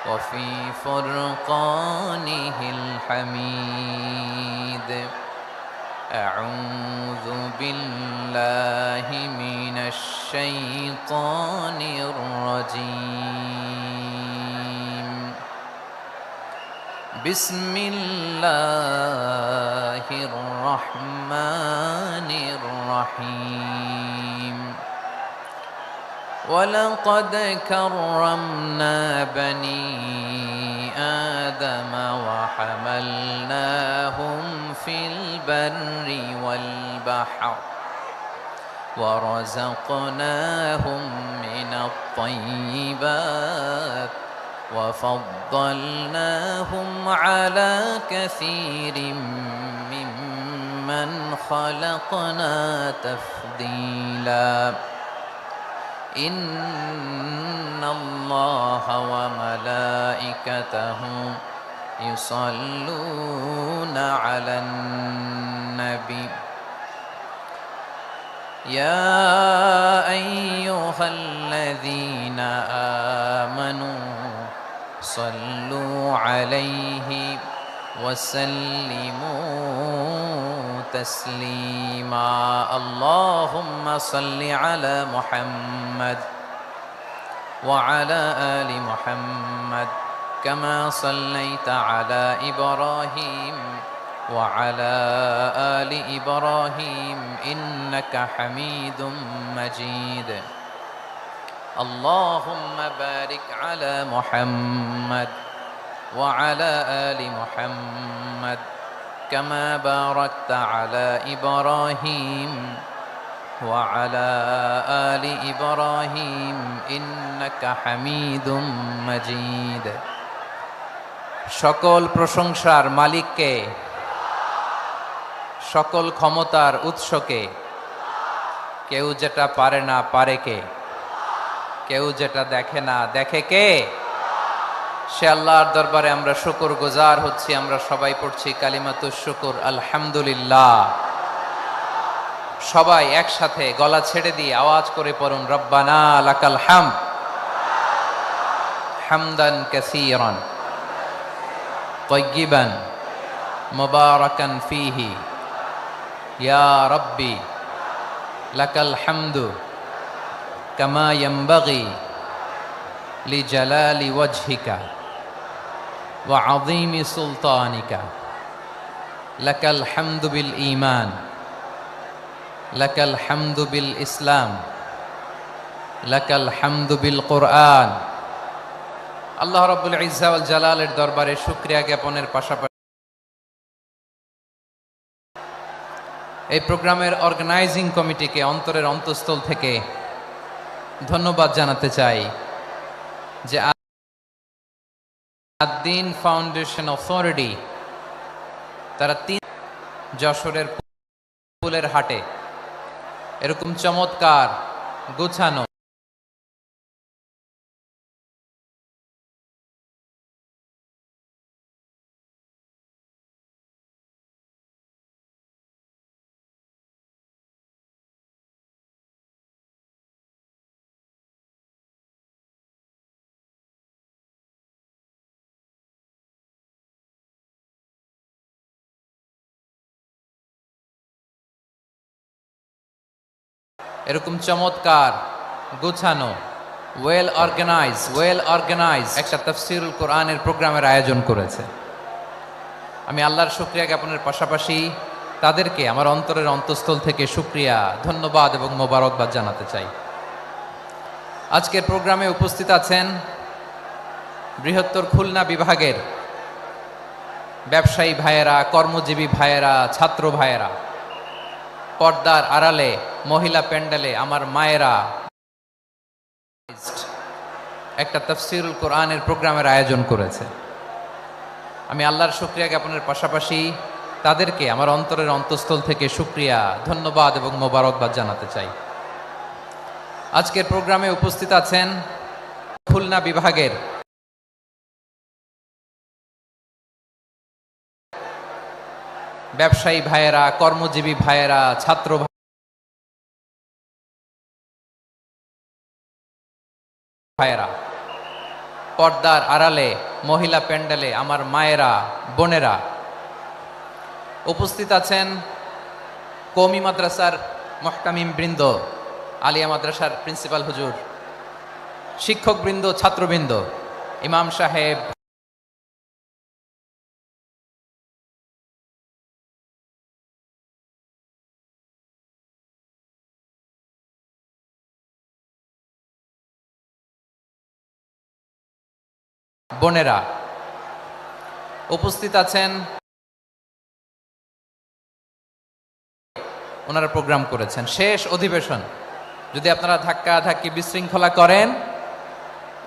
وفي فرقانه الحميد. أعوذ بالله من الشيطان الرجيم. بسم الله الرحمن الرحيم. ولقد كرمنا بني آدم وحملناهم في البر والبحر ورزقناهم من الطيبات وفضلناهم على كثير ممن خلقنا تفضيلا. إن الله وملائكته يصلون على النبي يا أيها الذين آمنوا صلوا عليه وسلموا تسليما. اللهم صل على محمد وعلى آل محمد كما صليت على إبراهيم وعلى آل إبراهيم إنك حميد مجيد. اللهم بارك على محمد وعلى آل محمد كما باركت على إبراهيم وعلى آل إبراهيم إنك حميد مجيد. সকল প্রশংসার মালিককে, সকল ক্ষমতার উৎসকে। কেউ যেটা পারে না পারে কে? কেউ যেটা দেখে না দেখে কে? সে আল্লাহর দরবারে আমরা শুকর গুজার হচ্ছি। আমরা সবাই পড়ছি কালিমাতুশ শুকর, আলহামদুলিল্লাহ। সবাই একসাথে গলা ছেড়ে দিয়ে আওয়াজ করে পড়ুন, রব্বানা লাকাল হামদ হামদান কাসীরান তাইয়িবান মুবারাকান ফীহি ইয়া রাব্বি লাকাল হামদু কামা ইয়ানবাগি লিজালালি ওয়াজহিকা ওয়া আযীমি সুলতানিকা। লাকাল হামদু বিল ঈমান, লাকাল হামদু বিল ইসলাম, লাকাল হামদু বিল কুরআন। আল্লাহ রাব্বুল ইজ্জা ওয়াল জালালের দরবারে শুকরিয়া জ্ঞাপনের পাশাপাশি এই প্রোগ্রামের অর্গানাইজিং কমিটিকে অন্তরের অন্তঃস্থল থেকে ধন্যবাদ জানাতে চাই যে আদ-দ্বীন ফাউন্ডেশন অথরিটি তারা যশোরের ফুলের হাটে এরকম চমৎকার গুছানো এরকম চমৎকার গোছানো ওয়েল অর্গানাইজ একটা তাফসীরুল কোরআনের প্রোগ্রামের আয়োজন করেছে। আমি আল্লাহর শুকরিয়া জ্ঞাপনের পাশাপাশি তাদেরকে আমার অন্তরের অন্তঃস্থল থেকে শুকরিয়া, ধন্যবাদ এবং মোবারকবাদ জানাতে চাই। আজকের প্রোগ্রামে উপস্থিত আছেন বৃহত্তর খুলনা বিভাগের ব্যবসায়ী ভাইয়েরা, কর্মজীবী ভাইয়েরা, ছাত্র ভাইয়েরা, পর্দার আড়ালে মহিলা প্যান্ডেলে আমার মায়েরা একটা তাফসীরুল কোরআনের প্রোগ্রামের আয়োজন করেছে। আমি আল্লাহর শুকরিয়া জ্ঞাপনের পাশাপাশি তাদেরকে আমার অন্তরের অন্তঃস্থল থেকে শুকরিয়া, ধন্যবাদ এবং মোবারকবাদ জানাতে চাই। আজকের প্রোগ্রামে উপস্থিত আছেন খুলনা বিভাগের ব্যবসায়ী ভাইয়েরা, কর্মজীবী ভাইয়েরা, ছাত্র ভাইয়েরা, পর্দার আড়ালে, মহিলা প্যান্ডেলে আমার মায়েরা, বোনেরা, উপস্থিত আছেন কওমি মাদ্রাসার মুহতামিম বৃন্দ, আলিয়া মাদ্রাসার প্রিন্সিপাল হুজুর, শিক্ষকবৃন্দ, ছাত্রবৃন্দ, ইমাম সাহেব, বোনেরা, উপস্থিত আছেন ওনারা প্রোগ্রাম করেছেন। শেষ অধিবেশন, যদি আপনারা ধাক্কা ধাক্কি বিশৃঙ্খলা করেন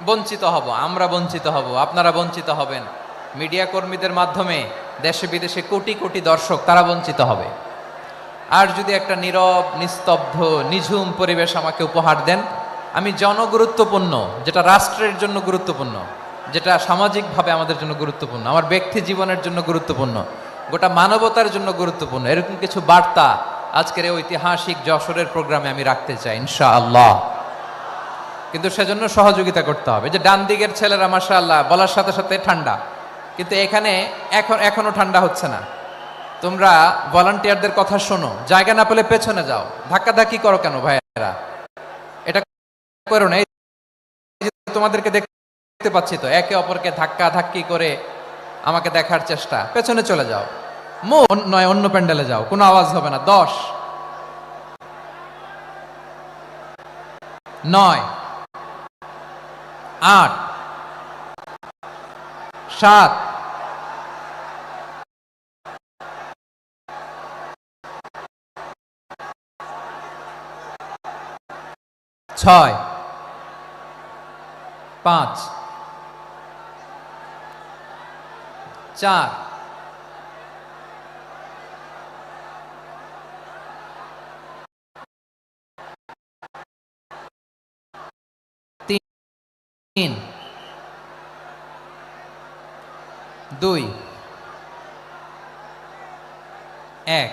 বঞ্চিত হব, আমরা বঞ্চিত হব, আপনারা বঞ্চিত হবেন। মিডিয়া কর্মীদের মাধ্যমে দেশে বিদেশে কোটি কোটি দর্শক তারা বঞ্চিত হবে। আর যদি একটা নীরব, নিস্তব্ধ, নিঝুম পরিবেশ আমাকে উপহার দেন, আমি জনগুরুত্বপূর্ণ, যেটা রাষ্ট্রের জন্য গুরুত্বপূর্ণ, যেটা সামাজিকভাবে আমাদের জন্য গুরুত্বপূর্ণ, আমার ব্যক্তি জীবনের জন্য গুরুত্বপূর্ণ, গোটা মানবতার জন্য গুরুত্বপূর্ণ, এরকম কিছু বার্তা আজকের এই ঐতিহাসিক যশোরের প্রোগ্রামে আমি রাখতে চাই ইনশাআল্লাহ। কিন্তু সেজন্য সহযোগিতা করতে হবে। যে ডান দিকের ছেলেরা মাশাআল্লাহ বলার সাথে সাথে ঠান্ডা, কিন্তু এখানে এখনো ঠান্ডা হচ্ছে না। তোমরা ভলান্টিয়ারদের কথা শোনো, জায়গা না পেলে পেছনে যাও, ধাক্কাধাক্কি করো কেন ভাইয়েরা? এটা করো না। এই যে তোমাদেরকে দেখতে পাচ্ছি তো, একে অপরকে ধাক্কা ধাক্কি করে আমাকে দেখার চেষ্টা, পেছনে চলে যাও, নয় অন্য প্যান্ডেলে যাও, কোনো আওয়াজ হবে না। 10, 9, 8, 7, 6, 5, 4, 3, 2, 1,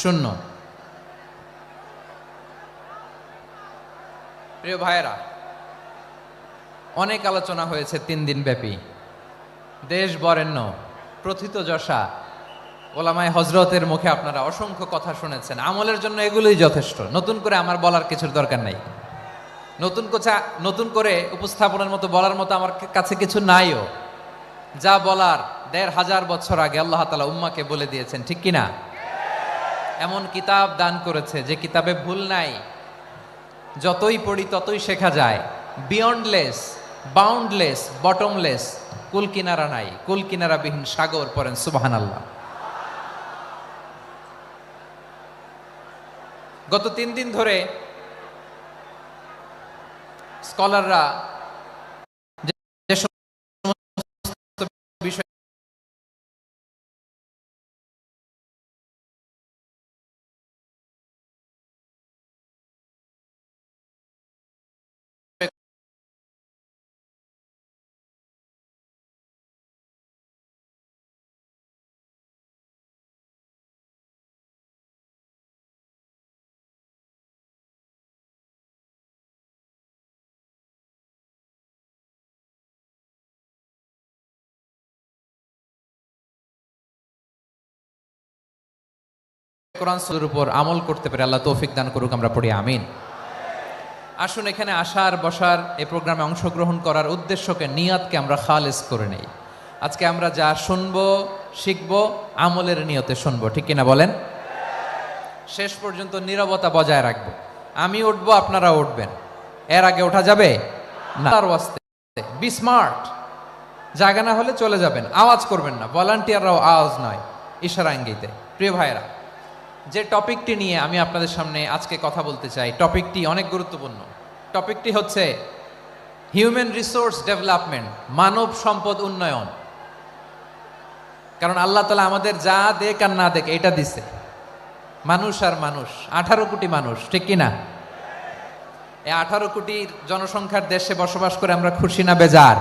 0। প্রিয় ভাইয়েরা, অনেক আলোচনা হয়েছে 3 দিন ব্যাপী। দেশ বরেণ্য, প্রথিতযশা ওলামায়ে হযরতের মুখে আপনারা অসংখ্য কথা শুনেছেন। আমলের জন্য এগুলোই যথেষ্ট, নতুন করে আমার বলার কিছুর দরকার নাই। নতুন করে উপস্থাপনের মতো বলার মতো আমার কাছে কিছু নাইও। যা বলার 1500 বছর আগে আল্লাহ তাআলা উম্মাকে বলে দিয়েছেন, ঠিক কিনা? এমন কিতাব দান করেছে যে কিতাবে ভুল নাই, যতই পড়ি ততই শেখা যায়। বিয়ন্ডলেস, বাউন্ডলেস, বটমলেস, কুল কিনারা নাই, কুল কিনারা বিহীন সাগর, পড়েন সুবহানাল্লাহ। গত 3 দিন ধরে স্কলাররা যে সমস্ত বিষয় কোরআন সুরার উপর আমল করতে পারে আল্লাহ তৌফিক দান করুক, আমরা পড়ি আমিন। আসুন এখানে আসার বসার এই প্রোগ্রামে অংশগ্রহণ করার উদ্দেশ্যকে, নিয়তকে আমরা খালেস করে নেই। আজকে আমরা যা শুনবো শিখবো আমলের নিয়তে শুনবো, ঠিক কিনা বলেন? শেষ পর্যন্ত নীরবতা বজায় রাখবো। আমি উঠবো, আপনারা উঠবেন, এর আগে ওঠা যাবে না। তার ওয়াস্তে বি স্মার্ট, জায়গা না হলে চলে যাবেন, আওয়াজ করবেন না। ভলান্টিয়াররাও আওয়াজ নয়, ইশারা ইঙ্গিতে। প্রিয় ভাইয়েরা, যে টপিকটি নিয়ে আমি আপনাদের সামনে আজকে কথা বলতে চাই, টপিকটি অনেক গুরুত্বপূর্ণ। টপিকটি হচ্ছে হিউম্যান রিসোর্স ডেভেলপমেন্ট, মানব সম্পদ উন্নয়ন। কারণ আল্লাহ তাআলা আমাদের যা দেখ আর না দেখ এটা দিছে। মানুষ আর মানুষ, 18 কোটি মানুষ, ঠিক কিনা? এই 18 কোটি জনসংখ্যার দেশে বসবাস করে আমরা খুশি না বেজার?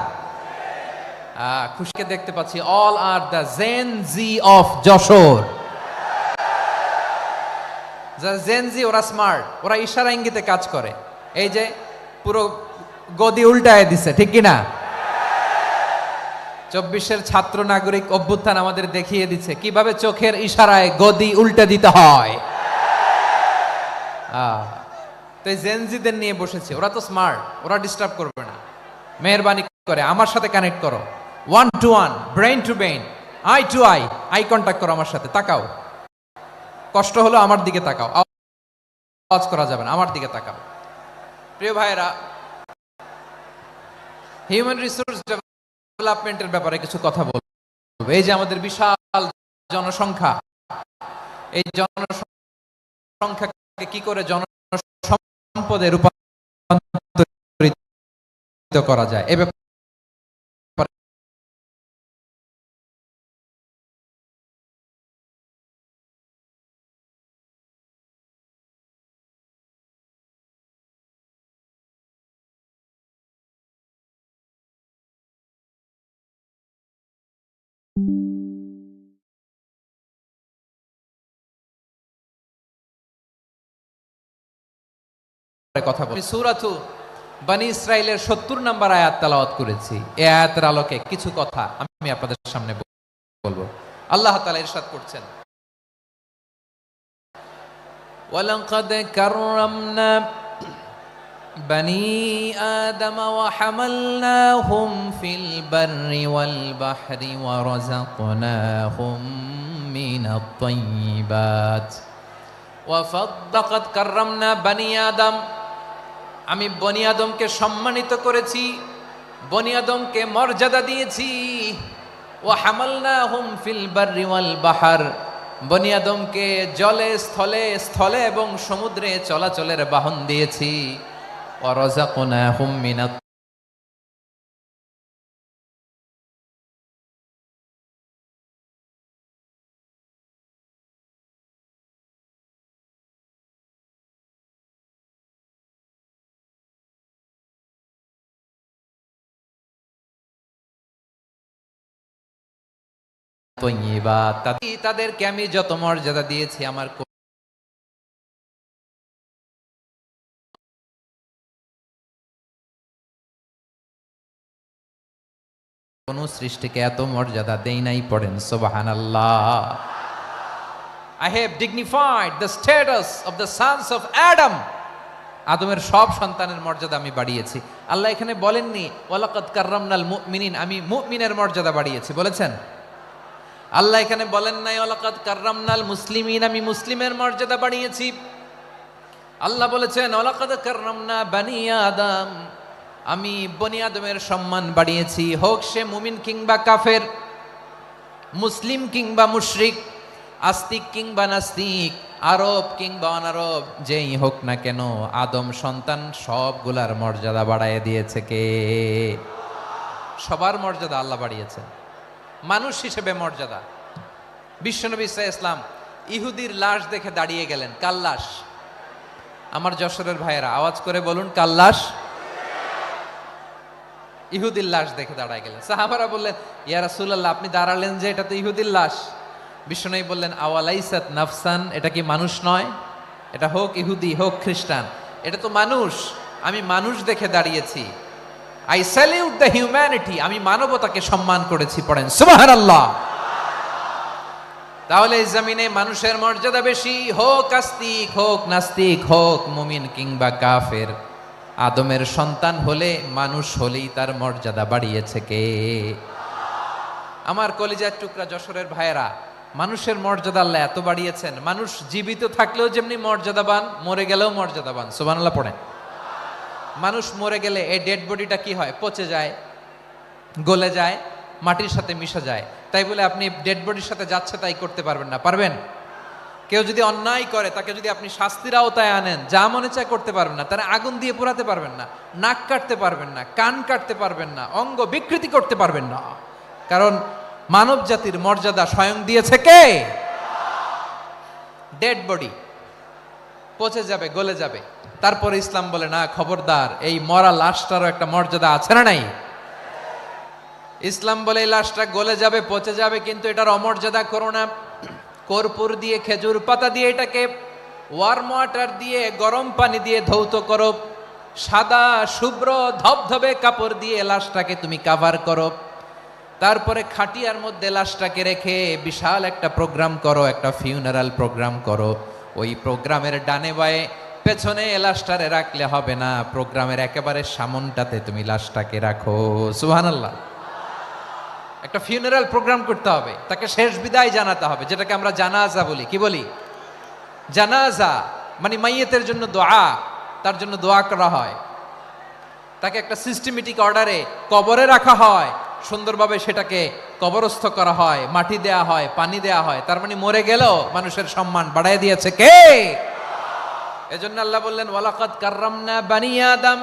খুশিকে দেখতে পাচ্ছি। All are the Gen Z of Jessore. Gen Z ওরা স্মার্ট, ওরা ইশারা ইঙ্গিতে কাজ করে। এই যে পুরো গদি উল্টায় দিছে, ঠিক কিনা? 24-এর ছাত্র নাগরিক অভ্যুত্থান আমাদের দেখিয়ে দিচ্ছে কিভাবে চোখের ইশারায় গদি উল্টে দিতে হয়। তো এই জেনজিদের নিয়ে বসেছে, ওরা তো স্মার্ট, ওরা ডিস্টার্ব করবে না। মেহেরবানি করে আমার সাথে কানেক্ট করো, 1 to 1, brain to brain, eye to eye, eye contact করো আমার সাথে, তাকাও। কষ্ট হলো আমার দিকে তাকাও, আওয়াজ করা যাবে না, আমার দিকে তাকাও। প্রিয় ভাইরা, হিউম্যান রিসোর্স ডেভেলপমেন্টের ব্যাপারে কিছু কথা বলবো। এই যে আমাদের বিশাল জনসংখ্যা, এই জনসংখ্যাকে কি করে জনসম্পদে রূপান্তরিত করা যায়, এ ব্যাপারে কথা বলি। সূরাতু বনী ইসরাইলের 70 নম্বর আয়াত তেলাওয়াত করেছি। এই আয়াতের আলোকে কিছু কথা আমি আপনাদের সামনে বলবো। আল্লাহ তাআলা ইরশাদ করছেন, ওয়ালাকাদ কাররামনা বনী আদম ওয়া হামালনাহুম ফিল বাররি ওয়াল বাহরি ওয়া রাযাকনাহুম মিনাত তাইয়্যিবাত ওয়া ফাদ্দাকাদ কাররামনা বনী আদম, আমি বনি আদমকে সম্মানিত করেছি, বনি আদমকে মর্যাদা দিয়েছি। ওয়া হামালনাহুম ফিল বাররি ওয়াল বাহর, বনি আদমকে জলে স্থলে এবং সমুদ্রে চলাচলের বাহন দিয়েছি। ওয়া রাযাকনাহুম মিনাত তাইয়্যিবাত, তাদেরকে আমি যত মর্যাদা দিয়েছি আমার কোন সৃষ্টিকে এত মর্যাদা দেই নাই। পড়েন সুবহানাল্লাহ। I have dignified the status of the sons of Adam. আদমের সব সন্তানের মর্যাদা আমি বাড়িয়েছি। আল্লাহ এখানে বলেননি ওয়ালাকাদ কাররামনাল মুমিনিন, আমি মুমিনের মর্যাদা বাড়িয়েছি, বলেছেন? আল্লাহ এখানে বলেন নাই ওয়ালাকাদ কাররামনাল মুসলিমিন, আমি মুসলিমের মর্যাদা বাড়িয়েছি। আল্লাহ বলেছেন ওয়ালাকাদ কাররামনা বনী আদম, আমি বনী আদমের সম্মান বাড়িয়েছি, হোক সে মুমিন কিংবা কাফের, মুসলিম কিংবা মুশরিক, আস্তিক কিংবা নাস্তিক, আরব কিংবা অনারব, যেই হোক না কেন আদম সন্তান সবগুলার মর্যাদা বাড়ায় দিয়েছে কে? সবার মর্যাদা আল্লাহ বাড়িয়েছে। মানুষ হিসেবে মর্যাদা, বিশ্বনবী ইসা ইসলাম ইহুদির লাশ দেখে দাঁড়িয়ে গেলেন। কার লাশ? আমার যশোরের ভাইয়েরা আওয়াজ করে বলুন, কার লাশ? ইহুদির লাশ দেখে দাঁড়ায় গেলেন। সাহাবারা বললেন, ইয়া রাসূলুল্লাহ, আপনি দাঁড়ালেন যে, এটা তো ইহুদির লাশ। বিশ্বনবী বললেন, আওয়ালাইসাত নাফসান, এটা কি মানুষ নয়? এটা হোক ইহুদি হোক খ্রিস্টান, এটা তো মানুষ। আমি মানুষ দেখে দাঁড়িয়েছি। আই স্যালিউট দ্য হিউম্যানিটি, আমি মানবতাকে সম্মান করেছি। পড়েন সুবহানাল্লাহ। তাহলে এই জমিনে মানুষের মর্যাদা বেশি, হোক আস্তিক হোক নাস্তিক, হোক মুমিন কিংবা কাফের। আদমের সন্তান হলে, মানুষ হলেই তার মর্যাদা বাড়িয়েছে কে? আমার কলিজার টুকরা যশোরের ভাইয়েরা, মানুষের মর্যাদা আল্লাহ এত বাড়িয়েছেন, মানুষ জীবিত থাকলেও যেমনি মর্যাদাবান, মরে গেলেও মর্যাদাবান। সুবহানাল্লাহ পড়েন। মানুষ মরে গেলে এই ডেড বডিটা কি হয়? পচে যায়, গলে যায়, মাটির সাথে মিশে যায়। তাই বলে আপনি ডেড বডির সাথে যাচ্ছে তাই করতে পারবেন না, পারবেন? কেউ যদি অন্যায় করে, তাকে যদি আপনি শাস্তির আওতায় আনেন, যা মনে চায় করতে পারবেন না। তারা আগুন দিয়ে পোড়াতে পারবেন না, নাক কাটতে পারবেন না, কান কাটতে পারবেন না, অঙ্গ বিকৃতি করতে পারবেন না। কারণ মানব জাতির মর্যাদা স্বয়ং দিয়েছে কে? ডেড বডি পচে যাবে, গলে যাবে। তারপরে ইসলাম বলে, না খবরদার, এই মরা লাশটারও একটা মর্যাদা আছে না নাই? ইসলাম বলে এই লাশটা গলে যাবে, পচে যাবে, কিন্তু এটার অমর্যাদা করো না। কর্পূর দিয়ে, খেজুর পাতা দিয়ে, এটাকে ওয়ার্ম ওয়াটার দিয়ে, গরম পানি দিয়ে ধৌত করো, সাদা শুভ্র ধবধবে কাপড় দিয়ে লাশটাকে তুমি কাভার করো, তারপরে খাটিয়ার মধ্যে লাশটাকে রেখে বিশাল একটা প্রোগ্রাম করো, একটা ফিউনারাল প্রোগ্রাম করো। ওই প্রোগ্রামের ডানে বায়ে পেছনে লাশটারে রাখলে হবে না, প্রোগ্রামের একেবারে সামনটাতে তুমি লাশটাকে রাখো। সুবহানাল্লাহ। একটা ফিউনারাল প্রোগ্রাম করতে হবে, তাকে শেষ বিদায় জানাতে হবে, যেটাকে আমরা জানাজা বলি। কি বলি? জানাজা মানে মাইয়েতের জন্য দোয়া, তার জন্য দোয়া করা হয়, তাকে একটা সিস্টেমেটিক অর্ডারে কবরে রাখা হয়, সুন্দরভাবে সেটাকে কবরস্থ করা হয়, মাটি দেয়া হয়, পানি দেয়া হয়। তার মানে মরে গেলেও মানুষের সম্মান বাড়ায় দিয়েছে কে? এজন্য আল্লাহ বললেন ওয়ালাকাদ কাররামনা বানি আদম,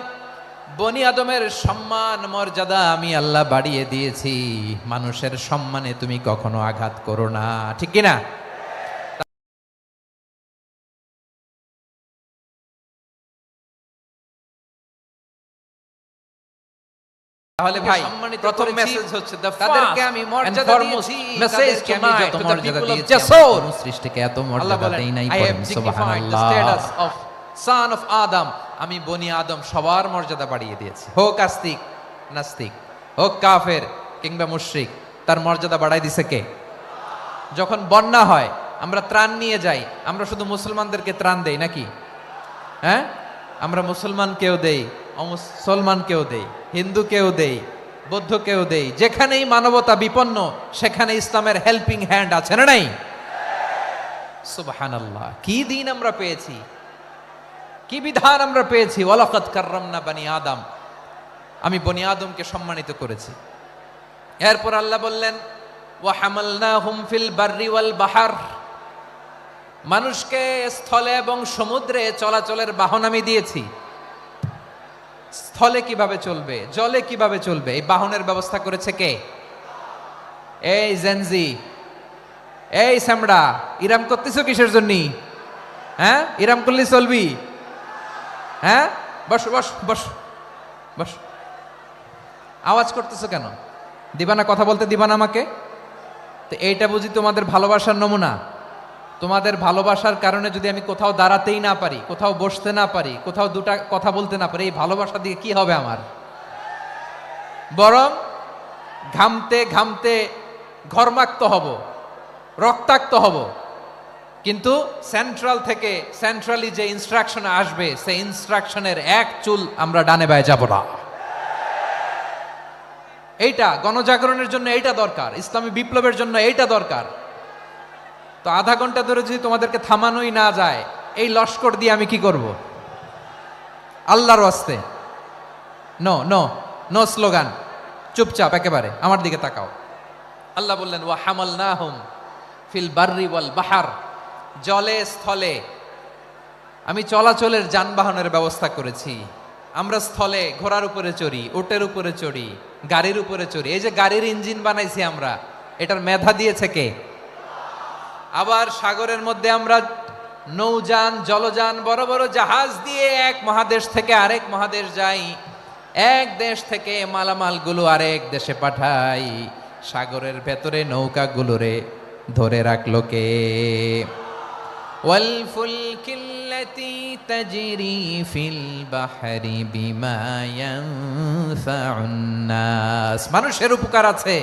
বনি আদমের সম্মান মর্যাদা আমি আল্লাহ বাড়িয়ে দিয়েছি। মানুষের সম্মানে তুমি কখনো আঘাত করো না, ঠিক কি না? তাহলে ভাই প্রথম মেসেজ হচ্ছে তাদেরকে আমি মর্যাদা দিয়েছি, তাদেরকে আমি যত মর্যাদা দিয়েছি কোন সৃষ্টিকে এত মর্যাদা দেই নাই। সুবহানাল্লাহ। সন অফ আদম, আমি বনি আদম সবার মর্যাদা বাড়িয়ে দিয়েছি। হোক আস্তিক নাস্তিক, হোক কাফের কিংবা মুশরিক, তার মর্যাদা বাড়াই দিছে কে? যখন বন্যা হয় আমরা ত্রাণ নিয়ে যাই, আমরা শুধু মুসলমানদেরকে ত্রাণ দেই নাকি? হ্যাঁ, আমরা মুসলমানকেও দেই, অমুসলমানকেও দেই, হিন্দুকেও দেই, বৌদ্ধকেও দেই। যেখানেই মানবতা বিপন্ন সেখানে ইসলামের হেল্পিং হ্যান্ড আছে না নাই? সুবহানাল্লাহ। কি দিন আমরা পেয়েছি, কি বিধান আমরা পেয়েছি। ওয়ালাকাদ কাররামনা বানি আদম, আমি বনি আদমকে সম্মানিত করেছি। এরপর আল্লাহ বললেন ওয়া হামালনাহুম ফিল বাররি ওয়াল বাহর, মানুষকে স্থলে এবং সমুদ্রে চলাচলের বাহন আমি দিয়েছি। স্থলে কিভাবে চলবে, জলে কিভাবে চলবে, এই বাহনের ব্যবস্থা করেছে কে? এই জেনজি, এই সামড়া, ইরাম করতেছো কিসের জন্য? হ্যাঁ, ইরাম করলে চলবি? হ্যাঁ, বস বস বস বস। আওয়াজ করতেছো কেন? দিবানা, কথা বলতে দিবানা আমাকে? তো এইটা বুঝি তোমাদের ভালোবাসার নমুনা? তোমাদের ভালোবাসার কারণে যদি আমি কোথাও দাঁড়াতেই না পারি, কোথাও বসতে না পারি, কোথাও দুটা কথা বলতে না পারি, এই ভালোবাসা দিয়ে কি হবে আমার? বরং ঘামতে ঘামতে ঘর্মাক্ত হব, রক্তাক্ত হব। কিন্তু সেন্ট্রাল থেকে, সেন্ট্রালি যে ইনস্ট্রাকশন আসবে, সেই ইনস্ট্রাকশনের এক চুল আমরা ডানে বায়ে যাব না। এইটা গণজাগরণের জন্য এইটা দরকার, ইসলামী বিপ্লবের জন্য এইটা দরকার। তো আধা ঘন্টা ধরে যদি তোমাদেরকে থামানোই না যায়, এই লস্কর দিয়ে আমি কি করব? আল্লাহর ওয়াস্তে নো নো নো স্লোগান, চুপচাপ একেবারে আমার দিকে তাকাও। আল্লাহ বললেন ওয়া হামালনাহুম ফিল বাররি ওয়াল বাহর, জলে স্থলে আমি চলাচলের যানবাহনের ব্যবস্থা করেছি। আমরা স্থলে ঘোড়ার উপরে চড়ি, উটের উপরে চড়ি, গাড়ির উপরে চড়ি। এই যে গাড়ির ইঞ্জিন বানাইছি আমরা, এটার মেধা দিয়েছে কে? আবার সাগরের মধ্যে আমরা নৌযান, জলযান, বড় বড় জাহাজ দিয়ে এক মহাদেশ থেকে আরেক মহাদেশ যাই, এক দেশ থেকে মালামালগুলো আরেক দেশে পাঠাই। সাগরের ভেতরে নৌকাগুলোরে ধরে রাখলো কে? ওয়াল ফুলকিল্লাতি তাজরি ফিল বাহরি বিমা ইয়ানফাউন নাস, মানুষের উপকার আছে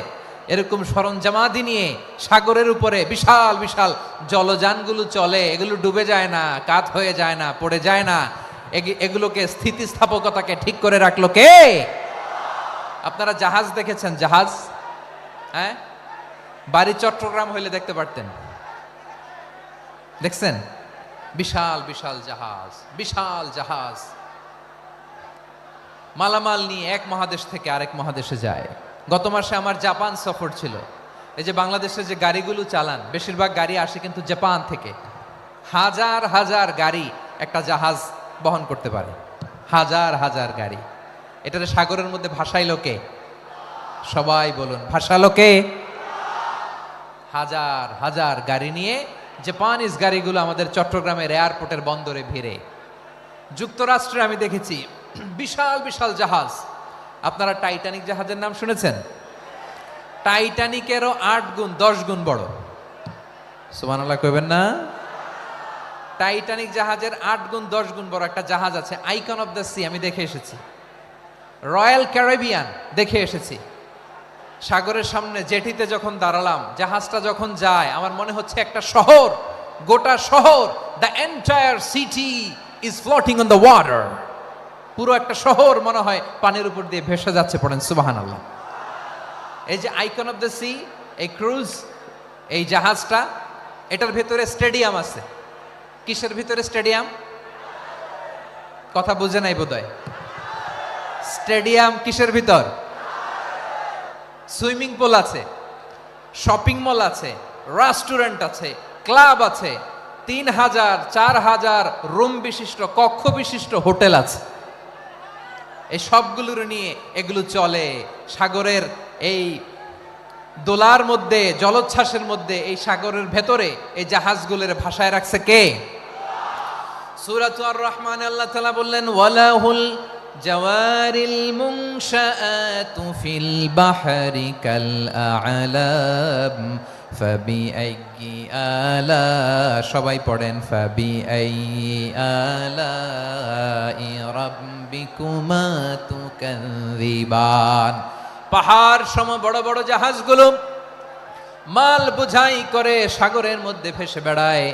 এরকম সরঞ্জামাদি নিয়ে সাগরের উপরে বিশাল বিশাল জলযানগুলো চলে। এগুলো ডুবে যায় না, কাত হয়ে যায় না, পড়ে যায় না। এগুলোকে স্থিতিস্থাপকতাকে ঠিক করে রাখলো কে? আপনারা জাহাজ দেখেছেন? জাহাজ, হ্যাঁ, বাড়ি চট্টগ্রাম হইলে দেখতে পারতেন। দেখছেন? বিশাল বিশাল জাহাজ, বিশাল জাহাজ মালামাল নিয়ে এক মহাদেশ থেকে আরেক মহাদেশে যায়। গত মাসে আমার জাপান সফর ছিল। এই যে বাংলাদেশে যে গাড়িগুলো চালান, বেশিরভাগ গাড়ি আসে কিন্তু জাপান থেকে। হাজার হাজার গাড়ি একটা জাহাজ বহন করতে পারে, হাজার হাজার গাড়ি। এটারে সাগরের মধ্যে ভাসাইলো কে? সবাই বলুন, ভাসালো কে? হাজার হাজার গাড়ি নিয়ে জাপানিজ গাড়িগুলো আমাদের চট্টগ্রামের এয়ারপোর্টের বন্দরে ভিড়ে। যুক্তরাষ্ট্রে আমি দেখেছি বিশাল বিশাল জাহাজ। আপনারা টাইটানিক জাহাজের নাম শুনেছেন? টাইটানিকেরও 8 গুণ 10 গুণ বড়। সুবহানাল্লাহ কইবেন না? টাইটানিক জাহাজের 8 গুণ 10 গুণ বড় একটা জাহাজ আছে, আইকন অফ দ্য সি, আমি দেখে এসেছি। রয়্যাল ক্যারিবিয়ান দেখে এসেছি। সাগরের সামনে জেটিতে যখন দাঁড়ালাম, জাহাজটা যখন যায়, আমার মনে হচ্ছে একটা শহর, গোটা শহর, the entire city is floating on the water. পুরো একটা শহর মনে হয় পানির উপর দিয়ে ভেসে যাচ্ছে, পড়েন সুবহানাল্লাহ। এই যে আইকন অফ দ্য সি, এই ক্রুজ, এই জাহাজটা, এটার ভিতরে স্টেডিয়াম আছে। কিসের ভিতরে স্টেডিয়াম? কথা বুঝে নাই বোধহয়। স্টেডিয়াম কিসের ভিতর? সুইমিং পুল আছে, শপিং মল আছে, রেস্টুরেন্ট আছে, ক্লাব আছে, 3000 4000 রুম বিশিষ্ট, কক্ষ বিশিষ্ট হোটেল আছে। এই সবগুলোর নিয়ে এগুলো চলে সাগরের এই দোলার মধ্যে, জলোচ্ছ্বাসের মধ্যে, এই সাগরের ভেতরে এই জাহাজগুলোর ভাষায় রাখছে কে? সূরা আর রহমানে আল্লাহ তাআলা বললেন, ওয়ালাহুল জাওয়ারিল মুনশাআতু ফিল বাহরি কাল আ'লাম ফাবিআইয়ি আলা, সবাই পড়েন, ফাবিআইয়ি আলাই রাব্বিকুমা তুকাযিবান। পাহাড় সম বড় বড় জাহাজগুলো মাল বোঝাই করে সাগরের মধ্যে ভেসে বেড়ায়।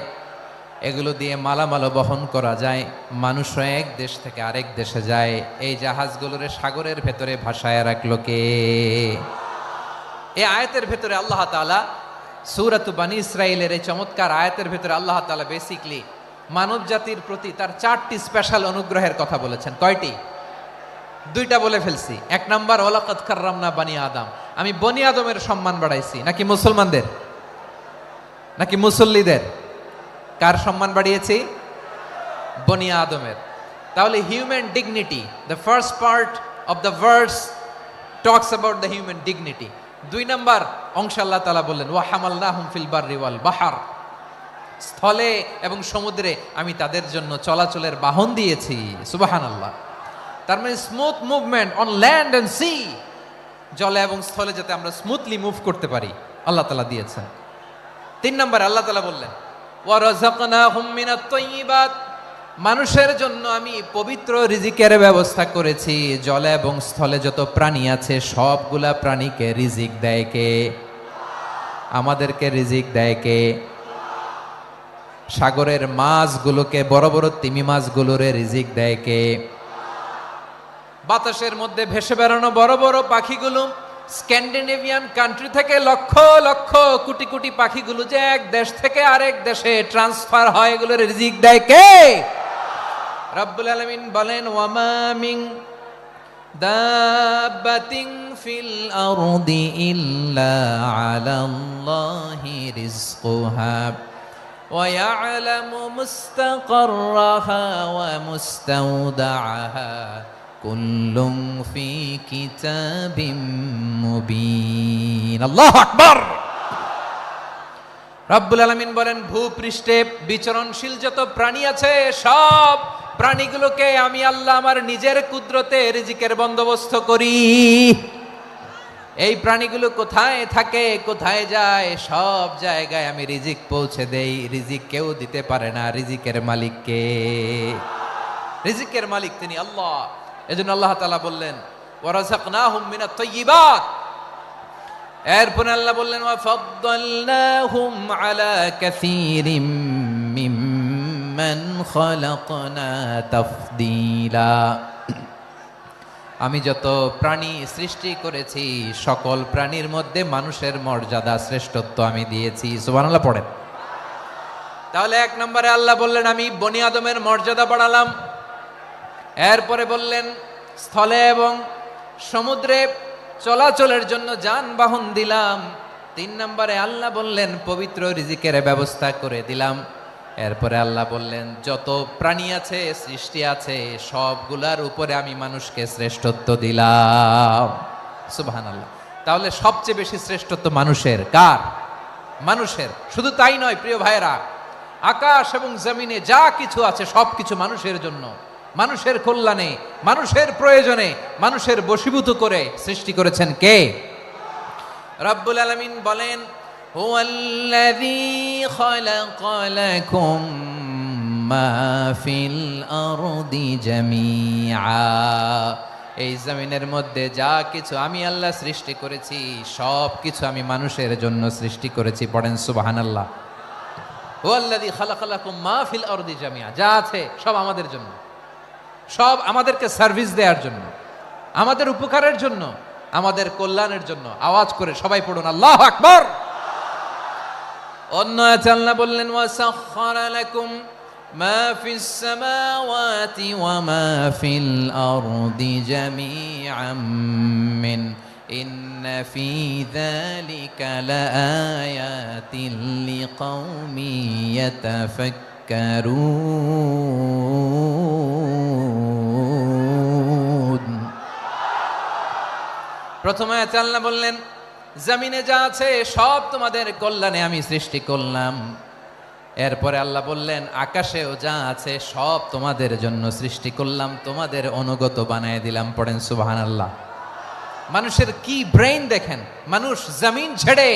এগুলো দিয়ে মালামাল বহন করা যায়, মানুষও এক দেশ থেকে আরেক দেশে যায়। এই জাহাজগুলোর সাগরের ভেতরে ভাসায় রাখলো কে? এই আয়াতের ভেতরে আল্লাহ তাআলা সূরাতু বানী ইসরাঈলের এই চমৎকার আয়াতের ভেতরে আল্লাহ তাআলা বেসিকলি মানব জাতির প্রতি তার 4টি স্পেশাল অনুগ্রহের কথা বলেছেন। কয়টি? 2টা বলে ফেলছি। 1 নাম্বার, ওয়ালাকাদ কাররামনা বানি আদম, আমি বনি আদমের সম্মান বাড়াইছি। নাকি মুসলমানদের? নাকি মুসল্লিদের? কার সম্মান বাড়িয়েছি? বনি আদমের। তাহলে human dignity, the first part of the verse talks about the human dignity. 2 number অংশ আল্লাহ তাআলা বললেন, ওয়া হামালনাহুম ফিল বাররি ওয়াল বাহর, স্থলে এবং সমুদ্রে আমি তাদের জন্য চলাচলের বাহন দিয়েছি। সুবহানাল্লাহ। তার মানে smooth movement on land and sea, জলে এবং স্থলে যাতে আমরা স্মুথলি মুভ করতে পারি আল্লাহ তাআলা দিয়েছেন। 3 নম্বরে আল্লাহ তাআলা বললেন, ওয়া রাযাকনাহুম মিনাত তাইয়্যিবাত, মানুষের জন্য আমি পবিত্র রিজিকের ব্যবস্থা করেছি। জলে এবং স্থলে যত প্রাণী আছে সবগুলা প্রাণীকে রিজিক দেয় কে? আমাদেরকে রিজিক দেয় কে? সাগরের মাছগুলোকে, বড় বড় তিমি মাছগুলোরে রিজিক দেয় কে? বাতাসের মধ্যে ভেসে বেড়ানো বড় বড় পাখিগুলো, স্ক্যান্ডিনেভিয়ান কান্ট্রি থেকে লক্ষ লক্ষ কোটি কোটি পাখিগুলো যে এক দেশ থেকে আরেক দেশে ট্রান্সফার হয়, এগুলোর রিজিক দেয় কে? রব্বুল আলামিন বলেন, ওয়ামা মিন দাব্বাতিন ফিল আরদি ইল্লা আলাল্লাহি রিজকুহা ওয়া ইয়ালামু মুস্তাকাররাহা ওয়া মুস্তাওদাআহা কুল্লুম ফি কিতাবিম মুবিন। আল্লাহু আকবার। রব্বুল আলামিন বলেন, ভূপৃষ্ঠে বিচরণশীল যত প্রাণী আছে সব প্রাণীগুলোকে আমি আল্লাহ আমার নিজের কুদরতে রিজিকের বন্দোবস্ত করি। এই প্রাণীগুলো কোথায় থাকে, কোথায় যায়, সব জায়গায় আমি রিজিক পৌঁছে দেই। রিজিক কেউ দিতে পারে না, রিজিকের মালিক কে? রিজিকের মালিক তিনি আল্লাহ। এজন্য আল্লাহ তাআলা বললেন, ওয়া রাযাকনাহুম মিনাত তাইয়্যিবাত। এরপর আল্লাহ বললেন, ওয়া ফাদ্দালনাহুম আলা কাসীরিম মিম্মান খালাকনা তাফদীলা। আমি যত প্রাণী সৃষ্টি করেছি সকল প্রাণীর মধ্যে মানুষের মর্যাদা, শ্রেষ্ঠত্ব আমি দিয়েছি। সুবহানাল্লাহ পড়েন। তাহলে 1 নম্বরে আল্লাহ বললেন, আমি বনি আদমের মর্যাদা বাড়ালাম। এরপরে বললেন, স্থলে এবং সমুদ্রে চলাচলের জন্য যানবাহন দিলাম। 3 নম্বরে আল্লাহ বললেন, পবিত্র রিজিকের ব্যবস্থা করে দিলাম। এরপরে আল্লাহ বললেন, যত প্রাণী আছে, সৃষ্টি আছে, সবগুলার উপরে আমি মানুষকে শ্রেষ্ঠত্ব দিলাম। সুবহানাল্লাহ। তাহলে সবচেয়ে বেশি শ্রেষ্ঠত্ব মানুষের। কার? মানুষের। শুধু তাই নয় প্রিয় ভাইরা, আকাশ এবং জমিনে যা কিছু আছে সবকিছু মানুষের জন্য, মানুষের কল্যাণে, মানুষের প্রয়োজনে, মানুষের বশীভূত করে সৃষ্টি করেছেন কে? রব্বুল আলামিন বলেন, হুয়াল্লাযী খালাকা লাকুম মা ফিল আরদি জামিআ, এই জমিনের মধ্যে যা কিছু আমি আল্লাহ সৃষ্টি করেছি সব কিছু আমি মানুষের জন্য সৃষ্টি করেছি। পড়েন সুবহানাল্লাহ। হুয়াল্লাযী খালাকা লাকুম মা ফিল আরদি জামিআ, যা আছে সব আমাদের জন্য, সব আমাদেরকে সার্ভিস দেওয়ার জন্য, আমাদের উপকারের জন্য, আমাদের কল্যাণের জন্য। আওয়াজ করে সবাই পড়ুন আল্লাহু আকবার। অন্য আয়াতে আল্লাহ বললেন ওয়াসাখখারা লাকুম মা ফিস সামাওয়াতি ওয়া মা ফিল আরদি জামিআম মিন ইন্না ফি যালিকা লাআয়াতিন লিকাউমিন ইয়াতাফাক্কারুন। প্রথমে আয়াতে আল্লাহ বললেন জমিনে যা আছে সব তোমাদের কল্যাণে আমি সৃষ্টি করলাম। এরপরে আল্লাহ বললেন আকাশেও যা আছে সব তোমাদের জন্য সৃষ্টি করলাম, তোমাদের অনুগত বানায় দিলাম। পড়েন সুবহানাল্লাহ। মানুষের কি ব্রেইন দেখেন, মানুষ জমিন ছেড়ে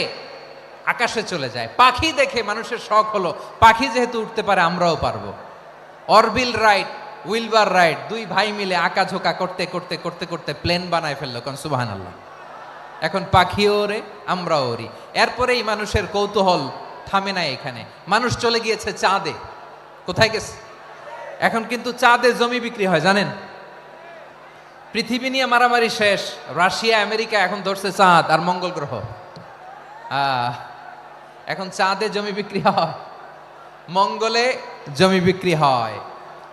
আকাশে চলে যায়। পাখি দেখে মানুষের শখ হলো পাখি যেহেতু উঠতে পারে আমরাও পারবো। অরবিল রাইট, উইলবার রাইট, দুই ভাই মিলে আঁকাঝোঁকা করতে করতে করতে করতে প্লেন বানায় ফেললো। কোন সুবহানাল্লাহ। এখন পাখিও ওরে, আমরাও ওরি। এরপরেই মানুষের কৌতূহল থামে না এখানে, মানুষ চলে গিয়েছে চাঁদে। কোথায় গেছে? এখন কিন্তু চাঁদে জমি বিক্রি হয় জানেন। পৃথিবী নিয়ে মারামারি শেষ, রাশিয়া আমেরিকা এখন ধরছে চাঁদ আর মঙ্গল গ্রহ। এখন চাঁদে জমি বিক্রি হয়, মঙ্গলে জমি বিক্রি হয়।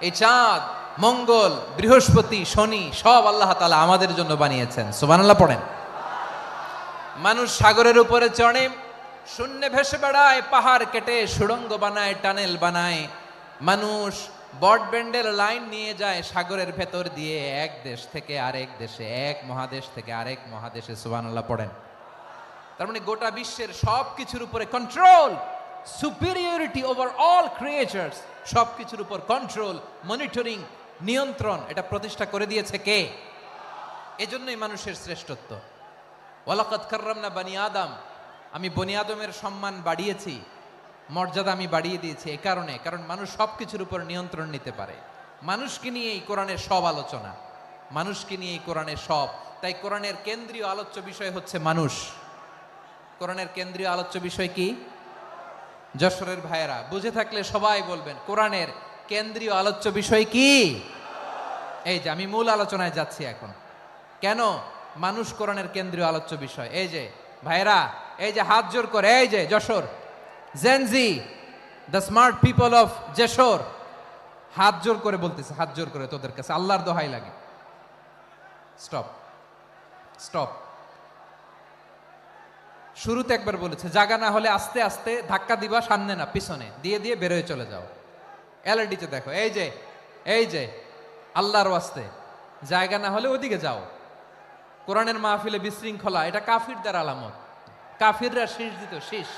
এই চাঁদ, মঙ্গল, বৃহস্পতি, শনি সব আল্লাহ তাআলা আমাদের জন্য বানিয়েছেন। সুবহানাল্লাহ পড়েন। মানুষ সাগরের উপরে চড়ে, শূন্যে ভেসে বেড়ায়, পাহাড় কেটে সুড়ঙ্গ বানায়, টানেল বানায়। মানুষ ব্রডব্যান্ডের লাইন নিয়ে যায় সাগরের ভেতর দিয়ে, এক দেশ থেকে আরেক দেশে, এক মহাদেশ থেকে আরেক মহাদেশে। সুবহানাল্লাহ পড়েন। তার মানে গোটা বিশ্বের সব কিছুর উপরে control, superiority over all creatures, সব কিছুর উপর কন্ট্রোল, মনিটরিং, নিয়ন্ত্রণ, এটা প্রতিষ্ঠা করে দিয়েছে কে? এজন্যই মানুষের শ্রেষ্ঠত্ব। ওয়ালাকাদ কাররামনা বানি আদম, আমি বনি আদমের সম্মান বাড়িয়েছি, মর্যাদা আমি বাড়িয়ে দিয়েছি। এই কারণে, কারণ মানুষ সব কিছুর উপর নিয়ন্ত্রণ নিতে পারে। মানুষকে নিয়ে এই কোরআনের সব আলোচনা, মানুষকে নিয়ে এই কোরআনের সব। তাই কোরআনের কেন্দ্রীয় আলোচ্য বিষয় হচ্ছে মানুষ। কোরআনের কেন্দ্রীয় আলোচ্য বিষয় কি? যশোরের ভাইয়েরা বুঝে থাকলে সবাই বলবেন কোরআনের কেন্দ্রীয় আলোচ্য বিষয় কি? এই যে আমি মূল আলোচনায় যাচ্ছি এখন। কেন মানুষ কোরআনের কেন্দ্রীয় আলোচ্য বিষয়? এই যে ভাইরা, এই যে হাত জোর করে, এই যে Jessore Gen Z, the smart people of Jessore, হাত জোর করে বলতেছে, হাত জোর করে তোদের কাছে আল্লাহর দোহাই লাগে, স্টপ স্টপ। শুরুতে একবার বলেছে জাগা না হলে আস্তে আস্তে ধাক্কা দিবা, সামনে না পিছনে দিয়ে দিয়ে বেরোয় চলে যাও। এলইডিতে দেখো, এই যে এই যে আল্লাহর ওয়াস্তে জায়গা না হলে ওদিকে যাও। কোরআনের মাহফিলে বিশৃঙ্খলা, এটা কাফিরদের আলামত। কাফিররা শীষ দিত, শীষ।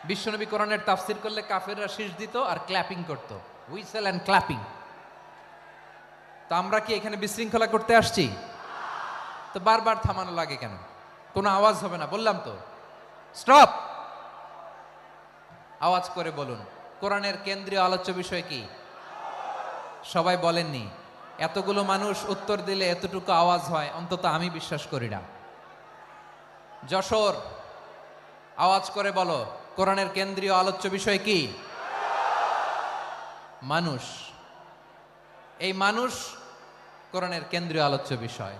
বিশ্বনবী কোরআনের তাফসির করলে কাফিররা শীষ দিত আর ক্ল্যাপিং করত, হুইসেল এন্ড ক্ল্যাপিং। তো আমরা কি এখানে বিশৃঙ্খলা করতে আসছি? তো বারবার থামানো লাগে কেন? কোনো আওয়াজ হবে না, বললাম তো স্টপ। আওয়াজ করে বলুন কোরআনের কেন্দ্রীয় আলোচ্য বিষয় কি? সবাই বলেননি। এতগুলো মানুষ উত্তর দিলে এতটুকু আওয়াজ হয়, অন্তত আমি বিশ্বাস করি না। যশোর আওয়াজ করে বলো কোরআনের কেন্দ্রীয় আলোচ্য বিষয় কি? মানুষ। এই মানুষ কোরআনের কেন্দ্রীয় আলোচ্য বিষয়।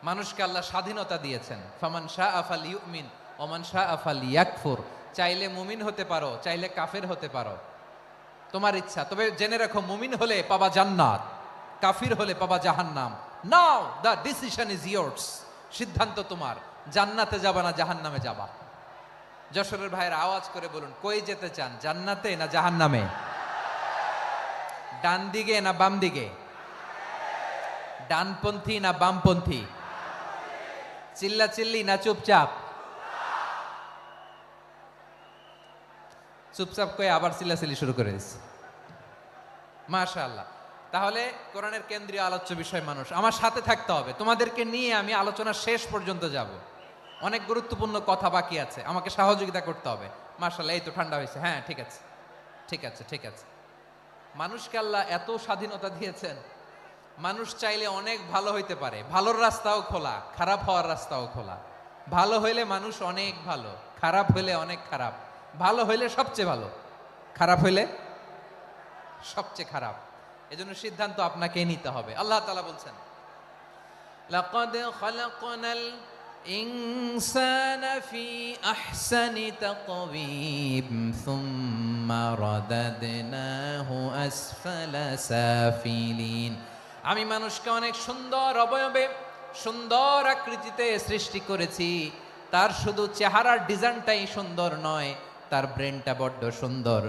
মানুষকে আল্লাহ স্বাধীনতা দিয়েছেন। ফামান শাআ ফালইউমিন ওয়া মান শাআ ফালইয়াকফুর। চাইলে মুমিন হতে পারো, চাইলে কাফের হতে পারো, তোমার ইচ্ছা। তবে জেনে রাখো মুমিন হলে পাবা জান্নাত, কাফির হলে পাবা জাহান্নাম। নাও দ্য ডিসিশন ইজ ইয়ার্স। সিদ্ধান্ত তোমার, জান্নাতে যাবা না জাহান্নামে যাবা। যশোরের ভাইয়ের আওয়াজ করে বলুন কই যেতে চান, জান্নাতে না জাহান্নামে? ডান দিকে না বাম দিকে? ডানপন্থী না বামপন্থী? চিল্লা চিল্লি না চুপচাপ? চুপচাপ কয়ে আবার চিল্লাচিল্লি শুরু করে দিচ্ছে। মাশাআল্লাহ। তাহলে কোরআনের কেন্দ্রীয় আলোচ্য বিষয় মানুষ। আমার সাথে থাকতে হবে, তোমাদেরকে নিয়ে আমি আলোচনা শেষ পর্যন্ত যাব। অনেক গুরুত্বপূর্ণ কথা বাকি আছে, আমাকে সহযোগিতা করতে হবে। মাশাআল্লাহ, এই তো ঠান্ডা হয়েছে। হ্যাঁ ঠিক আছে, ঠিক আছে, ঠিক আছে। মানুষকে আল্লাহ এত স্বাধীনতা দিয়েছেন, মানুষ চাইলে অনেক ভালো হইতে পারে। ভালোর রাস্তাও খোলা, খারাপ হওয়ার রাস্তাও খোলা। ভালো হইলে মানুষ অনেক ভালো, খারাপ হইলে অনেক খারাপ। ভালো হইলে সবচেয়ে ভালো, খারাপ হইলে সবচেয়ে খারাপ। এজন্য সিদ্ধান্ত আপনাকে নিতে হবে। আল্লাহ তাআলা বলছেন, লাকাদ খালাকনাল ইনসানা ফি আহসানি তাকওয়িম সুম্মা রাদাদনাহু আসফালা সাফিলিন। আমি মানুষকে অনেক সুন্দর অবয়বে, সুন্দর আকৃতিতে সৃষ্টি করেছি। তার শুধু চেহারার ডিজাইনটাই সুন্দর নয়, তার ব্রেনটা বড্ড সুন্দর,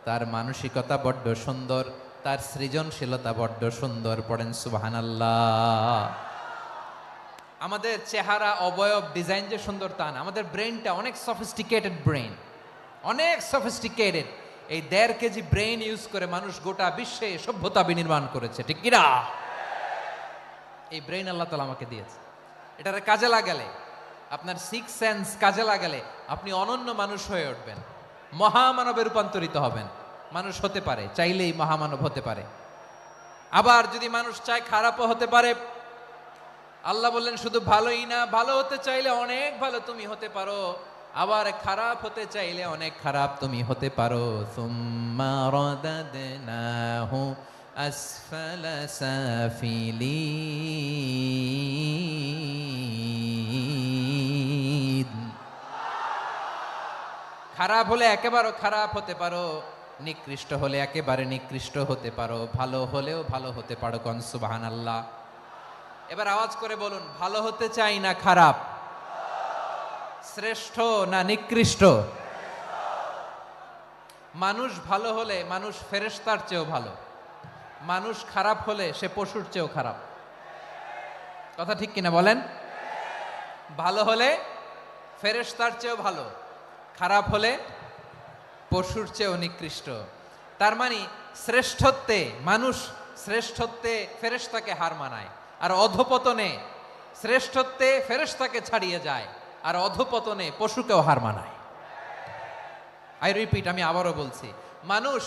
তার মানসিকতা বড্ড সুন্দর, তার সৃজনশীলতা বড্ড সুন্দর। পড়েন সুবহানাল্লাহ। আমাদের চেহারা, অবয়ব, ডিজাইন যে সুন্দর তা না, আমাদের ব্রেনটা অনেক সফিস্টিকেটেড ব্রেন, অনেক সফিস্টিকেটেড। এই 1.5 কেজি ব্রেন ইউজ করে মানুষ গোটা বিশ্বে সভ্যতা বিনির্মাণ করেছে, ঠিক কিনা? এই ব্রেন আল্লাহ তাআলা আমাকে দিয়েছে। এটারে কাজে লাগালে, আপনার 6 সেন্স কাজে লাগালে আপনি অনন্য মানুষ হয়ে উঠবেন, মহামানবে রূপান্তরিত হবেন। মানুষ হতে পারে, চাইলেই মহামানব হতে পারে। আবার যদি মানুষ চায় খারাপও হতে পারে। আল্লাহ বললেন শুধু ভালোই না, ভালো হতে চাইলে অনেক ভালো তুমি হতে পারো, আবার খারাপ হতে চাইলে অনেক খারাপ তুমি হতে পারো। সুম্মা রাদাদনাহু আসফালা সাফিলিন। খারাপ হলে একেবারে খারাপ হতে পারো, নিকৃষ্ট হলে একেবারে নিকৃষ্ট হতে পারো, ভালো হলেও ভালো হতে পারো। কোন সুবহানাল্লাহ। এবার আওয়াজ করে বলুন, ভালো হতে চাই না খারাপ, শ্রেষ্ঠ না নিকৃষ্ট? মানুষ ভালো হলে মানুষ ফেরেশতার চেয়েও ভালো, মানুষ খারাপ হলে সে পশুর চেয়েও খারাপ। কথা ঠিক কিনা বলেন? ভালো হলে ফেরেশতার চেয়েও ভালো, খারাপ হলে পশুর চেয়েও নিকৃষ্ট। তার মানে শ্রেষ্ঠত্বে মানুষ, শ্রেষ্ঠত্বে ফেরেশতাকে হার মানায়, আর অধপতনে শ্রেষ্ঠত্বে ফেরেশতাকে ছাড়িয়ে যায়, আর অধপতনে পশুকেও হার মানায়। আই রিপিট, আমি আবারও বলছি, মানুষ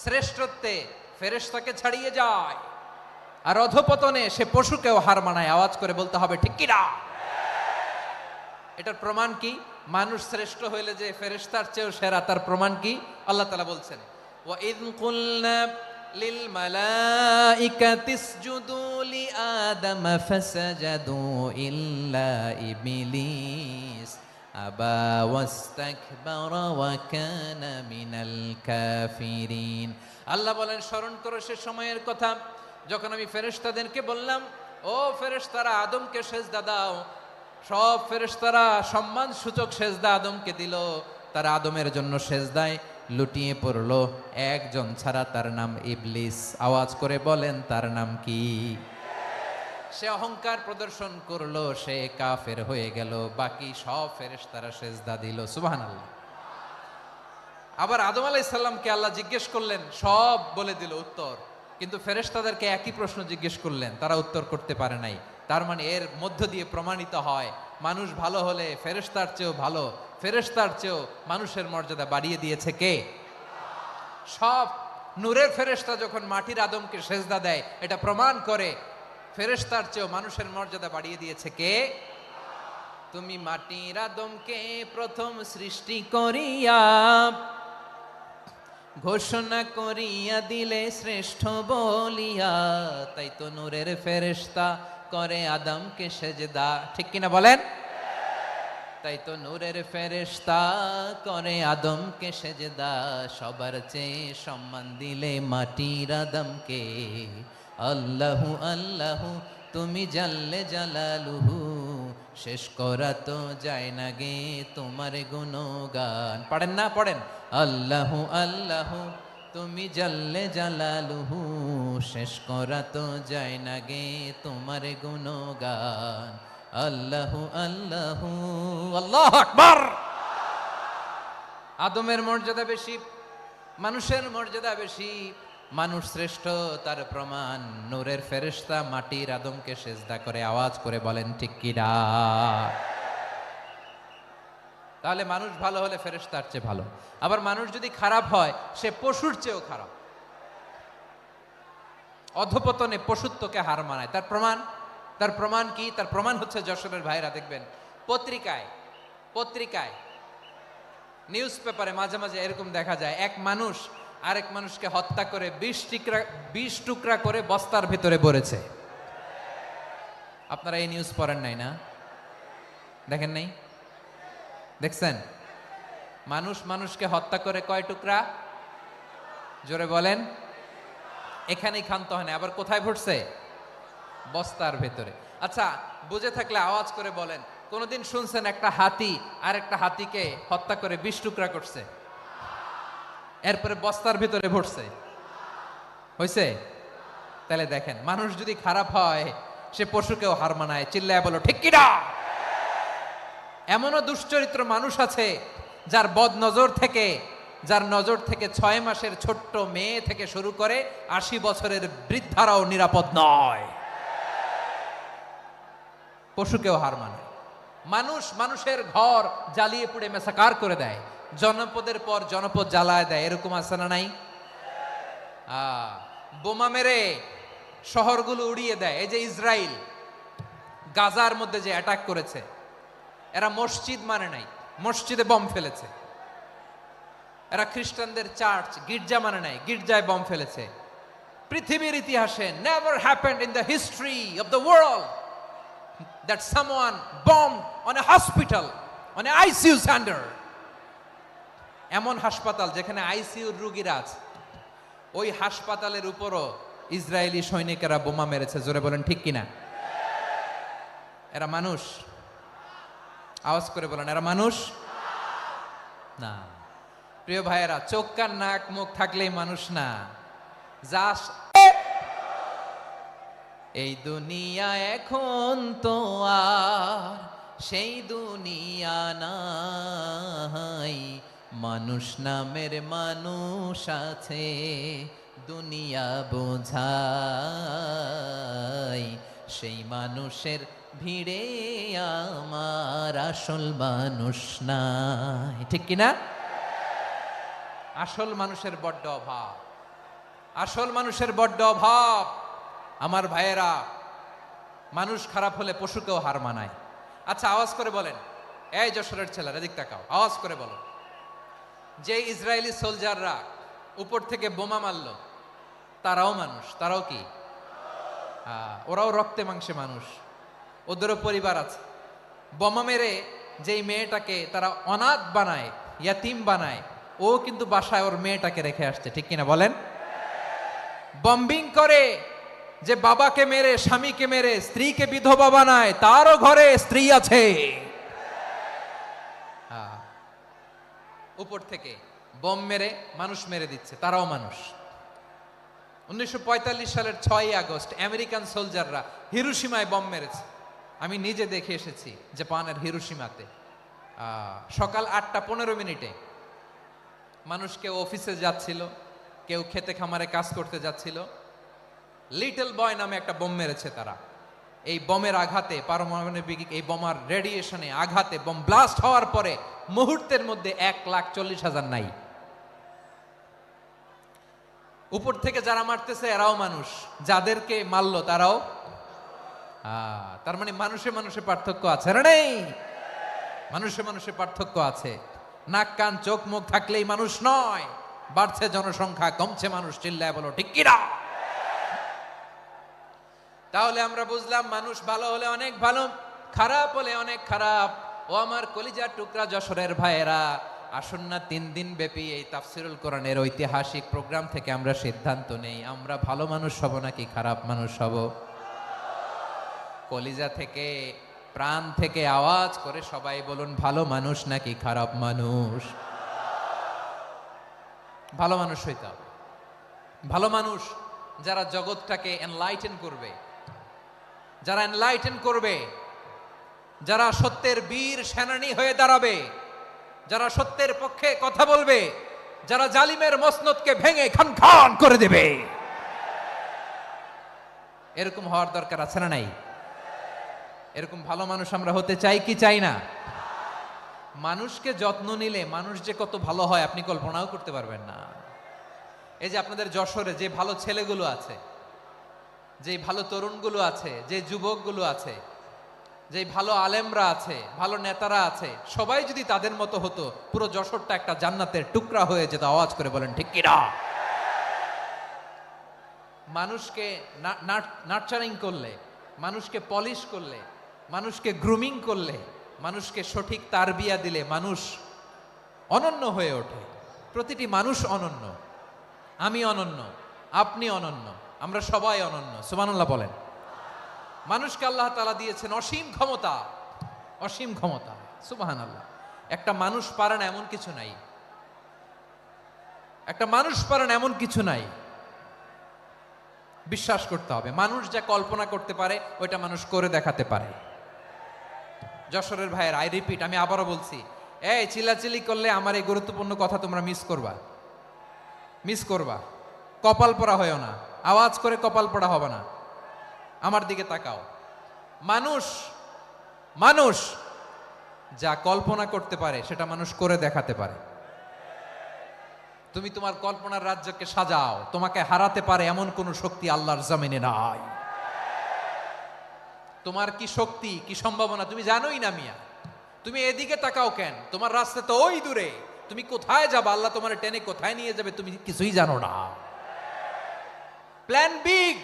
শ্রেষ্ঠত্বে ফেরেশতাকে ছাড়িয়ে যায়, আর অধপতনে সে পশুকেও হার মানায়। আওয়াজ করে বলতে হবে ঠিক কিনা? এটার প্রমাণ কি? মানুষ শ্রেষ্ঠ হইলে যে ফেরেশতার চেয়েও সেরা, তার প্রমাণ কি? আল্লাহ তাআলা বলছেন, ওয়া ইয কুলনা লিল মালাইকাতি ইসজুদু লি আদম ফাসাজাদু ইল্লা ইবলিস আবা ওয়াস্তাকবারা ওয়া কানা মিনাল কাফিরিন। আল্লাহ বলেন, স্মরণ করো সে সময়ের কথা যখন আমি ফেরেশতাদেরকে বললাম, ও ফেরেশতারা আদমকে সেজদা দাও। সব ফেরেশতারা সম্মান সূচক সেজদা আদমকে দিল, তারা আদমের জন্য সেজদায় লুটিয়ে পড়লো, একজন ছাড়া, তার নাম ইবলিস। আওয়াজ করে বলেন তার নাম কি? সে অহংকার প্রদর্শন করলো, সে কাফের হয়ে গেল, বাকি সব ফেরেশতারা সেজদা দিল। সুবহানাল্লাহ। আবার আদম আলাইহিস সালামকে আল্লাহ জিজ্ঞেস করলেন, সব বলে দিল উত্তর, কিন্তু ফেরেশতাদেরকে একই প্রশ্ন জিজ্ঞেস করলেন, তারা উত্তর করতে পারে নাই। তার মানে এর মধ্য দিয়ে প্রমাণিত হয়, মানুষ ভালো হলে ফেরেশতার চেয়েও ভালো, ফেরেশতার চেয়েও মানুষের মর্যাদা বাড়িয়ে দিয়েছে কে? সব নূরের ফেরেশতা যখন মাটির আদমকে সেজদা দেয়, এটা প্রমাণ করে ফেরেশতার চেয়েও মানুষের মর্যাদা বাড়িয়ে দিয়েছে কে? তুমি মাটির আদমকে প্রথম সৃষ্টি করিয়া ঘোষণা করিয়া দিলে শ্রেষ্ঠ বলিয়া, তাই তো নূরের ফেরেশতা করে আদমকে সেজদা। ঠিক কিনা বলেন? তাই তো নূরের ফেরেশতা করে আদমকে সেজদা, সবার চেয়ে সম্মান দিলে মাটির আদমকে। আল্লাহু আল্লাহু তুমি জাল্লে জালালুহু, শেষ করা তো যায় না গে তোমার গুণগান। পড়েন না? পড়েন। আল্লাহু আল্লাহু তুমি জাল্লে জালালুহু, শেষ করা তো যায় না গে তোমার গুণগান। আল্লাহু আল্লাহু, আল্লাহু আকবার। আদমের মর্যাদা বেশি, মানুষের মর্যাদা বেশি, মানুষ শ্রেষ্ঠ তার প্রমাণ নূরের ফেরেশতা মাটির আদমকে সেজদা করে। আওয়াজ করে বলেন ঠিক কিনা? তাহলে মানুষ ভালো হলে ফেরেশতার চেয়ে ভালো। আবার মানুষ যদি খারাপ হয় সে পশুর চেয়েও খারাপ। অধপতনে পশুত্বকে হার মানায়। তার প্রমাণ কি? তার প্রমাণ হচ্ছে যশোরের ভাইরা দেখবেন পত্রিকায় নিউজ পেপারে মাঝে মাঝে এরকম দেখা যায়, এক মানুষ আরেক মানুষকে হত্যা করে 20 টুকরা করে বস্তার ভিতরে ভরেছে। আপনারা এই নিউজ পড়েন নাই না? দেখেন নাই? দেখছেন? মানুষ মানুষকে হত্যা করে কয় টুকরা? জোরে বলেন। এখানেই ক্ষান্ত হয় না, আবার কোথায় ভরছে? বস্তার ভেতরে। আচ্ছা, বুঝে থাকলে আওয়াজ করে বলেন, কোনদিন শুনছেন একটা হাতি আর একটা হাতিকে হত্যা করে 20 টুকরা করছে, এরপরে বস্তার ভিতরে ভরছে? হয়েছে? তাহলে দেখেন, মানুষ যদি খারাপ হয় সে পশুকেও হার মানায়। চিল্লায় বলো ঠিক কিনা? এমনও দুশ্চরিত্র মানুষ আছে যার যার নজর থেকে 6 মাসের ছোট্ট মেয়ে থেকে শুরু করে 80 বছরের বৃদ্ধারাও নিরাপদ নয়। পশুকেও হার মানায়। মানুষের ঘর জ্বালিয়ে পুড়ে মেসাকার করে দেয়, জনপদের পর জনপদ জ্বালায় দেয়। এরকম আছে না নাই? বোমা মেরে শহরগুলো উড়িয়ে দেয়। এই যে ইসরায়েল গাজার মধ্যে যে অ্যাটাক করেছে, এরা মসজিদ মানে নাই, মসজিদে বম ফেলেছে। এরা খ্রিস্টানদের চার্চ গির্জা মানে নাই, গির্জায় বম ফেলেছে। পৃথিবীর ইতিহাসে never happened in the history of the world that someone bombed on a hospital, on a ICU center. এমন হাসপাতাল যেখানে আইসিইউর রোগীরা আছে, ওই হাসপাতালের উপরও ইসরায়েলি সৈনিকেরা বোমা মেরেছে। জোরে বলেন ঠিক কিনা? এরা মানুষ? আওয়াজ করে বলেন, এরা মানুষ না। প্রিয় ভাইয়েরা, চোখ কান নাক মুখ থাকলেই মানুষ না। যা এই দুনিয়া এখন তো আর সেই দুনিয়া নাই, মানুষ নামের মানুষ আছে দুনিয়া বোঝাই, সেই মানুষের ভিড়ে আমার আসল মানুষ নাই। ঠিক কিনা? আসল মানুষের বড্ড অভাব, আসল মানুষের বড্ড অভাব। আমার ভাইয়েরা, মানুষ খারাপ হলে পশুকেও হার মানায়। আচ্ছা, আওয়াজ করে বলেন, এই যশোরের ছেলেরা এদিক তাকাও, আওয়াজ করে বলো, যে ইসরায়েলি সোলজাররা উপর থেকে বোমা মারল তারাও মানুষ? তারাও কি? ওরাও রক্তে মাংসে মানুষ, ওদেরও পরিবার আছে। বোমা মেরে যেই মেয়েটাকে তারা অনাথ বানায়, ইয়াতিম বানায়, ও কিন্তু বাসায় ওর মেয়েটাকে রেখে আসছে। ঠিক কিনা বলেন? বম্বিং করে যে বাবাকে মেরে, স্বামীকে মেরে স্ত্রীকে বিধবা বানায়, তারও ঘরে স্ত্রী আছে। উপর থেকে বম মেরে মানুষ মেরে দিচ্ছে, তারাও মানুষ। 1945 সালের 6ই আগস্ট আমেরিকান সোলজাররা হিরোশিমায় বম মেরেছে। আমি নিজে দেখে এসেছি জাপানের হিরোশিমাতে। সকাল 8:15 মানুষ কেউ অফিসে যাচ্ছিল, কেউ খেতে খামারে কাজ করতে যাচ্ছিল। লিটল বয় নামে একটা বোম মেরেছে তারা। এই বোমের আঘাতে, পারমাণবিক এই বোমার রেডিয়েশনে আঘাতে বোম ব্লাস্ট হওয়ার পরে মুহূর্তের মধ্যে 1,40,000 নাই। উপর থেকে যারা মারতেছে এরাও মানুষ, যাদেরকে মারলো তারাও। তার মানে মানুষে মানুষে পার্থক্য আছে না? নেই? মানুষে মানুষে পার্থক্য আছে। নাক কান চোখ মুখ থাকলেই মানুষ নয়। বাড়ছে জনসংখ্যা, কমছে মানুষ। চিল্লায় বলো ঠিক কিনা? তাহলে আমরা বুঝলাম, মানুষ ভালো হলে অনেক ভালো, খারাপ হলে অনেক খারাপ। ও আমার কলিজার টুকরা যশোরের ভাইয়েরা, আসুন না 3 দিন ব্যাপী এই তাফসিরুল কোরআনের ঐতিহাসিক প্রোগ্রাম থেকে আমরা সিদ্ধান্ত নেই, আমরা ভালো মানুষ হব নাকি খারাপ মানুষ হব। কলিজা থেকে, প্রাণ থেকে আওয়াজ করে সবাই বলুন, ভালো মানুষ নাকি খারাপ মানুষ? ভালো মানুষ হইতে হবে। ভালো মানুষ যারা জগৎটাকে এনলাইটেন করবে, যারা এনলাইটেন করবে, যারা সত্যের বীর সেনানী হয়ে দাঁড়াবে, যারা সত্যের পক্ষে কথা বলবে, যারা জালিমের মসনদকে ভেঙে খান খান করে দেবে। এরকম হওয়ার দরকার আছে না নাই? এরকম ভালো মানুষ আমরা হতে চাই কি চাই না? মানুষকে যত্ন নিলে মানুষ যে কত ভালো হয় আপনি কল্পনাও করতে পারবেন না। এই যে আপনাদের যশোরে যে ভালো ছেলেগুলো আছে, যে ভালো তরুণগুলো আছে, যে যুবকগুলো আছে, যে ভালো আলেমরা আছে, ভালো নেতারা আছে, সবাই যদি তাদের মতো হতো পুরো যশোরটা একটা জান্নাতের টুকরা হয়ে যেত। আওয়াজ করে বলেন ঠিক কিনা? মানুষকে নার্চারিং করলে, মানুষকে পলিশ করলে, মানুষকে গ্রুমিং করলে, মানুষকে সঠিক তারবিয়া দিলে মানুষ অনন্য হয়ে ওঠে। প্রতিটি মানুষ অনন্য। আমি অনন্য, আপনি অনন্য, আমরা সবাই অনন্য। সুবহানাল্লাহ বলেন। মানুষকে আল্লাহ তাআলা দিয়েছেন অসীম ক্ষমতা, অসীম ক্ষমতা। সুবহানাল্লাহ। একটা মানুষ পারে না এমন কিছু নাই, একটা মানুষ পারে না এমন কিছু নাই। বিশ্বাস করতে হবে, মানুষ যা কল্পনা করতে পারে ওইটা মানুষ করে দেখাতে পারে। যশোরের ভাইয়ের, আই রিপিট, আমি আবারও বলছি, এই চিল্লাচিল্লি করলে আমার এই গুরুত্বপূর্ণ কথা তোমরা মিস করবা, মিস করবা। কপাল পড়া হয়েও না, আওয়াজ করে কপাল পড়া হবে না। আমার দিকে তাকাও। মানুষ, মানুষ যা কল্পনা করতে পারে সেটা মানুষ করে দেখাতে পারে। তুমি তোমার কল্পনার রাজ্যকে সাজাও, তোমাকে হারাতে পারে এমন কোন শক্তি আল্লাহর জমিনে নাই। তোমার কি শক্তি, কি সম্ভাবনা তুমি জানোই না মিয়া। তুমি এদিকে তাকাও কেন? তোমার রাস্তা তো ওই দূরে। তুমি কোথায় যাবে, আল্লাহ তোমার টেনে কোথায় নিয়ে যাবে তুমি কিছুই জানো না। Plan big,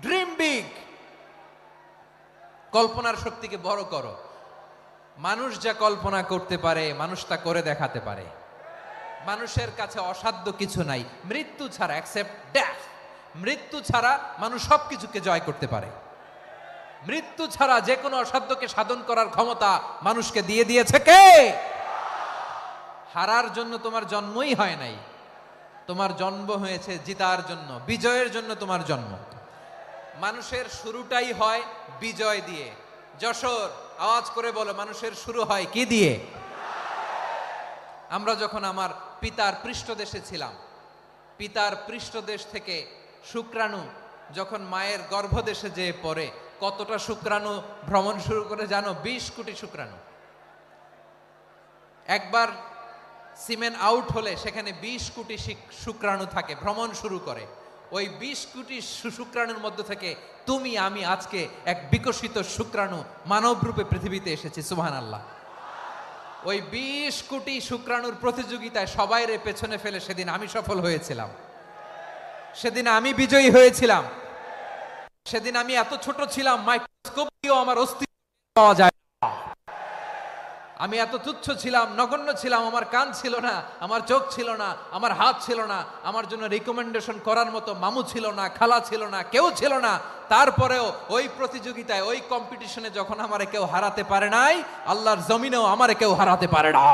dream big. কল্পনার শক্তিকে বড় করো। মানুষ যা কল্পনা করতে পারে মানুষ তা করে দেখাতে পারে। মানুষের কাছে অসাধ্য কিছু নাই মৃত্যু ছাড়া, এক্সেপ্ট ডেথ। মৃত্যু ছাড়া মানুষ সবকিছুকে জয় করতে পারে। মৃত্যু ছাড়া যে কোনো অসাধ্যকে সাধন করার ক্ষমতা মানুষকে দিয়ে দিয়েছে কে? হারার জন্য তোমার জন্মই হয় নাই, তোমার জন্ম হয়েছে জিতার জন্য, বিজয়ের জন্য তোমার জন্ম। মানুষের শুরুটাই হয় বিজয় দিয়ে। যশোর, আওয়াজ করে বলো, মানুষের শুরু হয় কি দিয়ে? আমরা যখন আমার পিতার পৃষ্ঠদেশে ছিলাম, পিতার পৃষ্ঠদেশ থেকে শুক্রাণু যখন মায়ের গর্ভদেশে যেয়ে পড়ে, কতটা শুক্রাণু ভ্রমণ শুরু করে জানো? 20 কোটি শুক্রাণু। একবার সিমেন আউট হলে সেখানে 20 কোটি শুক্রাণু থাকে, ভ্রমণ শুরু করে। ওই 20 কোটি শুক্রাণুর মধ্যে থেকে তুমি আমি আজকে এক বিকশিত শুক্রাণু মানব রূপে পৃথিবীতে এসেছি। সুবহানাল্লাহ। ওই 20 কোটি শুক্রাণুর প্রতিযোগিতায় সবাই রে পেছনে ফেলে সেদিন আমি সফল হয়েছিলাম, সেদিন আমি বিজয়ী হয়েছিলাম। সেদিন আমি এত ছোট ছিলাম, মাইক্রোস্কোপ দিয়েও আমার অস্তিত্ব পাওয়া যায় না। আমি এত তুচ্ছ ছিলাম, নগণ্য ছিলাম। আমার কান ছিল না, আমার চোখ ছিল না, আমার হাত ছিল না, আমার জন্য রিকমেন্ডেশন করার মতো মামু ছিল না, খালা ছিল না, কেউ ছিল না। তারপরেও ওই প্রতিযোগিতায়, ওই কম্পিটিশনে যখন আমারে কেউ হারাতে পারে নাই, আল্লাহর জমিনেও আমারে কেউ হারাতে পারে না।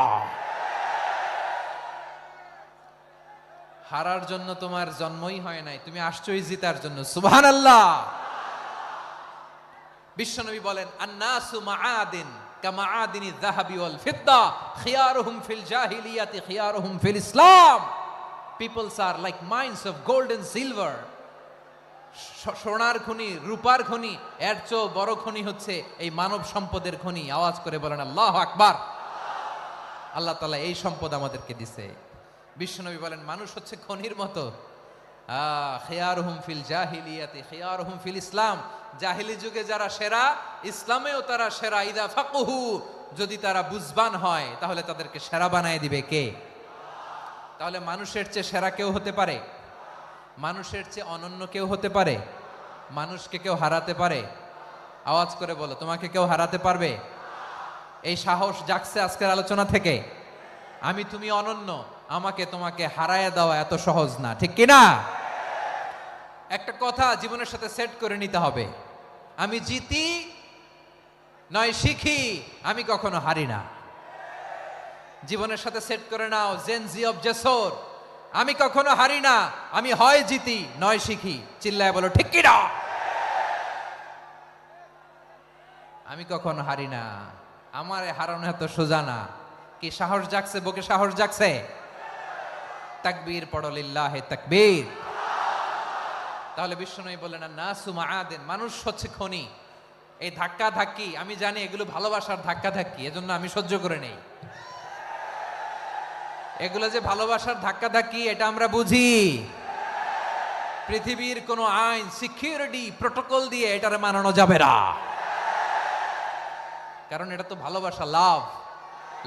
হারার জন্য তোমার জন্মই হয় নাই, তুমি আসছোই জিতার জন্য। সুবহানাল্লাহ। বিশ্বনবী বলেন, আন্নাসু মাআদিন কামাআদিনি যাহাবি ওয়াল ফিদ্দা খিয়ারুহুম ফিল জাহিলিয়াতি খিয়ারুহুম ফিল ইসলাম। Peoples are like mines of gold and silver. সোনার খনি, রূপার খনি, এর চেয়েও বড় খনি হচ্ছে এই মানব সম্পদের খনি। আওয়াজ করে বলেন আল্লাহু আকবার। আল্লাহ তাআলা এই সম্পদ আমাদেরকে দিয়েছে। বিশ্বনবী বলেন, মানুষ হচ্ছে খনির মতো। খিয়ারুহুম ফিল জাহিলিয়াতি খিয়ারুহুম ফিল ইসলাম। জাহিলি যুগে যারা সেরা, ইসলামেও তারা সেরা। ইদা ফাকুহু, যদি তারা বুঝবান হয় তাহলে তাদেরকে সেরা বানায় দিবে কে? তাহলে মানুষের চেয়ে সেরা কেউ হতে পারে? মানুষের চেয়ে অনন্য কেউ হতে পারে? মানুষকে কেউ হারাতে পারে? আওয়াজ করে বলো, তোমাকে কেউ হারাতে পারবে? এই সাহস জাগছে আজকের আলোচনা থেকে। আমি তুমি অনন্য, আমাকে তোমাকে হারায় দেওয়া এত সহজ না, ঠিক কিনা? একটা কথা জীবনের সাথে সেট করে নিতে হবে, আমি জিতি নয় শিখি, আমি কখনো হারি না। জীবনের সাথে সেট করে নাও, জেনজি অফ যশোর, আমি কখনো হারি না, আমি হয় জিতি নয় শিখি। চিল্লায় বলো ঠিক কিনা? আমি কখনো হারি না, আমার হারানো এত সোজা না। কি সাহস জাগছে? বুকে সাহস জাগছে? তাকবীর পড়ো, লিল্লাহে তাকবীর। তাহলে বিশ্বনবী বললেন, নাসু মাআদিন, মানুষ হচ্ছে খনি। এই ধাক্কা ধাক্কি, আমি জানি এগুলো ভালোবাসার ধাক্কা ধাক্কি, এজন্য আমি সহ্য করে নেই। এগুলো যে ভালোবাসার ধাক্কাধাক্কি এটা আমরা বুঝি। পৃথিবীর কোনো আইন, সিকিউরিটি প্রটোকল দিয়ে এটারে মানানো যাবে না, কারণ এটা তো ভালোবাসা, লাভ।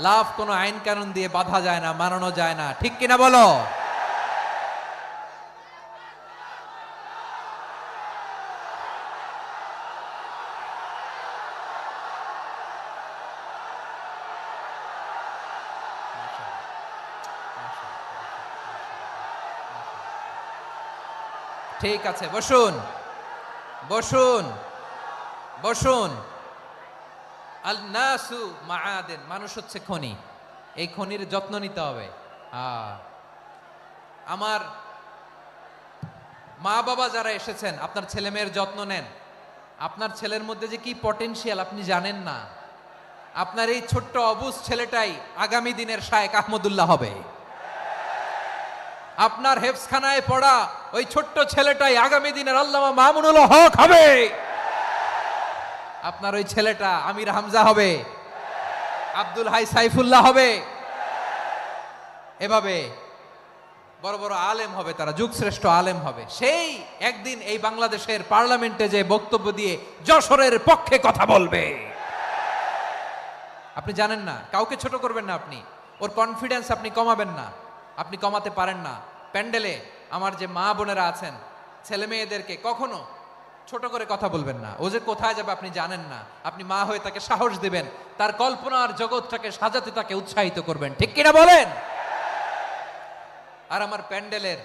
লাভ কোনো আইন কানুন দিয়ে বাধা যায় না, মানানো যায় না, ঠিক কিনা বলো? ঠিক আছে, বসুন বসুন বসুন। আল নাসু মাআদেন, মানুষ হচ্ছে খনি, এই খনির যত্ন নিতে হবে। আমার মা বাবা যারা এসেছেন, আপনার ছেলে মেয়ের যত্ন নেন। আপনার ছেলের মধ্যে যে কি পটেনশিয়াল আপনি জানেন না। আপনার এই ছোট্ট অবুজ ছেলেটাই আগামী দিনের শায়েখ আহমদুল্লাহ হবে। আপনার হেফসখানায় পড়া ওই ছোট্ট ছেলেটাই আগামী দিনের আল্লামা মামুনুল হক হবে। আপনার ওই ছেলেটা আমির হামজা হবে, আব্দুল হাই সাইফুল্লাহ হবে। এভাবে বড় বড় আলেম হবে, তারা যুগশ্রেষ্ঠ আলেম হবে। সেই একদিন এই বাংলাদেশের পার্লামেন্টে যে বক্তব্য দিয়ে যশোরের পক্ষে কথা বলবে। আপনি জানেন না, কাউকে ছোট করবেন না আপনি, ওর কনফিডেন্স আপনি কমাবেন না, আপনি কমাতে পারেন না। প্যান্ডেলে আমার যে মা বোনেরা আছেন, ছেলে মেয়েদেরকে কখনো ছোট করে কথা বলবেন না। ও যে কোথায় যাবে আপনি জানেন না, আপনি মা হয়ে তাকে সাহস দিবেন, তার কল্পনার জগৎটাকে সাজাতে তাকে উৎসাহিত করবেন, ঠিক কিনা বলেন? আর আমার প্যান্ডেলের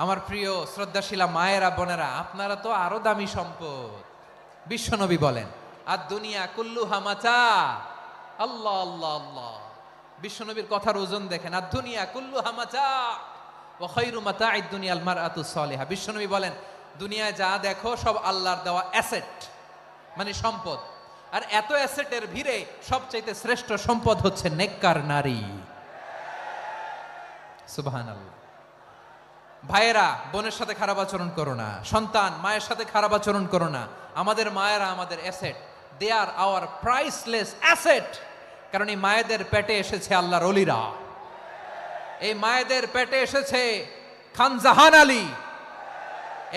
আমার প্রিয় শ্রদ্ধাশীলা মায়েরা বোনেরা, আপনারা তো আরো দামি সম্পদ। বিশ্বনবী বলেন, আর দুনিয়া কুল্লুহা মাতা। আল্লাহ আল্লাহ আল্লাহ, বিশ্বনবীর কথার ওজন দেখেন। আর দুনিয়া কুল্লুহা মাতা ওয়া খায়রু মাতা'আদ দুনিয়াল মারআতুস সালিহা। বিশ্বনবী বলেন, দুনিয়ায় যা দেখো সব আল্লাহর দেওয়া অ্যাসেট, মানে সম্পদ। আর এত অ্যাসেটের ভিড়ে সবচাইতে শ্রেষ্ঠ সম্পদ হচ্ছে নেককার নারী। সুবহানাল্লাহ। ভাইয়েরা বোনের সাথে খারাপ আচরণ করো না, সন্তান মায়ের সাথে খারাপ আচরণ করো না। আমাদের মায়েরা আমাদের asset, they are our priceless asset. কারণ এই মায়েদের পেটে এসেছে আল্লাহর ওলিরা, এই মায়েদের পেটে এসেছে খান জাহান আলী,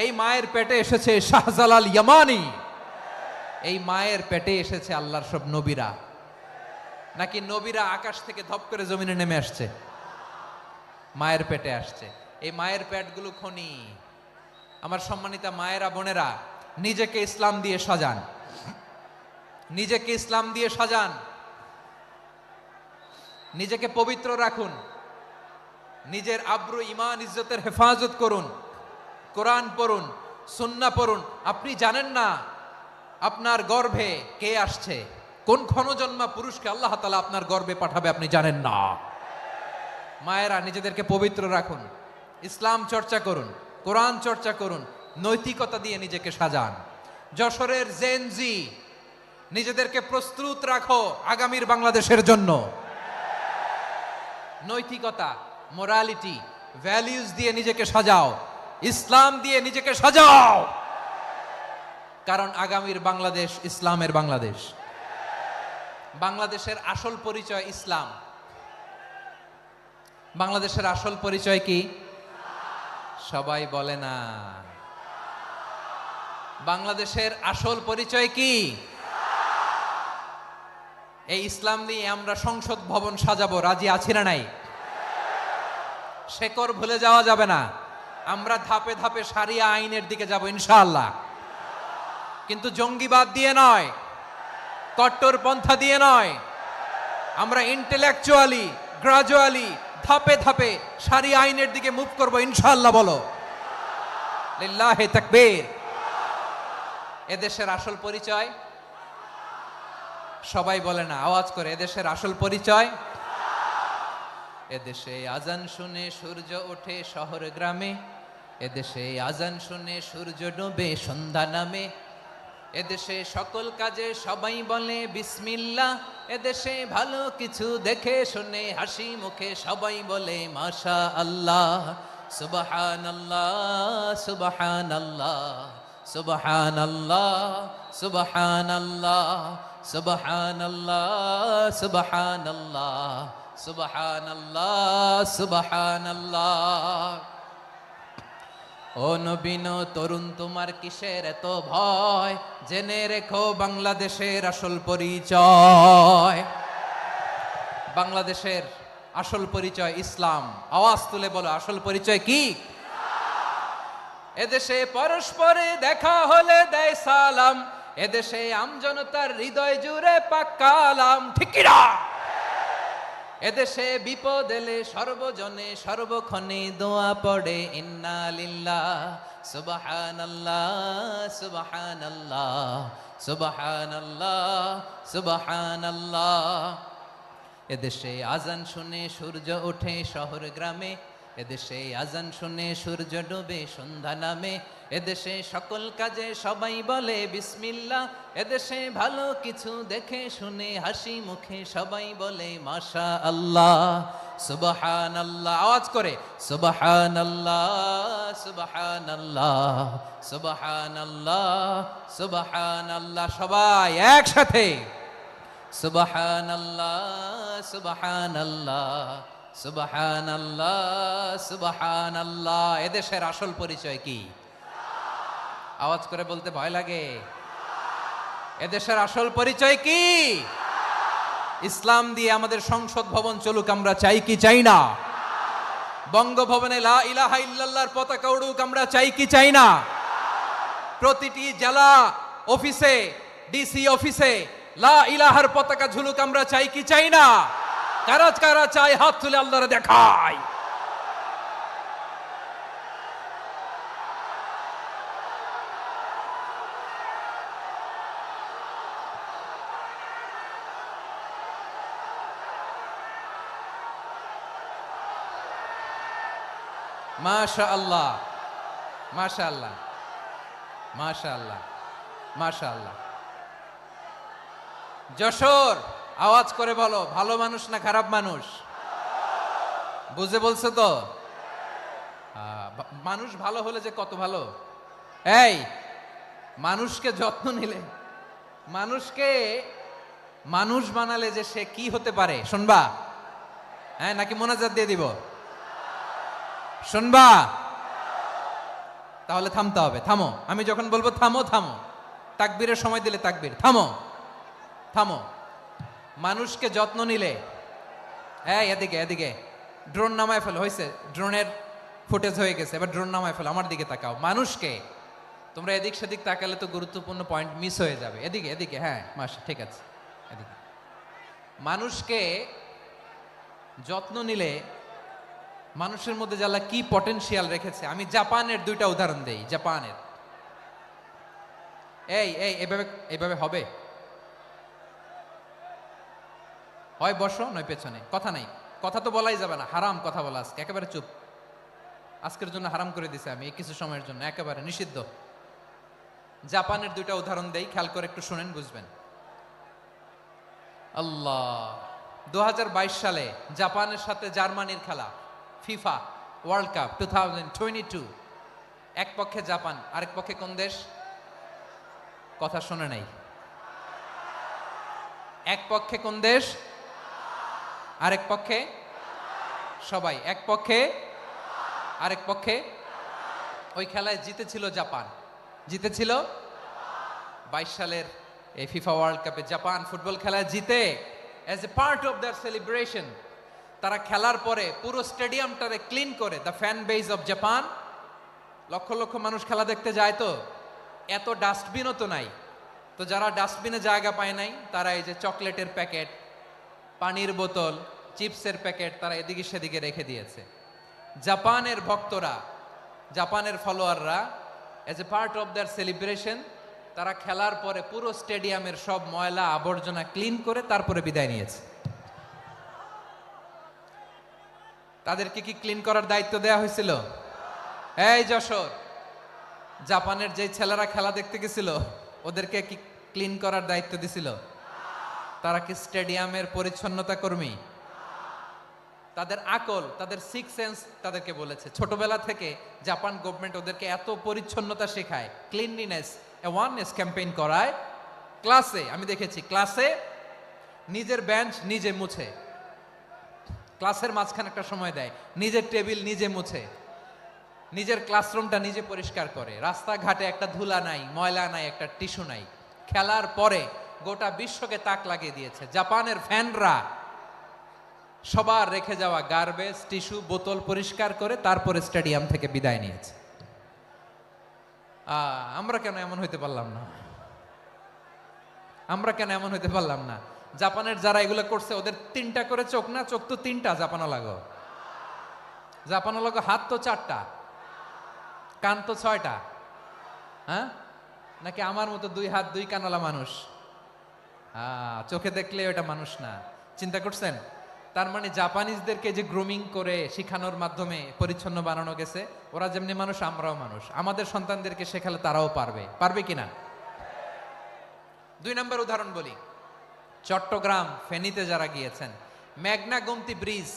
এই মায়ের পেটে এসেছে শাহজালাল ইয়ামানি, এই মায়ের পেটে এসেছে আল্লাহর সব নবীরা। নাকি নবীরা আকাশ থেকে ধপ করে জমিনে নেমে আসছে? মায়ের পেটে আসছে। এই মায়ের পেটগুলো খনি। আমার সম্মানিতা মায়েরা বোনেরা, নিজেকে ইসলাম দিয়ে সাজান, নিজেকে ইসলাম দিয়ে সাজান, নিজেকে পবিত্র রাখুন, নিজের আব্রু ইমান ইজ্জতের হেফাজত করুন, কোরআন পড়ুন, সুন্নাহ পড়ুন। আপনি জানেন না আপনার গর্ভে কে আসছে, কোন ক্ষণজন্মা পুরুষকে আল্লাহ তাআলা আপনার গর্ভে পাঠাবে আপনি জানেন না। মায়েরা নিজেদেরকে পবিত্র রাখুন, ইসলাম চর্চা করুন, কোরআন চর্চা করুন, নৈতিকতা দিয়ে নিজেকে সাজান। যশোরের জেনজি, নিজেদেরকে প্রস্তুত রাখো আগামীর বাংলাদেশের জন্য। নৈতিকতা, মোরালিটি, ভ্যালিউজ দিয়ে নিজেকে সাজাও, ইসলাম দিয়ে নিজেকে সাজাও। কারণ আগামীর বাংলাদেশ ইসলামের বাংলাদেশ। বাংলাদেশের আসল পরিচয় ইসলাম। বাংলাদেশের আসল পরিচয় কি? সবাই বলে না। বাংলাদেশের আসল পরিচয় কি? এই ইসলাম নিয়ে আমরা সংসদ ভবন সাজাবো, রাজি আছি না নাই? শেকড় ভুলে যাওয়া যাবে না। আমরা ধাপে ধাপে শারিয়া আইনের দিকে যাব ইনশাআল্লাহ, কিন্তু জঙ্গিবাদ দিয়ে নয়, কট্টর পন্থা দিয়ে নয়। আমরা ইন্টেলেকচুয়ালি, গ্রাজুয়ালি, ধাপে ধাপে শারিয়া আইনের দিকে মুভ করব ইনশাআল্লাহ। বলো লিল্লাহি তাকবীর। এদেশের আসল পরিচয় সবাই বলে না, আওয়াজ করে, এদেশের আসল পরিচয়। এদেশে আজান শুনে সূর্য ওঠে শহর গ্রামে, এদেশে আজান শুনে সূর্য ডোবে সন্ধ্যা নামে, এদেশে সকল কাজে সবাই বলে বিসমিল্লাহ, এদেশে ভালো কিছু দেখে শুনে হাসি মুখে সবাই বলে মাশা আল্লাহ, সুবহানাল্লাহ সুবহানাল্লাহ সুবহানাল্লাহ সুবহানাল্লাহ সুবহানাল্লাহ সুবহানাল্লাহ সুবহানাল্লাহ সুবহানাল্লাহ। ও নবীন তরুণ তোমার কিসের এত ভয়, জেনে রেখো বাংলাদেশের আসল পরিচয়। বাংলাদেশের আসল পরিচয় ইসলাম। আওয়াজ তুলে বলো, আসল পরিচয় কি? এদেশে পরস্পরে দেখা হলে দেয় সালাম, এদেশে আমজনতার হৃদয় জুড়ে পাক্কালাম, ঠিক কি না? এদেশে বিপদ এলে সর্বজনে সর্বক্ষণে দোয়া পড়ে ইন্না লিল্লাহ সুবহানাল্লাহ সুবহানাল্লাহ সুবহানাল্লাহ সুবহানাল্লাহ। এদেশে আজান শুনে সূর্য ওঠে শহর গ্রামে, এদেশে আজান শুনে সূর্য ডোবে সন্ধ্যা নামে, এদেশে সকল কাজে সবাই বলে বিসমিল্লাহ, এদেশে ভালো কিছু দেখে শুনে হাসি মুখে সবাই বলে মাশা আল্লাহ সুবহানাল্লাহ। আওয়াজ করে সুবহানাল্লাহ সুবহানাল্লাহ সুবহানাল্লাহ সুবহানাল্লাহ। সবাই একসাথে সুবহানাল্লাহ সুবহানাল্লাহ সুবহানাল্লাহ সুবহানাল্লাহ। এদেশের আসল পরিচয় কি? আওয়াজ করে বলতে ভয় লাগে। এদেশের আসল পরিচয় কি? ইসলাম দিয়ে আমাদের সংসদ ভবন চলুক, আমরা চাই কি চাই না? বঙ্গভবনে লা ইলাহা ইল্লাল্লাহর পতাকা উড়ুক, আমরা চাই কি চাই না? প্রতিটি জেলা অফিসে, ডিসি অফিসে লা ইলাহার পতাকা ঝুলুক, আমরা চাই কি চাই না? কারা কারা চাই হাত তুলে আল্লাহরে দেখায়। মাশাআল্লাহ মাশাআল্লাহ মাশাআল্লাহ মাশাআল্লাহ। যশোর, আওয়াজ করে বলো, ভালো মানুষ না খারাপ মানুষ? বুঝে বলছো তো? মানুষ ভালো হলে যে কত ভালো। এই মানুষকে যত্ন নিলে, মানুষকে মানুষ বানালে যে সে কি হতে পারে শুনবা? হ্যাঁ, নাকি মোনাজাত দিয়ে দিব? শুনবা? তাহলে থামতে হবে। থামো, আমি যখন বলবো থামো থামো, তাকবীরের সময় দিলে তাকবীর, থামো থামো। মানুষকে যত্ন নিলে, হ্যাঁ এদিকে এদিকে, ড্রোন নামায় ফেলো, হয়েছে, ড্রোনের ফুটেজ হয়ে গেছে, এবার ড্রোন নামায় ফেলো, আমার দিকে তাকাও। মানুষকে, তোমরা এদিক সেদিক তাকালে তো গুরুত্বপূর্ণ পয়েন্ট মিস হয়ে যাবে। এদিকে এদিকে, হ্যাঁ মাস ঠিক আছে, এদিকে। মানুষকে যত্ন নিলে মানুষের মধ্যে যারা কি পটেনশিয়াল রেখেছে, আমি জাপানের দুইটা উদাহরণ দেই। জাপানের, এই এই এভাবে এভাবে হবে, হয় বসো নয় পেছনে, কথা নাই, কথা তো বলাই যাবে না, হারাম কথা বলা আজকে, একেবারে চুপ। আজকের জন্য হারাম করে দিছে আমি, এই কিছু সময়ের জন্য একেবারে নিষিদ্ধ। জাপানের দুইটা উদাহরণ দেই, খেয়াল করে একটু শুনেন, বুঝবেন। আল্লাহ, 2022 সালে জাপানের সাথে জার্মানির খেলা, ফিফা ওয়ার্ল্ড কাপ 2022। এক পক্ষে জাপান, আরেক পক্ষে কোন দেশ? কথা শুনে নাই। এক পক্ষে কোন দেশ? আরেক পক্ষে? সবাই এক পক্ষে, আরেক পক্ষে। ওই খেলায় জিতেছিল জাপান, জিতেছিল 22 সালের এই ফিফা ওয়ার্ল্ড কাপে জাপান ফুটবল খেলায় জিতে, as a part of their celebration তারা খেলার পরে পুরো স্টেডিয়ামটারে ক্লিন করে, the fan base of Japan, লক্ষ লক্ষ মানুষ খেলা দেখতে যায়, তো এত ডাস্টবিনও তো নাই, তো যারা ডাস্টবিনে জায়গা পায় নাই তারা এই যে চকলেটের প্যাকেট, পানির বোতল, চিপসের প্যাকেট তারা এদিকে সেদিকে রেখে দিয়েছে। জাপানের ভক্তরা, জাপানের ফলোয়াররা, as a part of their celebration তারা খেলার পরে পুরো স্টেডিয়ামের সব ময়লা আবর্জনা ক্লিন করে তারপরে বিদায় নিয়েছে। তাদেরকে কি ক্লিন করার দায়িত্ব দেয়া হয়েছিল? এই যশোর, জাপানের যে ছেলেরা খেলা দেখতে গেছিল ওদেরকে কি ক্লিন করার দায়িত্ব দিছিল? তারা কি স্টেডিয়ামের পরিচ্ছন্নতা কর্মী? তাদের আকল, তাদের সিক্স সেন্স তাদেরকে বলেছে, ছোটবেলা থেকে জাপান গভর্নমেন্ট ওদেরকে এত পরিচ্ছন্নতা শেখায়, ক্লিনলিনেস অ্যাওয়ারনেস ক্যাম্পেইন করায়। ক্লাসে আমি দেখেছি, ক্লাসে নিজের বেঞ্চ নিজে মুছে, ক্লাসের মাঝখানে একটা সময় দেয়, নিজের টেবিল নিজে মুছে, নিজের ক্লাসরুমটা নিজে পরিষ্কার করে, রাস্তাঘাটে একটা ধুলা নাই, ময়লা নাই, একটা টিস্যু নাই। খেলার পরে গোটা বিশ্বকে তাক লাগিয়ে দিয়েছে। জাপানের ফ্যানরা সবার রেখে যাওয়া গার্বেজ, টিস্যু, বোতল পরিষ্কার করে তারপরে স্টেডিয়াম থেকে বিদায় নিয়েছে। আমরা কেন এমন হইতে পারলাম না? আমরা কেন এমন হইতে পারলাম না? জাপানের যারা এগুলো করছে ওদের 3টা করে চোখ না? চোখ তো 3টা। জাপানো লাগো হাত তো 4টা, কান তো 6টা। হ্যাঁ, নাকি আমার মতো 2 হাত 2 কানওয়ালা মানুষ? চোখে দেখলে ওটা মানুষ না। চিন্তা করছেন? তার মানে জাপানিজদেরকে যে গ্রুমিং করে শিখানোর মাধ্যমে পরিচ্ছন্ন বানানো গেছে, ওরা যেমনি মানুষ আমরাও মানুষ। আমাদের সন্তানদেরকে শেখালে তারাও পারবে কিনা? 2 নম্বর উদাহরণ বলি। চট্টগ্রাম ফেনীতে যারা গিয়েছেন, মেঘনা গোমতী ব্রিজ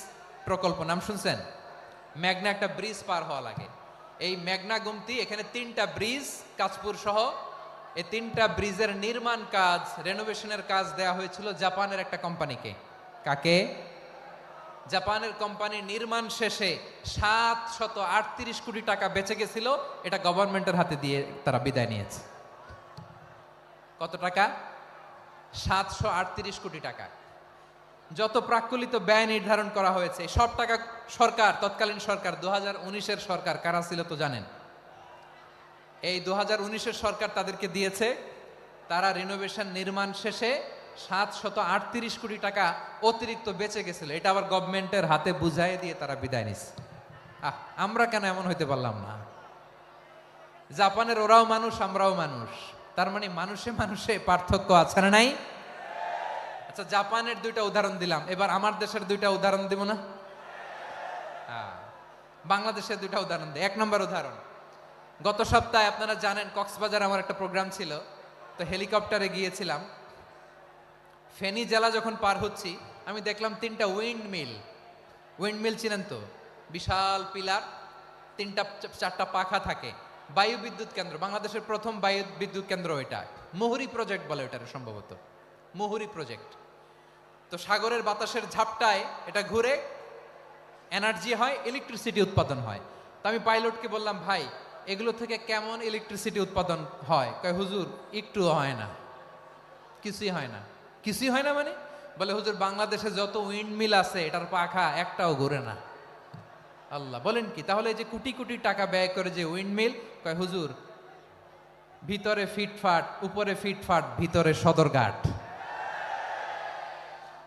প্রকল্প নাম শুনছেন? মেঘনা একটা ব্রিজ পার হওয়া লাগে। এই মেঘনা গোমতী, এখানে 3টা ব্রিজ কাঁচপুর সহ, এই 3টা ব্রিজের নির্মাণ কাজ, রেনোভেশনের কাজ দেয়া হয়েছিল জাপানের একটা কোম্পানিকে। কাকে? জাপানের কোম্পানি। নির্মাণ শেষে 738 কোটি টাকা বেঁচে গেছিল, এটা গভর্নমেন্টের হাতে দিয়ে তারা বিদায় নিয়েছে। কত টাকা? 738 কোটি টাকা। যত প্রাক্কলিত ব্যয় নির্ধারণ করা হয়েছে সব টাকা সরকার, তৎকালীন সরকার 2019-এর সরকার, কারা ছিল তো জানেন? এই 2019-এর সরকার তাদেরকে দিয়েছে। তারা রিনোভেশন নির্মাণ শেষে 738 কোটি টাকা অতিরিক্ত বেঁচে গেছিল, এটা আবার গভর্নমেন্টের হাতে বুঝাই দিয়ে তারা বিদায় নিচ্ছে। আমরা কেন এমন হইতে পারলাম না? জাপানের ওরাও মানুষ, আমরাও মানুষ। তার মানে মানুষে মানুষে পার্থক্য আছে না নাই? আচ্ছা, জাপানের 2টা উদাহরণ দিলাম, এবার আমার দেশের 2টা উদাহরণ দিব না? বাংলাদেশের 2টা উদাহরণ দিই। 1 নম্বর উদাহরণ, গত সপ্তাহে আপনারা জানেন কক্সবাজার আমার একটা প্রোগ্রাম ছিল, তো হেলিকপ্টারে গিয়েছিলাম। ফেনী জেলা যখন পার হচ্ছি, আমি দেখলাম 3টা উইন্ডমিল চিনেন তো? বিশাল পিলার, 3টা 4টা পাখা থাকে। বায়ু বিদ্যুৎ কেন্দ্র, বাংলাদেশের প্রথম বায়ু বিদ্যুৎ কেন্দ্র এটা। মুহুরী প্রজেক্ট বলে এটার, সম্ভবত মুহুরী প্রজেক্ট। তো সাগরের বাতাসের ঝাপটায় এটা ঘুরে এনার্জি হয়, ইলেকট্রিসিটি উৎপাদন হয়। তো আমি পাইলটকে বললাম, ভাই এগুলো থেকে কেমন ইলেকট্রিসিটি উৎপাদন হয়? কয়, হুজুর একটুও হয় না, কিছুই হয় না। কিছুই হয় না মানে? বলে, হুজুর বাংলাদেশে যত উইন্ডমিল আছে এটার পাখা একটাও ঘুরে না। আল্লাহ, বলেন কি? তাহলে এই যে কোটি কোটি টাকা ব্যয় করে যে উইন্ডমিল, কয় হুজুর ভিতরে ফিটফাট, উপরে ফিটফাট, ভিতরে সদরঘাট।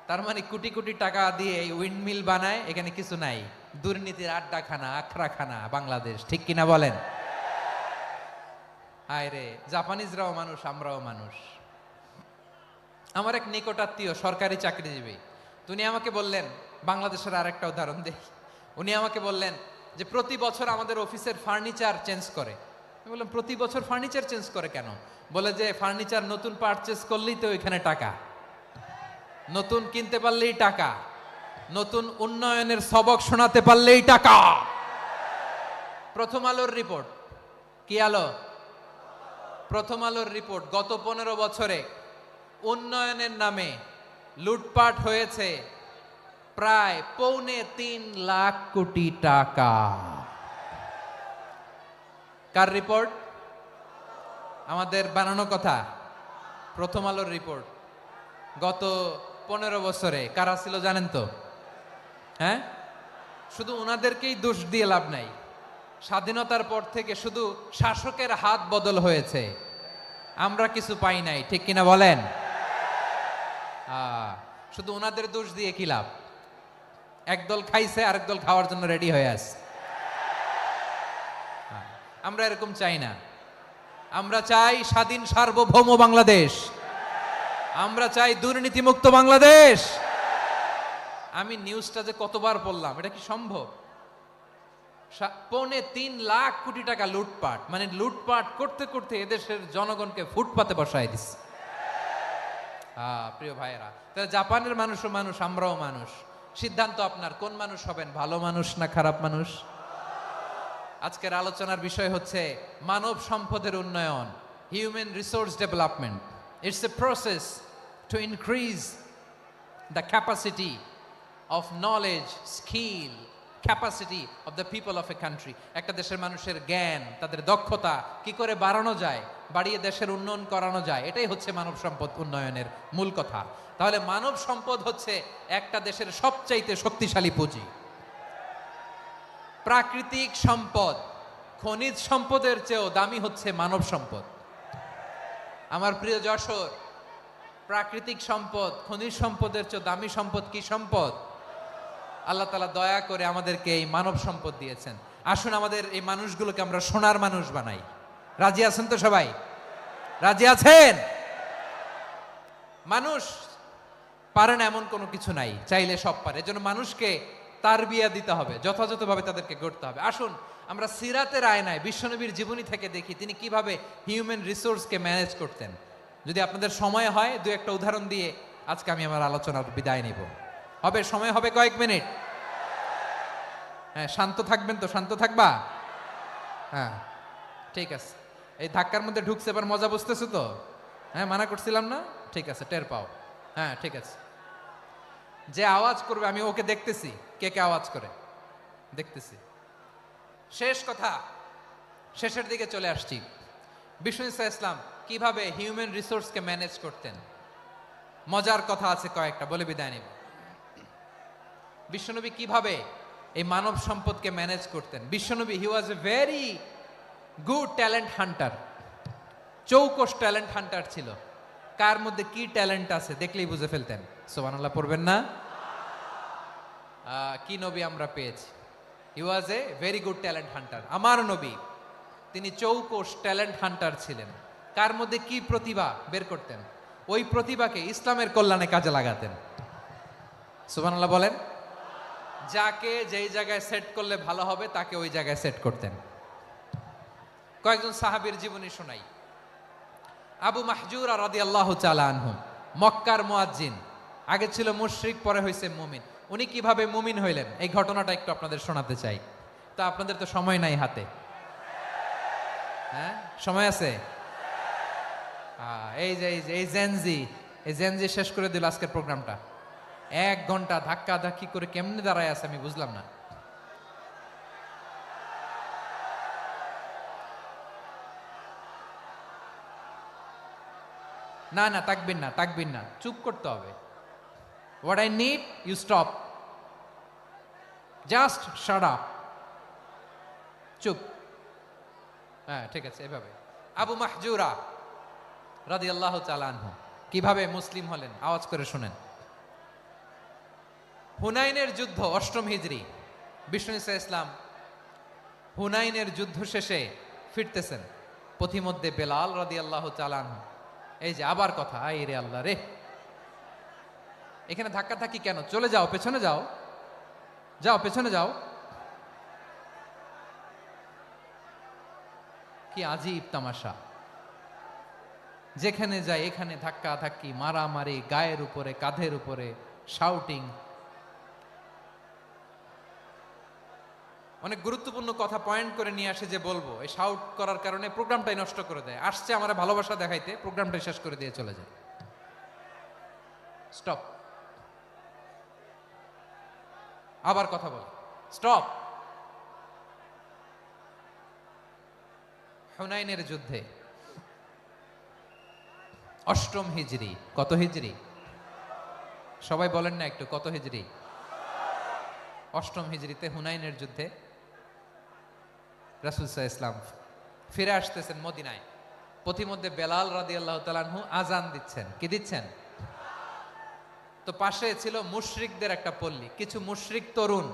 তার মানে কোটি কোটি টাকা দিয়ে এই উইন্ডমিল বানায়, এখানে কিছু নাই। দুর্নীতির আড্ডাখানা, আখড়াখানা বাংলাদেশ, ঠিক কিনা বলেন? হায় রে, জাপানিজরাও মানুষ, আমরাও মানুষ। আমার এক নিকটাত্মীয় সরকারি চাকরিজীবী, উনি আমাকে বললেন, বাংলাদেশের আরেকটা উদাহরণ দেই। উনি আমাকে বললেন যে প্রতি বছর আমাদের অফিসের ফার্নিচার চেঞ্জ করে। আমি বললাম, প্রতি বছর ফার্নিচার চেঞ্জ করে কেন? বলে যে ফার্নিচার নতুন পারচেজ করলেই তো ওইখানে টাকা, নতুন কিনতে পারলেই টাকা, নতুন উন্নয়নের সবক শোনাতে পারলেই টাকা। প্রথম আলোর রিপোর্ট, কি আলো? প্রথম আলোর রিপোর্ট, গত 15 বছরে উন্নয়নের নামে লুটপাট হয়েছে প্রায় 3.25 লাখ কোটি টাকা। কার রিপোর্ট? আমাদের বানানো কথা? প্রথম আলোর রিপোর্ট। গত 15 বছরে কারা ছিল জানেন তো? হ্যাঁ, শুধু ওনাদেরকেই দোষ দিয়ে লাভ নাই। স্বাধীনতার পর থেকে শুধু শাসকের হাত বদল হয়েছে, আমরা কিছু পাই নাই, ঠিক কিনা বলেন? শুধু ওনাদের দোষ দিয়ে কি লাভ? একদল খাইছে, আরেক দল খাওয়ার জন্য রেডি হয়ে আছে। আমরা এরকম চাই না। আমরা চাই স্বাধীন সার্বভৌম বাংলাদেশ। আমরা চাই দুর্নীতিমুক্ত বাংলাদেশ। আমি নিউজটা যে কতবার বললাম, এটা কি সম্ভব? 3.25 লাখ কোটি টাকা লুটপাট, মানে লুটপাট করতে করতে এদেশের জনগণকে ফুটপাতে বসায় দিচ্ছে। প্রিয় ভাইয়েরা, তাহলে জাপানের মানুষও মানুষ, আমরাও মানুষ। সিদ্ধান্ত আপনার, কোন মানুষ হবেন, ভালো মানুষ না খারাপ মানুষ? আজকের আলোচনার বিষয় হচ্ছে মানব সম্পদের উন্নয়ন, human resource development. It's a process to increase the capacity of knowledge, skill, capacity of the people of a country. একটা দেশের মানুষের জ্ঞান, তাদের দক্ষতা কি করে বাড়ানো যায়, বাড়িয়ে দেশের উন্নয়ন করানো যায়, এটাই হচ্ছে মানব সম্পদ উন্নয়নের মূল কথা। তাহলে মানব সম্পদ হচ্ছে একটা দেশের সবচাইতে শক্তিশালী পুঁজি। প্রাকৃতিক সম্পদ, খনিজ সম্পদের চেয়েও দামি হচ্ছে মানব সম্পদ। আমার প্রিয় যশোর, প্রাকৃতিক সম্পদ, খনিজ সম্পদের চেয়ে দামি সম্পদ কি সম্পদ? আল্লাহ তাআলা দয়া করে আমাদেরকে এই মানব সম্পদ দিয়েছেন। আসুন আমাদের এই মানুষগুলোকে আমরা সোনার মানুষ বানাই। রাজি আছেন তো সবাই? রাজি আছেন? মানুষ পারে না এমন কোনো কিছু নাই, চাইলে সব পারে। এজন্য মানুষকে তারবিয়া দিতে হবে, যথাযথভাবে তাদেরকে গড়তে হবে। আসুন আমরা সিরাতের আয়নায় বিশ্বনবীর জীবনী থেকে দেখি তিনি কিভাবে হিউম্যান রিসোর্সকে ম্যানেজ করতেন। যদি আপনাদের সময় হয় দু একটা উদাহরণ দিয়ে আজকে আমি আমার আলোচনার বিদায় নিব। হবে সময় হবে কয়েক মিনিট? হ্যাঁ, শান্ত থাকবেন তো? শান্ত থাকবা? হ্যাঁ ঠিক আছে। এই ধাক্কার মধ্যে ঢুকছে, এবার মজা বুঝতেছো তো? হ্যাঁ, মানা করছিলাম না? ঠিক আছে, টের পাও। হ্যাঁ ঠিক আছে। যে আওয়াজ করবে আমি ওকে দেখতেছি, কে কে আওয়াজ করে দেখতেছি। শেষ কথা, শেষের দিকে চলে আসছি। বিষ্ণু ইসলাম কিভাবে হিউম্যান রিসোর্সকে ম্যানেজ করতেন, মজার কথা আছে কয়েকটা, বলে বিদায় নিব। বিশ্বনবী কিভাবে এই মানব সম্পদকে ম্যানেজ করতেন। বিশ্বনবী he was a very good talent hunter, চৌকস ট্যালেন্ট হান্টার ছিল। কার মধ্যে কি ট্যালেন্ট আছে দেখলেই বুঝে ফেলতেন। সুবহানাল্লাহ পড়বেন না? কি নবী আমরা পেয়েছি! He was a very good talent hunter. আমার নবী তিনি চৌকস ট্যালেন্ট হান্টার ছিলেন। কার মধ্যে কি প্রতিভা বের করতেন, ওই প্রতিভাকে ইসলামের কল্যাণে কাজে লাগাতেন। সুবহানাল্লাহ বলেন। যাকে যেই জায়গায় সেট করলে ভালো হবে তাকে ওই জায়গায় সেট করতেন। কয়েকজন সাহাবীর জীবনী শোনাই। আবু মাহজুরা রাদিয়াল্লাহু তাআলা আনহু, মক্কার মুয়াজ্জিন, আগে ছিল মুশরিক, পরে হয়েছে মুমিন। উনি কিভাবে মুমিন হইলেন এই ঘটনাটা একটু আপনাদের শোনাতে চাই। তা আপনাদের তো সময় নাই হাতে। হ্যাঁ সময় আছে? এই জেনজি শেষ করে দিল আজকের প্রোগ্রামটা। 1 ঘন্টা ধাক্কা ধাক্কি করে কেমনে দাঁড়ায় আছে আমি বুঝলাম না। না না, তাকবির না, চুপ করতে হবে। What I need you stop, just shut up, চুপ। হ্যাঁ ঠিক আছে, এভাবে। আবু মাহজুরা রাদিয়াল্লাহু তাআলা আনহু কিভাবে মুসলিম হলেন আওয়াজ করে শুনেন। হুনাইনের যুদ্ধ, 8ম হিজরি। বিষ্ণু ইসলাম হুনাইনের যুদ্ধ শেষে ফিরতেছেন, পথিমধ্যে বেলাল রাদিয়াল্লাহু তাআলা আনহু, এই যে আবার কথা, আই রে আল্লাহ রে, এখানে ধাক্কা ধাক্কি কেন? চলে যাও, পেছনে যাও, পেছনে যাও। কি আজীব তামাশা! যেখানে যায় এখানে ধাক্কা ধাক্কি, মারামারি, গায়ের উপরে, কাঁধের উপরে, শাউটিং। অনেক গুরুত্বপূর্ণ কথা পয়েন্ট করে নিয়ে আসে যে বলবো, এই শাউট করার কারণে প্রোগ্রামটাই নষ্ট করে দেয়। আসছে আমার ভালোবাসা দেখাইতে, প্রোগ্রামটাই শেষ করে দিয়ে চলে যায়। স্টপ। আবার কথা বল, স্টপ। হুনাইনের যুদ্ধে 8ম হিজরি। কত হিজরি? সবাই বলেন না একটু, কত হিজরি? 8ম হিজরিতে হুনাইনের যুদ্ধে রাসূল সাল্লাল্লাহু আলাইহি ওয়াসাল্লাম ফিরে আসতেছেন মদিনায়। পথিমধ্যে বেলাল রাদিয়াল্লাহু তাআলা আনহু আজান দিচ্ছেন। কি দিচ্ছেন? তো পাশে ছিল মুশরিকদের একটা পল্লী, কিছু মুশরিক তরুণ,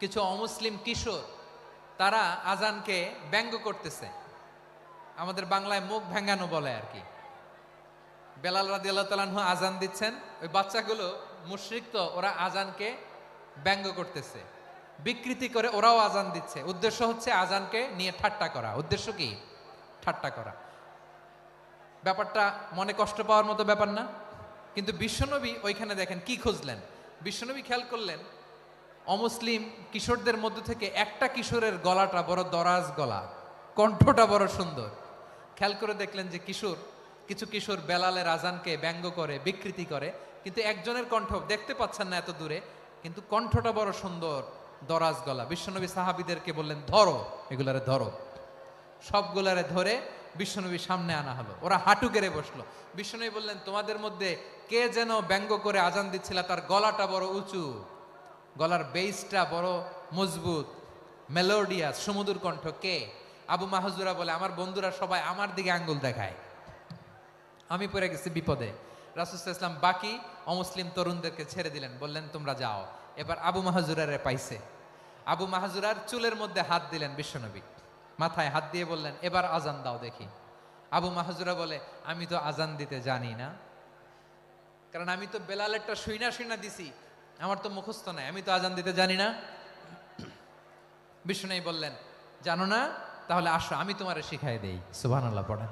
কিছু অমুসলিম কিশোর, তারা আজানকে ব্যঙ্গ করতেছে। আমাদের বাংলায় মুখ ভেঙ্গানো বলে আর কি। বেলাল রাদিয়াল্লাহু তাআলা আনহু আজান দিচ্ছেন, ওই বাচ্চাগুলো মুশরিক, তো ওরা আজানকে ব্যঙ্গ করতেছে, বিকৃতি করে ওরাও আজান দিচ্ছে। উদ্দেশ্য হচ্ছে আজানকে নিয়ে ঠাট্টা করা। উদ্দেশ্য কি? ঠাট্টা করা। ব্যাপারটা মনে কষ্ট পাওয়ার মতো ব্যাপার না? কিন্তু বিশ্বনবী ওইখানে দেখেন কি খুঁজলেন। বিশ্বনবী খেয়াল করলেন অমুসলিম কিশোরদের মধ্য থেকে একটা কিশোরের গলাটা বড় দরাজ গলা, কণ্ঠটা বড় সুন্দর। খেয়াল করে দেখলেন যে কিছু কিশোর বেলালের আজানকে ব্যঙ্গ করে, বিকৃতি করে, কিন্তু একজনের কণ্ঠ দেখতে পাচ্ছেন না এত দূরে, কিন্তু কণ্ঠটা বড় সুন্দর, দরাজ গলা। বিশ্বনবী সাহাবীদেরকে বললেন, ধরো এগুলারে ধরো। সবগুলারে ধরে বিশ্বনবীর সামনে আনা হলো। ওরা হাঁটু গেড়ে বসলো। বিশ্বনবী বললেন, তোমাদের মধ্যে কে যেন ব্যঙ্গ করে আজান দিচ্ছিল, তার গলাটা বড় উঁচু, গলার বেসটা বড় মজবুত, মেলোডিয়াস, সুমধুর কণ্ঠ কে? আবু মাহজুরা বলে, আমার বন্ধুরা সবাই আমার দিকে আঙ্গুল দেখায়, আমি পড়ে গেছি বিপদে। রাসূল সাল্লাল্লাহু আলাইহি ওয়াসাল্লাম বাকি অমুসলিম তরুণদেরকে ছেড়ে দিলেন, বললেন তোমরা যাও। এবার আবু মাহজুরারে পাইছে। আবু মাহজুরার চুলের মধ্যে হাত দিলেন বিশ্বনবী, মাথায় হাত দিয়ে বললেন, এবার আজান দাও দেখি। আবু মাহজুরা বলে, আমি তো আজান দিতে জানি না, কারণ আমি তো বেলালেরটা শুইনা শুইনা দিছি, আমার তো মুখস্থ নাই, আমি তো আজান দিতে জানি না। বিশ্বনবী বললেন, জানো না? তাহলে আসো আমি তোমারে শিখাই দেই। সুবহানাল্লাহ পড়েন।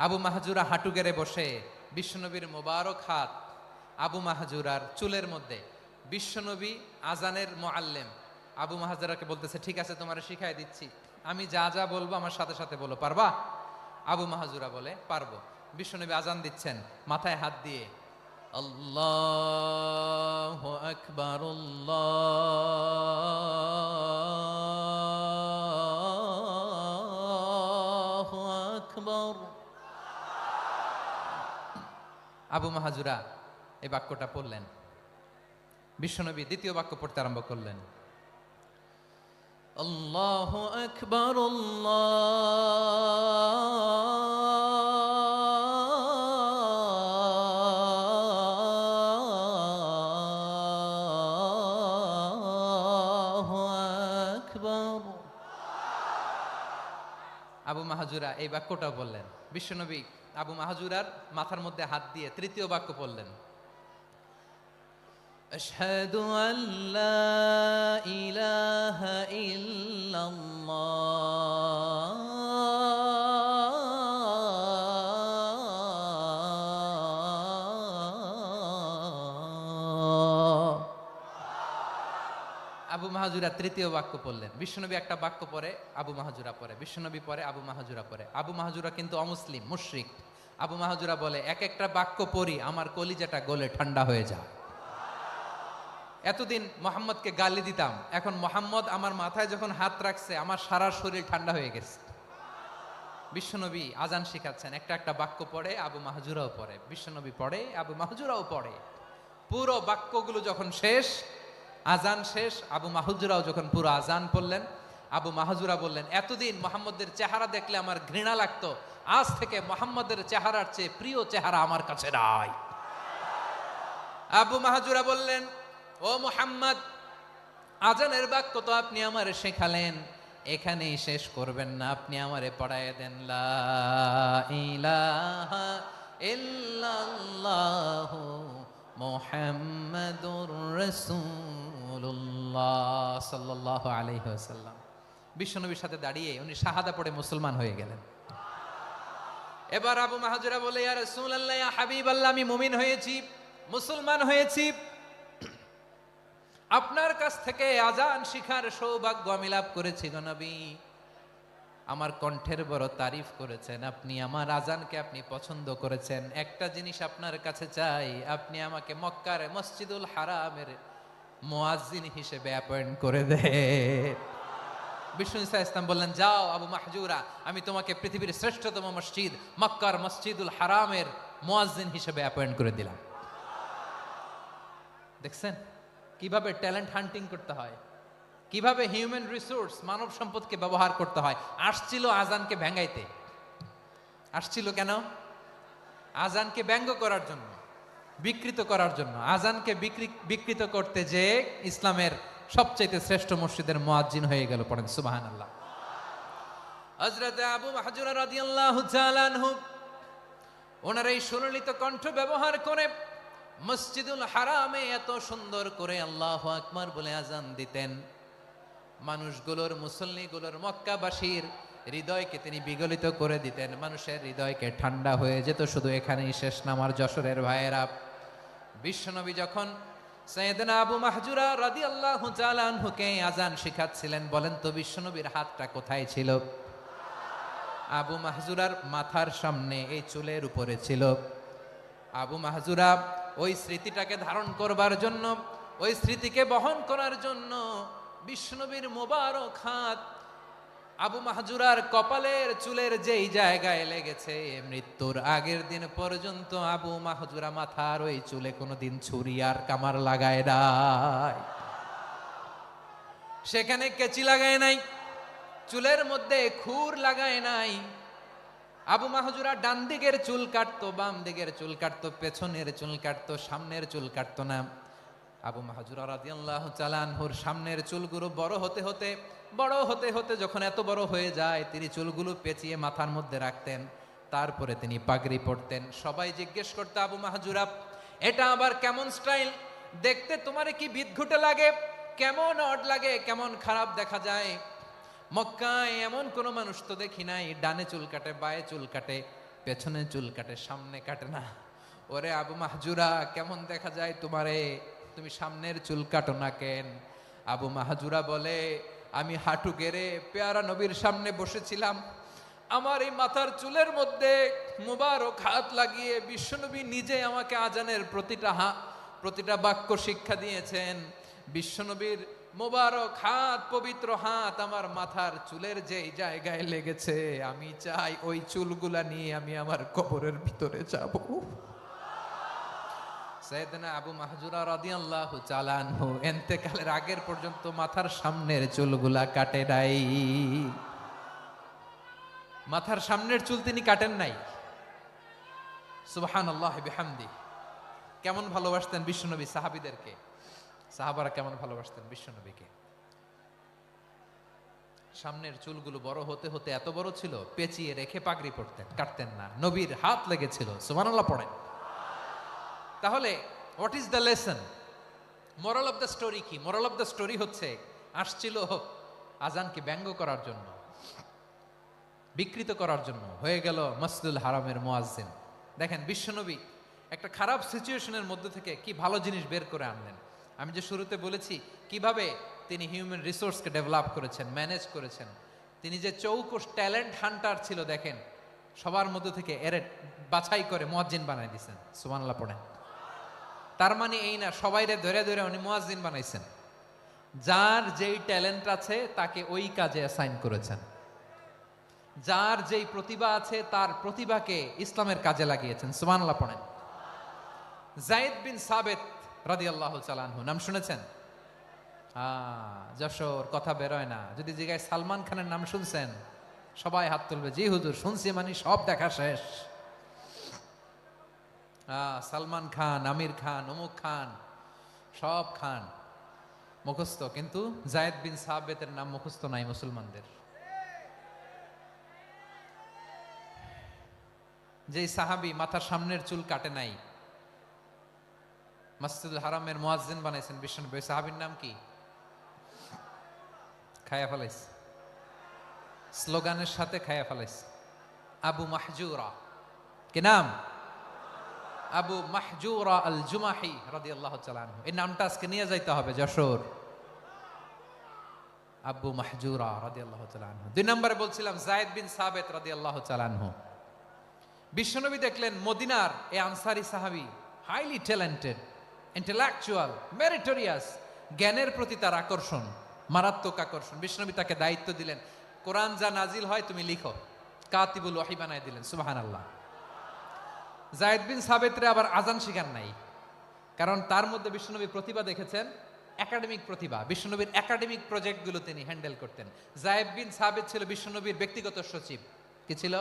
আবু মাহজুরা হাঁটু গেড়ে বসে, বিশ্বনবীর মোবারক হাত আবু মাহজুরার চুলের মধ্যে। বিশ্বনবী আজানের মুআল্লিম আবু মাহজুরাকে বলতেছে, ঠিক আছে তোমারে শিখাই দিচ্ছি, আমি যা যা বলবো আমার সাথে সাথে বলো, পারবা? আবু মাহজুরা বলে, পারবো। বিশ্বনবী আজান দিচ্ছেন মাথায় হাত দিয়ে, আল্লাহু আকবার, আল্লাহু আকবার। আবু মাহজুরা এই বাক্যটা পড়লেন। বিশ্বনবী দ্বিতীয় বাক্য পড়তে আরম্ভ করলেন, আল্লাহু আকবার, আল্লাহু আকবার। আবু মাহজুরা এই বাক্যটাও বললেন। বিশ্বনবী আবু মাহজুরার মাথার মধ্যে হাত দিয়ে তৃতীয় বাক্য পড়লেন, আশহাদু আল্লা ইলাহা ইল্লাল্লাহ। আবু মাহজুরা তৃতীয় বাক্য পড়লেন। বিশ্বনবী একটা বাক্য পরে আবু মাহজুরা পরে, বিশ্বনবী পরে আবু মাহজুরা পরে। আবু মাহজুরা কিন্তু অমুসলিম, মুশরিক। আবু মাহজুরা বলে, এক একটা বাক্য পড়ি আমার কলিজাটা গলে ঠান্ডা হয়ে যায়। এতদিন মোহাম্মদকে গালি দিতাম, এখন মোহাম্মদ আমার মাথায় যখন হাত রাখছে আমার সারা শরীর ঠান্ডা হয়ে গেছে। বিশ্বনবী আজান শিখাচ্ছেন, একটা একটা বাক্য পড়ে আবু মাহজুরাও পড়ে, বিশ্বনবী পড়ে আবু মাহজুরাও পড়ে। পুরো বাক্যগুলো যখন শেষ, আজান শেষ, আবু মাহজুরাও যখন পুরো আজান পড়লেন, আবু মাহজুরা বললেন, এতদিন মোহাম্মদের চেহারা দেখলে আমার ঘৃণা লাগতো, আজ থেকে মোহাম্মদের চেহারার চেয়ে প্রিয় চেহারা আমার কাছে নাই। আবু মাহজুরা বললেন, ও মুহাম্মদ, আজানের বাক্য তো আপনি আমারে শেখালেন, এখানেই শেষ করবেন না, আপনি আমারে পড়ায় দেন, লা ইলাহা ইল্লাল্লাহু মুহাম্মাদুর রাসূলুল্লাহ সাল্লাল্লাহু আলাইহি ওয়াসাল্লাম। বিশ্বনবীর সাথে দাঁড়িয়ে উনি শাহাদা পড়ে মুসলমান হয়ে গেলেন। এবার আবু মাহজুরা বলে, ইয়া রাসূলুল্লাহ, ইয়া হাবিবাল্লাহ, আমি মুমিন হয়েছি, মুসলমান হয়েছি, আপনার কাছ থেকে আজান শিখার সৌভাগ্য আমি লাভ করেছি গো নবী। আমার কণ্ঠের বড় তারিফ করেছেন আপনি, আমার আজানকে আপনি পছন্দ করেছেন। একটা জিনিস আপনার কাছে চাই, আপনি আমাকে মক্কার মসজিদুল হারামের মুয়াজ্জিন হিসেবে অ্যাপয়েন্ট করে দেন। বিষ্ণু ইসা ইসলাম বললেন, যাও আবু মাহজুরা, আমি তোমাকে পৃথিবীর শ্রেষ্ঠতম মসজিদ মক্কার মসজিদুল হারামের মুয়াজ্জিন হিসেবে অ্যাপয়েন্ট করে দিলাম। দেখছেন কিভাবে ট্যালেন্ট হান্টিং করতে হয়, কিভাবে হিউম্যান রিসোর্স মানব সম্পদকে ব্যবহার করতে হয়। আসছিল আজানকে ভেঙাইতে, আসছিল কেন? আজানকে ব্যঙ্গ করার জন্য, বিকৃত করার জন্য। আজানকে বিকৃত করতে যে ইসলামের সবচেয়ে শ্রেষ্ঠ মসজিদের মুয়াজ্জিন হয়ে গেল। পড়েন সুবহানাল্লাহ। হযরত আবু মাহজুরা রাদিয়াল্লাহু তাআলা আনহু ওনার এই সুললিত কণ্ঠ ব্যবহার করে মসজিদুল হারামে এত সুন্দর করে আল্লাহু আকবার বলে আজান দিতেন, মানুষগুলোর, মুসল্লিগুলোর, মক্কাবাসীর হৃদয়কে তিনি বিগলিত করে দিতেন, মানুষের হৃদয়কে ঠান্ডা হয়ে যেত। শুধু এখানেই শেষ না আমার যশোরের ভাইয়েরা। বিশ্বনবী যখন সাইয়েদনা আবু মাহজুরা রাদিয়াল্লাহু তাআলা আনহুকে আজান শিখাচ্ছিলেন, বলেন তো বিশ্বনবীর হাতটা কোথায় ছিল? আবু মাহজুরার মাথার সামনে, এই চুলের উপরে ছিল। আবু মাহজুরা ওই স্মৃতিটাকে ধারণ করবার জন্য ওই স্মৃতিকে বহন করার জন্য বিশ্বনবীর মোবারক হাত আবু মাহজুরার কপালের চুলের যেই জায়গায় লেগেছে, মৃত্যুর আগের দিন পর্যন্ত আবু মাহজুরা মাথার ওই চুলে কোনোদিন ছুরি আর কামার লাগায় নাই, সেখানে কেচি লাগায় নাই, চুলের মধ্যে খুর লাগায় নাই। আবু মাহজুরা ডান দিকের চুল কাটতো, বাম দিকের চুল কাটতো, পেছনের চুল কাটতো, সামনের চুল কাটতো না। আবু মাহজুরা রাদিয়াল্লাহু তাআলা আনহুর সামনের চুলগুলো বড় হতে হতে যখন এত বড় হয়ে যায়, তিনি চুলগুলো পেঁচিয়ে মাথার মধ্যে রাখতেন, তারপরে তিনি পাগড়ি পরতেন। সবাই জিজ্ঞেস করতো, আবু মাহজুরা এটা আবার কেমন স্টাইল? দেখতে তোমারে কি বিদঘুটে লাগে, কেমন অড লাগে, কেমন খারাপ দেখা যায়। মক্কায় এমন কোন মানুষ তো দেখি নাই ডানে চুল কাটে, বায়ে চুল কাটে, পেছনে চুল কাটে, সামনে কাটে না। ওরে আবু মাহজুরা কেমন দেখা যায় তোমারে, তুমি সামনের চুল কাটো না কেন? আবু মাহজুরা বলে, আমি হাঁটু গেড়ে পেয়ারা নবীর সামনে বসেছিলাম, আমার এই মাথার চুলের মধ্যে মুবারক হাত লাগিয়ে বিশ্বনবী নিজে আমাকে আজানের প্রতিটা বাক্য শিক্ষা দিয়েছেন। বিশ্বনবীর মোবারক হাত, পবিত্র হাত আমার মাথার চুলের যেই জায়গায় লেগেছে, আমি চাই ওই চুলগুলা নিয়ে আমি আমার কবরের ভিতরে যাব। সাইয়েদনা আবু মাহজুরা রাদিয়াল্লাহু তাআলা আনহু ইন্তেকালের আগের পর্যন্ত মাথার সামনের চুলগুলা কাটে নাই। মাথার সামনের চুল তিনি কাটেন নাই। সুবহানাল্লাহি বিহামদি। কেমন ভালোবাসতেন বিশ্বনবী সাহাবীদেরকে, সাহাবারা কেমন ভালোবাসতেন বিশ্বনবীকে। সামনের চুলগুলো বড় হতে হতে এত বড় ছিল, পেঁচিয়ে রেখে পাগড়ি পরতেন, কাটতেন না। নবীর হাত লেগেছিল, সুবহানাল্লাহ পড়েন। তাহলে what is the lesson, moral of the story কি? মোরাল অফ দ্য স্টোরি হচ্ছে, আসছিল আজানকে ব্যঙ্গ করার জন্য, বিকৃত করার জন্য, হয়ে গেল মসজিদুল হারামের মুয়াজ্জিন। দেখেন বিশ্বনবী একটা খারাপ সিচুয়েশনের মধ্যে থেকে কি ভালো জিনিস বের করে আনলেন। আমি যে শুরুতে বলেছি কিভাবে তিনি হিউম্যান রিসোর্সকে ডেভেলপ করেছেন, ম্যানেজ করেছেন। তিনি যে চৌকস ট্যালেন্ট হান্টার ছিল, দেখেন সবার মধ্যে থেকে এর বাছাই করে মুয়াজ্জিন বানাই দিয়েছেন। সুবহানাল্লাহ পড়েন। তার মানে এই না সবাইরে ধরে ধরে উনি মুয়াজ্জিন বানাইছেন। যার যেই ট্যালেন্ট আছে তাকে ওই কাজে অ্যাসাইন করেছেন। যার যেই প্রতিভা আছে তার প্রতিভাকে ইসলামের কাজে লাগিয়েছেন। সুবহানাল্লাহ পড়েন। যায়েদ বিন সাবিত রাদিয়াল্লাহু তাআলা আনহু নাম শুনেছেন? যশোর কথা বেরোয় না। যদি জিজ্ঞাসা সালমান খানের নাম শুনছেন, সবাই হাত তুলবে, জি হুজুর শুনছি, মানে সব দেখা শেষ। সালমান খান, আমির খান, অমুক খান, সব খান মুখস্থ, কিন্তু যায়েদ বিন সাবিতের নাম মুখস্থ নাই মুসলমানদের। যেই সাহাবী মাথার সামনের চুল কাটে নাই, মসজিদুল হারামের মুয়াজ্জিন বানাইছেন বিশ্বনবী, সাহাবীর নাম কি? খায়া ফেলাইছে, স্লোগানের সাথে খায়া ফেলাইছে। আবু মাহজুরা। কি নাম? আবু মাহজুরা আল জুমাহি রাদিয়াল্লাহু তাআলা আনহু। এই নামটা আজকে নিয়ে যাইতে হবে যশোর। আবু মাহজুরা রাদিয়াল্লাহু তাআলা আনহু। 2 নম্বরে বলছিলাম যায়েদ বিন সাবিত রাদিয়াল্লাহু তাআলা আনহু। বিশ্বনবী দেখলেন মদিনার এই আনসারী সাহাবী হাইলি ট্যালেন্টেড, ইন্টেলেকচুয়াল, মেরিটোরিয়াস, জ্ঞানের প্রতি তার আকর্ষণ, মারাত্মক আকর্ষণ। বিশ্বনবী তাকে দায়িত্ব দিলেন, কোরআন যা নাজিল হয় তুমি লিখো, কাতিবুল ওয়াহি বানায় দিলেন। সুবহানাল্লাহ। যায়েদ বিন সাবিতরে আবার আজান শিখান নাই, কারণ তার মধ্যে বিশ্বনবী প্রতিভা দেখেছেন, একাডেমিক প্রতিভা। বিশ্বনবীর একাডেমিক প্রজেক্টগুলো তিনি হ্যান্ডেল করতেন। যায়েদ বিন সাবিত ছিল বিশ্বনবীর ব্যক্তিগত সচিব। কি ছিল?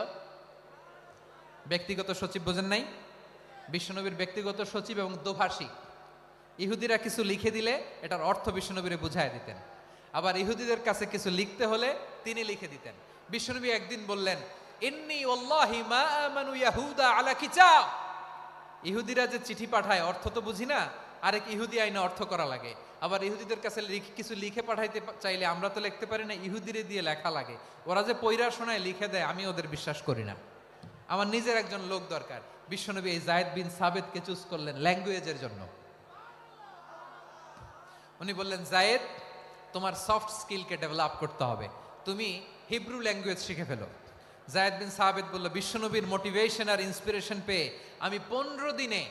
ব্যক্তিগত সচিব। বোঝেন নাই? বিশ্বনবীর ব্যক্তিগত সচিব এবং দোভাষী। ইহুদিরা কিছু লিখে দিলে এটার অর্থ বিশ্বনবীরে বুঝায় দিতেন, আবার ইহুদিদের কাছে কিছু লিখতে হলে তিনি লিখে দিতেন। বিশ্বনবী একদিন বললেন, ইন্নী ওয়াল্লাহি মা আমানু ইয়াহুদা আলা কিতাব। ইহুদিরা যে চিঠি পাঠায় অর্থ তো বুঝি না, আরেক ইহুদি আইনে অর্থ করা লাগে। আবার ইহুদিদের কাছে কিছু লিখে পাঠাইতে চাইলে আমরা তো লিখতে পারি না, ইহুদিরে দিয়ে লেখা লাগে। ওরা যে পয়রা শোনায় লিখে দেয়, আমি ওদের বিশ্বাস করি না। আমার নিজের একজন লোক দরকার। বিশ্বনবী এই যায়েদ বিন সাবিতকে চুজ করলেন ল্যাঙ্গুয়েজের জন্য। উনি বললেন, যায়েদ তোমার সফট স্কিলকে ডেভেলপ করতে হবে, তুমি হিব্রু ল্যাঙ্গুয়েজ শিখে ফেলো। যায়েদ বিন সাবিত বলল, বিশ্বনবীর মোটিভেশন আর ইন্সপিরেশন পেয়ে আমি 15 দিনে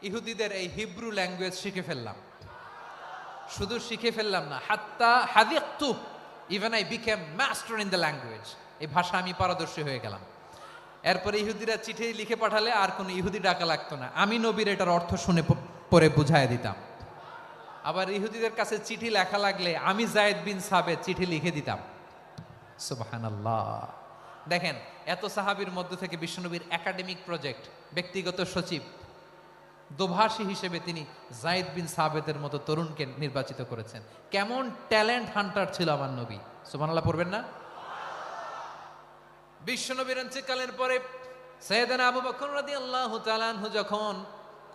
ইহুদিদের এই হিব্রু ল্যাঙ্গুয়েজ শিখে ফেললাম। শুধু শিখে ফেললাম না, হাত্তা হাদিকতু, even I became master in the language, এই ভাষা আমি পারদর্শী হয়ে গেলাম। এরপরে ইহুদিরা চিঠি লিখে পাঠালে আর কোনো ইহুদি ডাকা লাগতো না, আমি নবীর এটার অর্থ শুনে পরে বুঝাই দিতাম। আবার ইহুদিদের কাছে চিঠি লেখা লাগলে আমি যায়েদ বিন সাবেত চিঠি লিখে দিতাম। সুবহানাল্লাহ। দেখেন, এত সাহাবীর মধ্য থেকে বিশ্বনবীর একাডেমিক প্রজেক্ট, ব্যক্তিগত সচিব, দোভাষী হিসেবে তিনি যায়েদ বিন সাবেতের মতো তরুণকে নির্বাচিত করেছেন। কেমন ট্যালেন্ট হান্টার ছিল আমার নবী, সুবহানাল্লাহ পড়বেন না? বিশ্বনবীর ইন্তেকালের পরে সাইয়েদনা আবু বকর রাদিয়াল্লাহু তাআলা আনহু যখন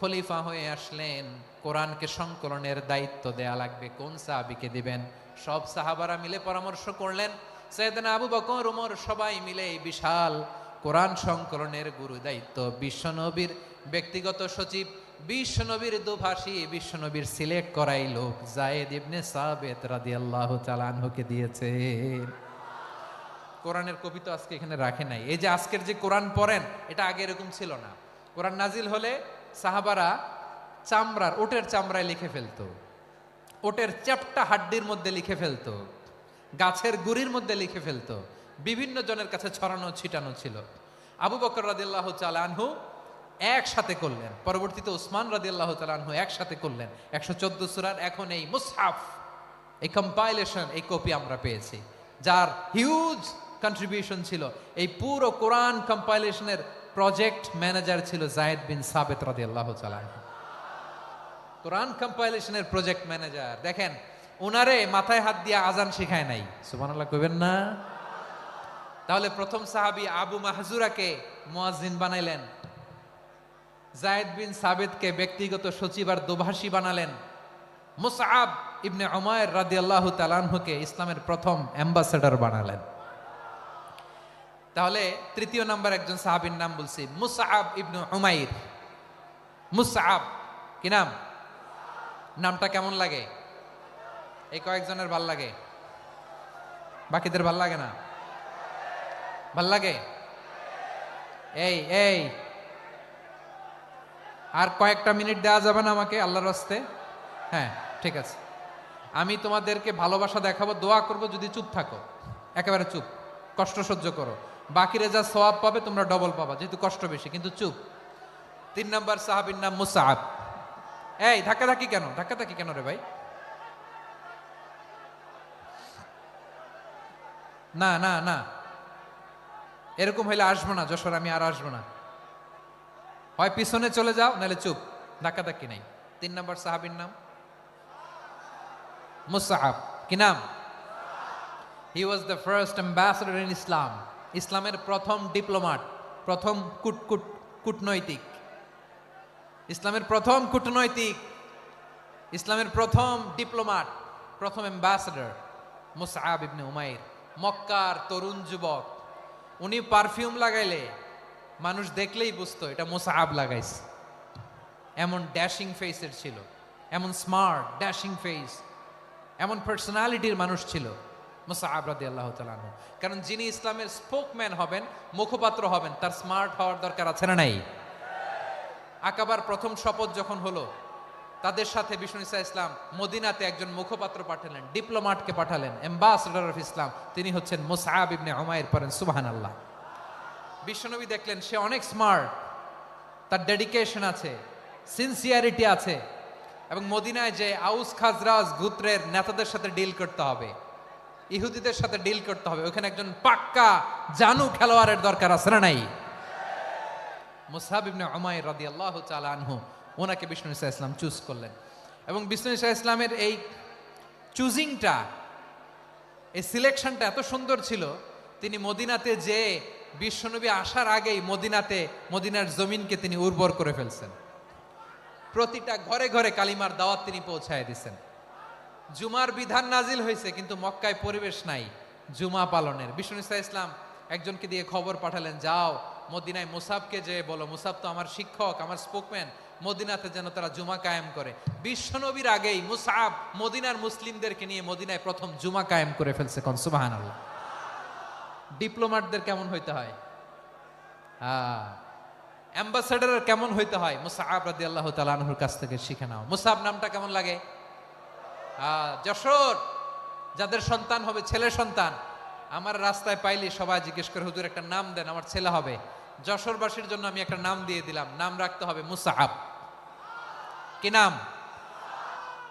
খলিফা হয়ে আসলেন, কোরআনকে সংকলনের দায়িত্ব দেয়া লাগবে, কোন সাহাবীকে দিবেন? সব সাহাবারা মিলে পরামর্শ করলেন। সাইয়েদনা আবু বকর, ওমর সবাই মিলে এই বিশাল কোরআন সংকলনের গুরু দায়িত্ব বিশ্বনবীর ব্যক্তিগত সচিব, বিশ্বনবীর দোভাষী, বিশ্বনবীর সিলেক্ট করাই লোক যায়েদ ইবনে সাবেত রাদিয়াল্লাহু তাআলা আনহুকে দিয়েছে। কোরআনের কপি তো আজকে এখানে রাখে নাই। এই যে আজকের যে কোরআন পড়েন, এটা আগে এরকম ছিল না। কোরআন নাজিল হলে সাহাবারা চামড়ার, ওটের চামড়ায় লিখে ফেলতো, ওটের চ্যাপ্টা হাড্ডির মধ্যে লিখে ফেলতো, গাছের গুড়ির মধ্যে লিখে ফেলতো, বিভিন্ন জনের কাছে ছড়ানো ছিটানো ছিল। আবু বকর রাদিয়াল্লাহু তাআলা আনহু একসাথে করলেন, পরবর্তীতে উসমান রাদিয়াল্লাহু তাআলা আনহু একসাথে করলেন। 114 সূরার এখন এই মুসহাফ, এই কম্পাইলেশন, এই কপি আমরা পেয়েছি, যার হিউজ কন্ট্রিবিউশন ছিল। এই পুরো কোরআন কম্পাইলেশনের প্রজেক্ট ম্যানেজার ছিল যায়েদ বিন সাবেত রাদিয়াল্লাহু তাআলা আনহু। কোরআন কম্পাইলেশনের প্রজেক্ট ম্যানেজার। দেখেন, ওনারে মাথায় হাত দিয়ে আজান শিখায় নাই, সুবহানাল্লাহ কইবেন না? তাহলে প্রথম সাহাবী আবু মাহজুরাকে মুয়াজ্জিন বানাইলেন, যায়েদ বিন সাবেতকে ব্যক্তিগত সচিব আর দোভাষী বানালেন, মুসআব ইবনে উমাইর রাদিয়াল্লাহু তাআলা আনহুকে ইসলামের প্রথম অ্যাম্বাসেডর বানালেন। তাহলে তৃতীয় নাম্বার একজন সাহাবীর নাম বলছি, মুসআব ইবনে উমাইর। মুসআব কি নাম? নামটা কেমন লাগে? এই কয়েকজনের ভাল লাগে, বাকিদের ভাল লাগে না? ভাল লাগে? এই এই আর কয়েকটা মিনিট দেওয়া যাবে না আমাকে আল্লাহর রাস্তে? হ্যাঁ, ঠিক আছে। আমি তোমাদেরকে ভালোবাসা দেখাবো, দোয়া করব, যদি চুপ থাকো, একেবারে চুপ, কষ্ট সহ্য করো, বাকিরে যা সওয়াব পাবে তোমরা ডবল পাবা, যেহেতু কষ্ট বেশি, কিন্তু চুপ। 3 নাম্বার সাহাবীর নাম মুসআব। এই ধাক্কাধাক্কি কেন? ধাক্কাধাক্কি কেন রে ভাই? না না না, এরকম হইলে আসবো না যশোর, আমি আর আসবো না। হয় পিছনে চলে যাও, নাহলে চুপ, ধাক্কাধাক্কি নাই। 3 নাম্বার সাহাবীর নাম মুসআব। কি নাম? He was the first ambassador in Islam. ইসলামের প্রথম ডিপ্লোমাট, প্রথম কূটনৈতিক, ইসলামের প্রথম কূটনৈতিক, ইসলামের প্রথম ডিপ্লোমাট, প্রথম অ্যাম্বাসেডর মুসআব ইবনে উমাইর। মক্কার তরুণ যুবক, উনি পারফিউম লাগাইলে মানুষ দেখলেই বুঝতো এটা মুসআব লাগাইছে। এমন ড্যাশিং ফেসের ছিল, এমন স্মার্ট ড্যাশিং ফেস, এমন পার্সোনালিটির মানুষ ছিল মুসআব রাদিয়াল্লাহু তাআলা আনহু। কারণ যিনি ইসলামের স্পোকম্যান হবেন, মুখপাত্র হবেন, তার স্মার্ট হওয়ার দরকার আছে না নাই? আকাবার প্রথম শপথ যখন হলো, তাদের সাথে বিষ্ণু ইসা ইসলাম মদিনাতে একজন মুখপাত্র পাঠালেন, ডিপ্লোমাটকে পাঠালেন, অ্যাম্বাসেডর অফ ইসলাম, তিনি হচ্ছেন মুসআব ইবনে উমাইর। পড়েন সুবহানাল্লাহ। বিশ্বনবী দেখলেন সে অনেক স্মার্ট, তার ডেডিকেশন আছে, সিনসিয়ারিটি আছে, এবং মদিনায় যে আউস খাজরাজ গোত্রের নেতাদের সাথে ডিল করতে হবে, ইহুদিদের সাথে ডিল করতে হবে, ওখানে একজন পাক্কা জানু খেলোয়াড়ের দরকার আছে না নাই? মুসআব ইবনে উমাইর রাদিয়াল্লাহু তাআলা আনহু, ওনাকে বিষ্ণু ইসা ইসলাম চুজ করলেন। এবং বিষ্ণু ইসা ইসলামের এই চুজিংটা, এই সিলেকশনটা এত সুন্দর ছিল, তিনি মদিনাতে যে বিশ্বনবী আসার আগেই মদিনার জমিনকে তিনি উর্বর করে ফেলছেন। প্রতিটা ঘরে ঘরে কালিমার দাওয়াত তিনি পৌঁছায় দিচ্ছেন। জুমার বিধান নাজিল হয়েছে, কিন্তু মক্কায় পরিবেশ নাই জুমা পালনের। বিষ্ণু ইসা ইসলাম একজনকে দিয়ে খবর পাঠালেন, যাও মদিনায় মুসাবকে যে বলো, মুসাব তো আমার শিক্ষক, আমার স্পোকম্যান, মদিনাতে যেন তারা জুমা কায়েম করে। বিশ্বনবীর আগেই মুসআব মদিনার মুসলিমদেরকে নিয়ে মদিনায় প্রথম জুমা কায়েম করে ফেলছে। কোন সুবহানাল্লাহ। ডিপ্লোমাটদের কেমন হইতে হয়, অ্যাম্বাসেডারের কেমন হইতে হয়, মুসআব রাদিয়াল্লাহু তাআলা আনহুর কাছ থেকে শিখে নাও। মুসআব নামটা কেমন লাগে? যশোর যাদের সন্তান হবে, ছেলে সন্তান, আমার রাস্তায় পাইলি সবাই জিজ্ঞেস করে হুজুর একটা নাম দেন, আমার ছেলে হবে। যশোরবাসীর জন্য আমি একটা নাম দিয়ে দিলাম, নাম রাখতে হবে মুসাআব। কি নাম?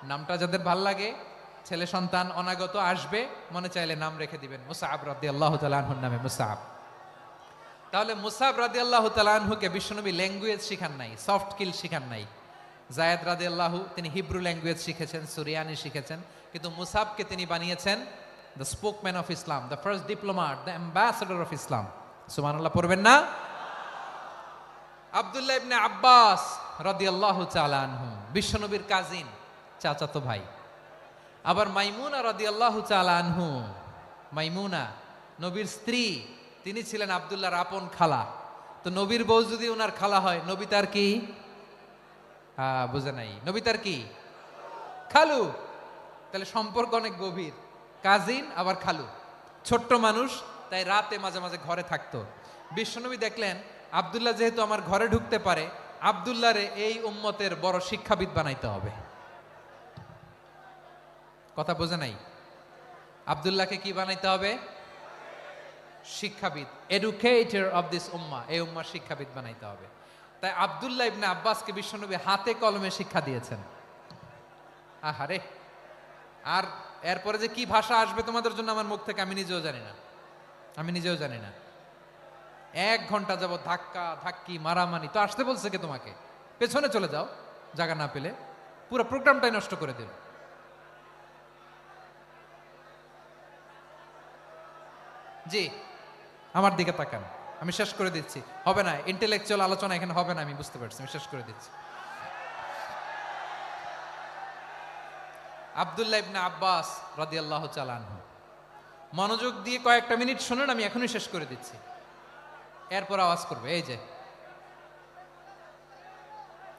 নামটা যাদের ভাল লাগে, ছেলে সন্তান অনাগত আসবে, মনে চাইলে নাম রেখে দিবেন মুসাআব রাদিয়াল্লাহু তাআলা আনহুর নামে মুসাআব। তাহলে মুসাআব রাদিয়াল্লাহু তাআলা আনহুকে বিশ্বনবী ল্যাঙ্গুয়েজ শিখান নাই, সফট স্কিল শিখান নাই। জায়েদ রাদিয়াল্লাহু তিনি হিব্রু ল্যাঙ্গুয়েজ শিখেছেন, সুরিয়ানি শিখেছেন, কিন্তু মুসাবকে তিনি বানিয়েছেন the spokesman of Islam, the first diplomat, the ambassador of Islam. সুবহানাল্লাহ পড়বেন না? আব্দুল্লাহ ইবনে আব্বাস রাদিয়াল্লাহু তাআলা আনহু বিশ্বনবীর কাজিন, চাচাতো ভাই। আবার মাইমুনা রাদিয়াল্লাহু তাআলা আনহু, মাইমুনা নবীর স্ত্রী, তিনি ছিলেন আব্দুল্লাহর আপন খালা। তো নবীর বউ যদি ওনার খালা হয়, নবী তার কি? বুঝে নাই, নবী তার কি? খালু। তাহলে সম্পর্ক অনেক গভীর, কাজিন আবার খালু। ছোট্ট মানুষ, তাই রাতে মাঝে মাঝে ঘরে থাকতো। বিশ্বনবী দেখলেন আব্দুল্লাহ যেহেতু আমার ঘরে ঢুকতে পারে, আব্দুল্লাহরে এই উম্মতের বড় শিক্ষাবিদ বানাইতে হবে। কথা বোঝে নাই? আব্দুল্লাহকে কি বানাইতে হবে? শিক্ষাবিদ, এডুকেটর অফ দিস উম্মাহ, এই উম্মার শিক্ষাবিদ বানাইতে হবে। তাই আব্দুল্লাহ ইবনে আব্বাসকে বিশ্বনবী হাতে কলমে শিক্ষা দিয়েছেন। আহারে, আর এরপরে যে কি ভাষা আসবে তোমাদের জন্য আমার মুখ থেকে আমি নিজেও জানি না, আমি নিজেও জানি না। 1 ঘন্টা যাবত ধাক্কা ধাক্কি মারামারি, তো আসতে বলছে কে তোমাকে? পেছনে চলে যাও, জায়গা না পেলে। পুরো প্রোগ্রামটাই নষ্ট করে দিল। জি, আমার দিকে তাকান, আমি শেষ করে দিচ্ছি। হবে না, ইন্টেলেকচুয়াল আলোচনা এখানে হবে না, আমি বুঝতে পারছি, আমি শেষ করে দিচ্ছি। আব্দুল্লাহ ইবনে আব্বাস রাদিয়াল্লাহু তাআলা আনহু, মনোযোগ দিয়ে কয়েকটা মিনিট শুনুন, আমি এখনই শেষ করে দিচ্ছি। এরপর আওয়াজ করবে, এই যে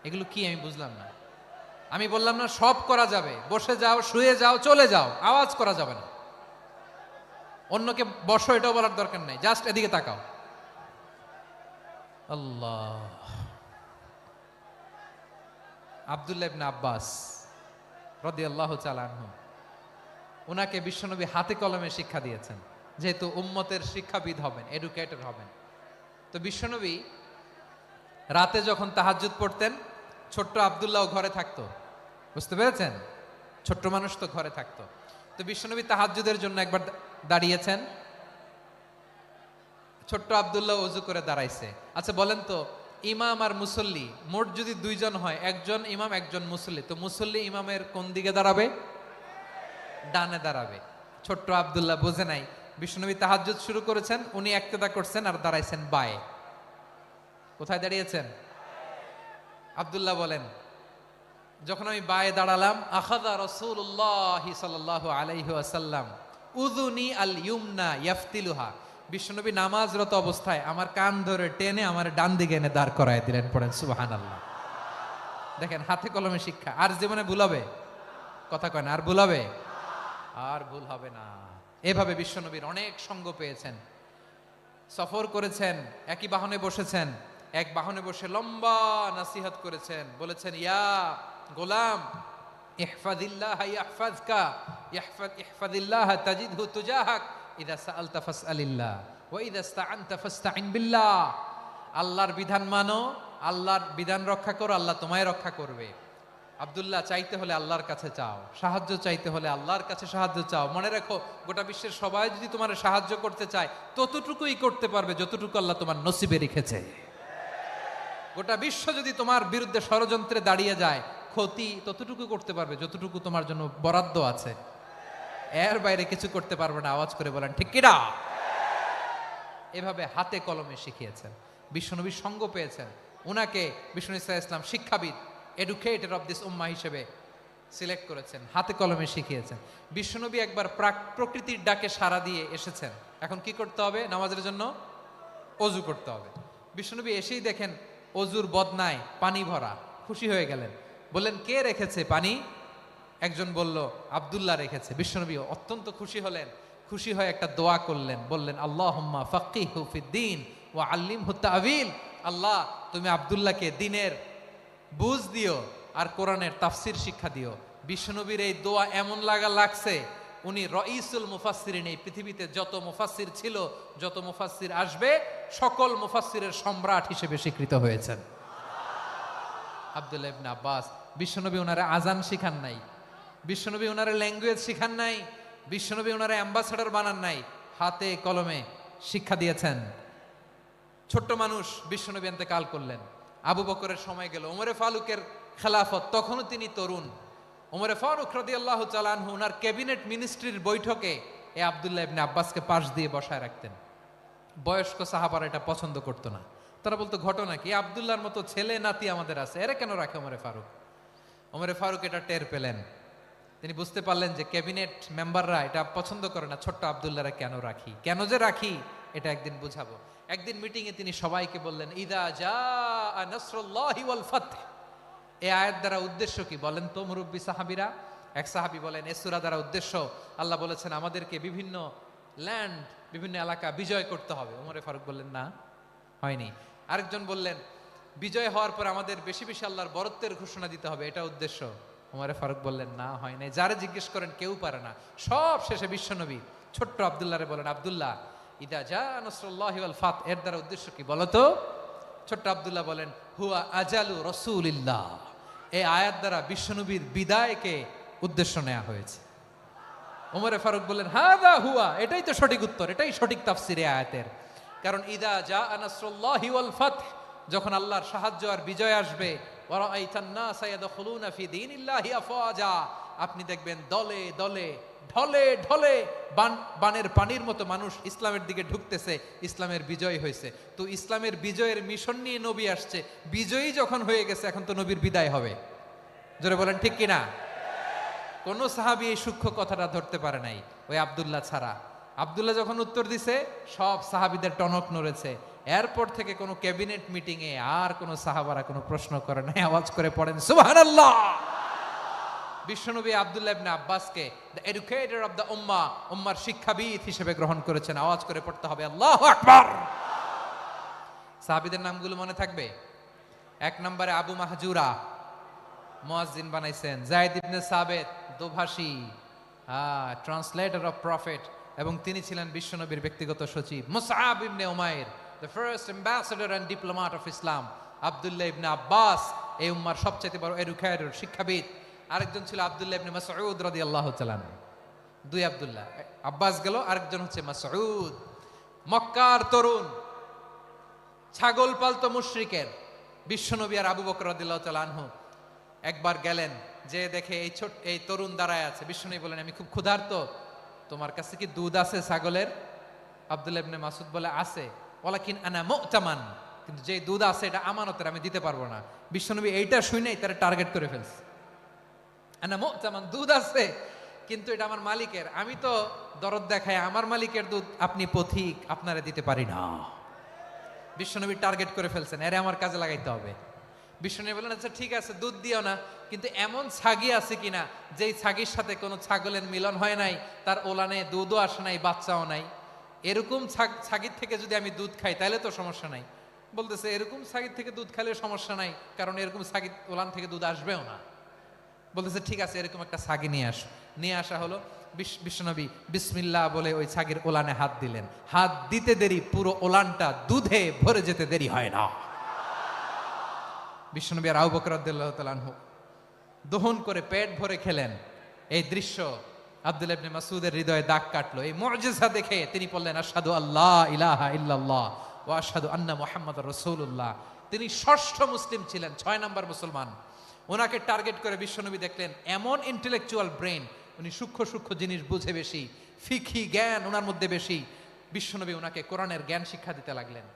এগুলো কি আমি বুঝলাম না। আমি বললাম না সব করা যাবে, বসে যাও, শুয়ে যাও, চলে যাও, আওয়াজ করা যাবে না। অন্যকে বসো এটাও বলার দরকার নাই, জাস্ট এদিকে তাকাও। আল্লাহ। আব্দুল্লাহ ইবনে আব্বাস রাদিয়াল্লাহু তাআলা আনহু, ওনাকে বিশ্বনবী হাতে কলমে শিক্ষা দিয়েছেন, যেহেতু উম্মতের শিক্ষাবিদ হবেন, এডুকেটর হবেন। তো বিশ্বনবী রাতে যখন তাহাজ্জুদ পড়তেন, ছোট্ট আব্দুল্লাহ ঘরে থাকতো। বুঝতে পেরেছেন? ছোট্ট মানুষ তো ঘরে থাকতো। তো বিশ্বনবী তাহাজ্জুদের জন্য একবার দাঁড়িয়েছেন, ছোট্ট আব্দুল্লাহ ওযু করে দাঁড়াইছে। আচ্ছা বলেন তো, ইমাম আর মুসল্লি মোট যদি 2 জন হয়, একজন ইমাম একজন মুসল্লি, তো মুসল্লি ইমামের কোন দিকে দাঁড়াবে? ডানে দাঁড়াবে। ছোট্ট আব্দুল্লাহ বোঝে নাই, বিশ্বনবী তাহাজ্জুদ শুরু করেছেন, উনি একতেদা করছেন আর দাঁড়াইছেন বায়ে। কোথায় দাঁড়িয়েছেন? আব্দুল্লাহ বলেন, যখন আমি বায়ে দাঁড়ালাম, আখাযা রাসূলুল্লাহ সাল্লাল্লাহু আলাইহি ওয়াসাল্লাম উযুনি আল ইউমনা ইয়াফতিলুহা, বিশ্বনবী নামাজরত অবস্থায় আমার কান ধরে টেনে আমার ডান দিকে এনে দাঁড় করায় দিলেন। পড়েন সুবহানাল্লাহ। দেখেন, হাতে কলমে শিক্ষা। আর জীবনে ভুল হবে? কথা কয় না, আর ভুল হবে? আর ভুল হবে না। এভাবে বিশ্বনবীর অনেক সঙ্গ পেয়েছেন, সফর করেছেন, একই বাহনে বসেছেন, এক বাহনে বসে লম্বা নাসিহত করেছেন, বলেছেন, ইয়া গোলাম ইহফাজিল্লাহ ইয়াহফাজকা, ইহফাজিল্লাহ তাজিদহু তুজাহাক, ইযা সাআলতা ফাসআলিল্লাহ ওয়া ইযা ইসতাআনতা ফাসতাইন বিল্লাহ। আল্লাহর বিধান মানো, আল্লাহর বিধান রক্ষা করো, আল্লাহ তোমায় রক্ষা করবে। আব্দুল্লাহ, চাইতে হলে আল্লাহর কাছে চাও, সাহায্য চাইতে হলে আল্লাহর কাছে সাহায্য চাও। মনে রাখো, গোটা বিশ্বের সবাই যদি তোমার সাহায্য করতে চায়, ততটুকুই করতে পারবে যতটুকু আল্লাহ তোমার নসিবে রেখেছে। গোটা বিশ্ব যদি তোমার বিরুদ্ধে ষড়যন্ত্রে দাঁড়িয়ে যায়, ক্ষতি ততটুকু করতে পারবে যতটুকু তোমার জন্য বরাদ্দ আছে, এর বাইরে কিছু করতে পারবে না। আওয়াজ করে বলেন ঠিক কিনা? এভাবে হাতে কলমে শিখিয়েছেন, বিশ্বনবীর সঙ্গ পেয়েছেন। উনাকে বিষ্ণু ইসলাম শিক্ষাবিদ, এডুকেটর অফ দিস উম্মাহ হিসেবে সিলেক্ট করেছেন, হাতে কলমে শিখিয়েছেন। বিশ্বনবী একবার প্রকৃতির ডাকে সাড়া দিয়ে এসেছেন। এখন কি করতে হবে? নামাজের জন্য অজু করতে হবে। বিশ্বনবী এসেই দেখেন অজুর বদনায় পানি ভরা, খুশি হয়ে গেলেন, বললেন, কে রেখেছে পানি? একজন বলল, আব্দুল্লাহ রেখেছে। বিশ্বনবী অত্যন্ত খুশি হলেন, খুশি হয়ে একটা দোয়া করলেন, বললেন, আল্লাহুম্মা ফাক্কিহু ফিদ্দীন ওয়া আল্লিমহু তা'ওয়ীল। আল্লাহ, তুমি আব্দুল্লাহকে দ্বীনের বুঝ দিও আর কোরআনের তাফসীর শিক্ষা দিও। বিশ্বনবীর এই দোয়া এমন লাগছে, উনি রঈসুল মুফাসসিরিন, এই পৃথিবীতে যত মুফাসসির ছিল, যত মুফাসসির আসবে, সকল মুফাসসিরের সম্রাট হিসেবে স্বীকৃত হয়েছেন। আব্দুল্লাহ ইবনে আব্বাস, বিশ্বনবী ওনারা আজান শিখান নাই, বিশ্বনবী ওনারা ল্যাঙ্গুয়েজ শিখান নাই, বিশ্বনবী ওনারা অ্যাম্বাসাডার বানান নাই, হাতে কলমে শিক্ষা দিয়েছেন। ছোট্ট মানুষ বিশ্বনবী ইন্তেকাল করলেন, আবু বকরের সময় গেল, ওমরে ফারুকের খেলাফত, তখনও তিনি তরুণ। ওমরে ফারুক রাদিয়াল্লাহু তাআলা আনহু ওনার ক্যাবিনেট মিনিস্ট্রির বৈঠকে এই আব্দুল্লাহ ইবনে আব্বাসকে পাশ দিয়ে বসায় রাখতেন। বয়স্ক সাহাবারা এটা পছন্দ করতো না, তারা বলতো ঘটনা কি, আব্দুল্লাহর মতো ছেলে নাতি আমাদের আছে, এরা কেন রাখে ওমরে ফারুক? ওমরে ফারুক এটা টের পেলেন, তিনি বুঝতে পারলেন যে ক্যাবিনেট মেম্বাররা এটা পছন্দ করে না, ছোট্ট আব্দুল্লাহরা কেন রাখি, কেন যে রাখি এটা একদিন বুঝাবো। একদিন মিটিংয়ে তিনি সবাইকে বললেন, ইদা জাআ নাসরুল্লাহি ওয়াল ফাতহ, এই আয়াত দ্বারা উদ্দেশ্য কি বলেন তো মুরব্বী সাহাবীরা? এক সাহাবী বলেন, এই সূরা দ্বারা উদ্দেশ্য, আল্লাহ বলেছেন আমাদেরকে বিভিন্ন ল্যান্ড, বিভিন্ন এলাকা বিজয় করতে হবে। ওমরে ফারুক বললেন না, হয়নি। আরেকজন বললেন, বিজয় হওয়ার পর আমাদের বেশি বেশি আল্লাহর বরত্বের ঘোষণা দিতে হবে, এটা উদ্দেশ্য। ওমরে ফারুক বললেন না, হয় নাই। যারা জিজ্ঞেস করেন কেউ পারে না। সব শেষে বিশ্বনবী ছোট্ট আব্দুল্লাহরে বলেন, আব্দুল্লাহ, ইদা জা নাসরুল্লাহি ওয়াল ফাত, এর দ্বারা উদ্দেশ্য কি বলো তো? ছোট্ট আব্দুল্লাহ বলেন, হুয়া আজালু রাসূলিল্লাহ, এই আয়াত দ্বারা বিশ্বনবীর বিদায়কে উদ্দেশ্য নেওয়া হয়েছে। ওমরে ফারুক বললেন, হাদা হুয়া, এটাই তো সঠিক উত্তর, এটাই সঠিক তাফসীর এই আয়াতের। কারণ ইদা জা নাসরুল্লাহি ওয়াল ফাত, যখন আল্লাহর সাহায্য আর বিজয় আসবে, ওয়া রাআইতান নাসা ইয়াদখুলুনা ফি দীনিল্লাহি আফওয়াজা, আপনি দেখবেন দলে দলে, ঢলে ঢলে, বানের পানির মতো মানুষ ইসলামের দিকে ঢুকতেছে, ইসলামের বিজয় হয়েছে। তো ইসলামের বিজয়ের মিশন নিয়ে নবী আসছে, বিজয়ী যখন হয়ে গেছে, এখন তো নবীর বিদায় হবে। জোরে বলেন ঠিক কিনা? কোন সাহাবী এই সূক্ষ্ম কথাটা ধরতে পারে নাই, ওই আব্দুল্লাহ ছাড়া। আব্দুল্লাহ যখন উত্তর দিছে, সব সাহাবীদের টনক নড়েছে। এরপর থেকে কোনো ক্যাবিনেট মিটিং এ আর কোনো সাহাবারা কোনো প্রশ্ন করে নাই, আওয়াজ করে পড়েন সুবহানাল্লাহ। বিশ্বনবী আব্দুল্লাহ ইবনে আব্বাসকে দ্য এডুকেটর অফ দ্য উম্মাহ, উম্মার শিক্ষাবিদ হিসেবে গ্রহণ করেছেন। আওয়াজ করে পড়তে হবে আল্লাহু আকবার। সাহাবীদের নামগুলো মনে থাকবে? এক নম্বরে আবু মাহজুরা, মুয়াজ্জিন বানাইছেন। যায়েদ ইবনে সাবিত, দোভাষী, ট্রান্সলেটর অফ প্রফেট, এবং তিনি ছিলেন বিশ্বনবীর ব্যক্তিগত সচিব। Musab ibn Umair, the first ambassador and diplomat of Islam. Abdullah ibn Abbas, এই উম্মার সবচেয়ে বড় এডুকেটর, শিক্ষাবিদ। আরেকজন ছিল আব্দুল্লাহ ইবনে মাসউদ রাদিয়াল্লাহু তাআলা। দুই আব্দুল্লাহ, আব্বাস গেল, আরেকজন হচ্ছে মাসউদ। মক্কার তরুণ, ছাগল পালতো মুশরিকের। বিশ্বনবী আর আবু বকর রাদিয়াল্লাহু তাআলা আনহু একবার গেলেন, যে দেখে এই তরুণ দাঁড়ায় আছে। বিশ্বনবী বলেন, আমি খুব ক্ষুধার্ত, তোমার কাছে কি দুধ আছে ছাগলের? আব্দুল্লাহ ইবনে মাসউদ বলে, আছে। ওয়ালাকিন আনা মুতামান, কিন্তু যে দুধ আছে এটা আমানতের, আমি দিতে পারবো না। বিশ্বনবী এইটা শুনেই তারা টার্গেট করে ফেলছে। আনা মুতামান, দুধ আছে কিন্তু এটা আমার মালিকের, আমি তো দরদ দেখাই, আমার মালিকের দুধ আপনি পথিক, আপনারা দিতে পারি না। বিশ্বনবী টার্গেট করে ফেলছেন, এরে আমার কাজে লাগাইতে হবে। বিশ্বনবী বলেন, আচ্ছা ঠিক আছে, দুধ দিও না, কিন্তু এমন ছাগি আছে কিনা যেই ছাগির সাথে কোনো ছাগলের মিলন হয় নাই, তার ওলানে দুধও আসে নাই, বাচ্চাও নাই, এরকম ছাগির থেকে যদি আমি দুধ খাই তাহলে তো সমস্যা নাই। বলতেছে, এরকম ছাগির থেকে দুধ খাইলে সমস্যা নাই, কারণ এরকম ছাগির ওলান থেকে দুধ আসবেও না। বলতেছে, ঠিক আছে, এরকম একটা ছাগি নিয়ে আস। নিয়ে আসা হলো। বিশ্বনবী বিসমিল্লাহ বলে ওই ছাগির ওলানে হাত দিলেন। হাত দিতে দেরি, পুরো ওলানটা দুধে ভরে যেতে দেরি হয় না। বিশ্বনবী আর আবু বকর রাদিয়াল্লাহু তাআলা আনহু দহন করে পেট ভরে খেলেন। এই দৃশ্য আব্দুল্লাহ ইবনে মাসউদের হৃদয়ে দাগ কাটলো। এই মুজিজা দেখে তিনি বললেন, আশহাদু আল্লা ইলাহা ইল্লাল্লাহ ওয়া আশহাদু আন্না মুহাম্মাদুর রাসূলুল্লাহ। তিনি ষষ্ঠ মুসলিম ছিলেন, 6 নাম্বার মুসলমান। ওনাকে টার্গেট করে বিশ্বনবী দেখলেন এমন ইন্টেলেকচুয়াল ব্রেন, উনি সূক্ষ্ম সূক্ষ্ম জিনিস বুঝে বেশি, ফিকহি জ্ঞান ওনার মধ্যে বেশি। বিশ্বনবী ওনাকে কোরআনের জ্ঞান শিক্ষা দিতে লাগলেন।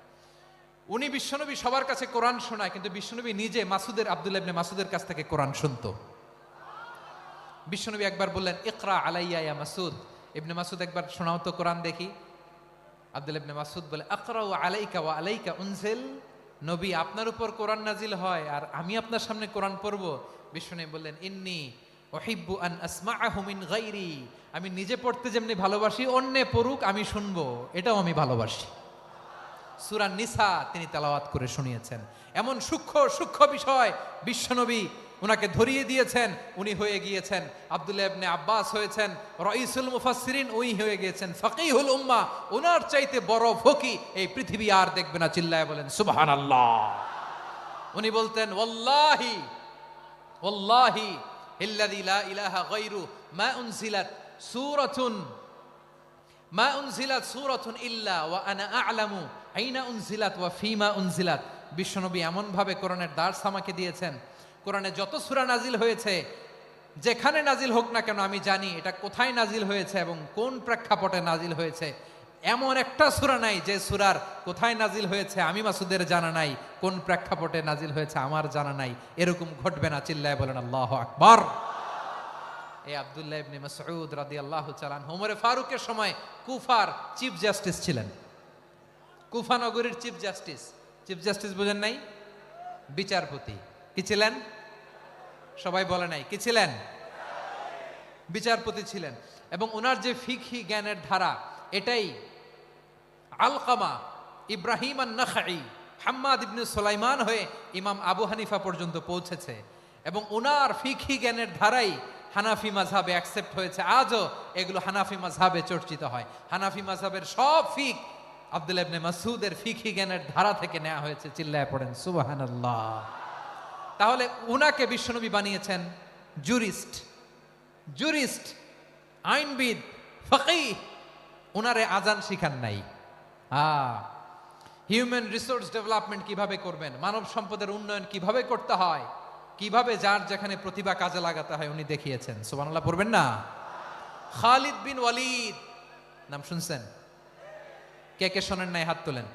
উনি বিশ্বনবী সবার কাছে কোরআন শোনায়, কিন্তু বিশ্বনবী নিজে আব্দুল্লাহ ইবনে মাসউদের কাছ থেকে কোরআন শুনতো। বিশ্বনবী একবার বললেন, ইকরা আলাইয়া ইয়া মাসউদ। ইবনে মাসউদ, একবার শোনাও তো কোরআন দেখি। আব্দুল্লাহ ইবনে মাসউদ বলে, আকরাউ আলাইকা ওয়া আলাইকা উনজিল। নবী, আপনার উপর কোরআন নাজিল হয় আর আমি আপনার সামনে কোরআন পড়ব। বিশ্বনবী বললেন, ইন্নী উহিব্বু আন আসমাআহু মিন গায়রি। আমি নিজে পড়তে যেমনি ভালোবাসি, অন্যে পড়ুক আমি শুনবো, এটাও আমি ভালোবাসি। সূরা নিসা তিনি তেলাওয়াত করে শুনিয়েছেন। এমন সূক্ষ্ম সূক্ষ্ম বিষয় বিশ্বনবী উনাকে ধরিয়ে দিয়েছেন, উনি হয়ে গিয়েছেন আব্দুল্লাহ ইবনে আব্বাস হয়েছেন রাইসুল মুফাসসিরিন, উনি হয়ে গিয়েছেন ফাকিহুল উম্মাহ। ওনার চাইতে বড় ফকি এই পৃথিবী আর দেখবে না, চিল্লায় বলেন সুবহানাল্লাহ। উনি বলতেন ওয়াল্লাহি ওয়াল্লাহি ইল্লাযী লা ইলাহা গায়রু মা উনজিলাত সূরাতুন ইল্লা ওয়া আনা আ'লামু আইনা উনজিলাত ওয়া ফীমা উনজিলাত। বিশ্বনবী এমন ভাবে কোরআনের দার্স আমাকে দিয়েছেন, কোরআনে যত সূরা নাজিল হয়েছে, যেখানে নাজিল হোক না কেন আমি জানি এটা কোথায় নাজিল হয়েছে এবং কোন প্রেক্ষাপটে নাজিল হয়েছে। এমন একটা সূরা নাই যে সূরার কোথায় নাজিল হয়েছে আমি মাসুদের জানা নাই, কোন প্রেক্ষাপটে নাজিল হয়েছে আমার জানা নাই। এরকম ঘটবে না, চিল্লায় বলেন আল্লাহু আকবার। এই আব্দুল্লাহ ইবনে মাসউদ রাদিয়াল্লাহু তাআলা আনহু ওমরে ফারুকের সময় কুফার চিফ জাস্টিস ছিলেন। কুফা নগরীর চিফ জাস্টিস। চিফ জাস্টিস বুঝেন নাই? বিচারপতি। কি ছিলেন? সবাই বলে নাই, কি ছিলেন? বিচারপতি ছিলেন। এবং ওনার যে ফিকহি জ্ঞানের ধারা, এটাই আলকামা, ইব্রাহিম আন-নাখাই, হাম্মাদ ইবনে সুলাইমান হয়ে ইমাম আবু হানিফা পর্যন্ত পৌঁছেছে। এবং ওনার ফিকহি জ্ঞানের ধারাই হানাফি মাযহাবে অ্যাকসেপ্ট হয়েছে। আজও এগুলো হানাফি মাযহাবে চর্চিত হয়। হানাফি মাযহাবের সব ফিক আব্দুল্লাহ ইবনে মাসউদের ফিকহি জ্ঞানের ধারা থেকে নেওয়া হয়েছে, চিল্লায় পড়েন সুবহানাল্লাহ। তাহলে উনাকে বিশ্বনবী বানিয়েছেন জুরিস্ট, আইনবিদ, ফকিহ। উনারে আজান শিখান নাই। হিউম্যান রিসোর্স ডেভেলপমেন্ট কিভাবে করবেন, মানব সম্পদের উন্নয়ন কিভাবে করতে হয়, কিভাবে যার যেখানে প্রতিভা কাজে লাগাতে হয় উনি দেখিয়েছেন। সুবহানাল্লাহ পড়বেন না? খালিদ বিন ওয়ালিদ নাম শুনছেন? কে কে শোনেন নাই হাত তোলেন।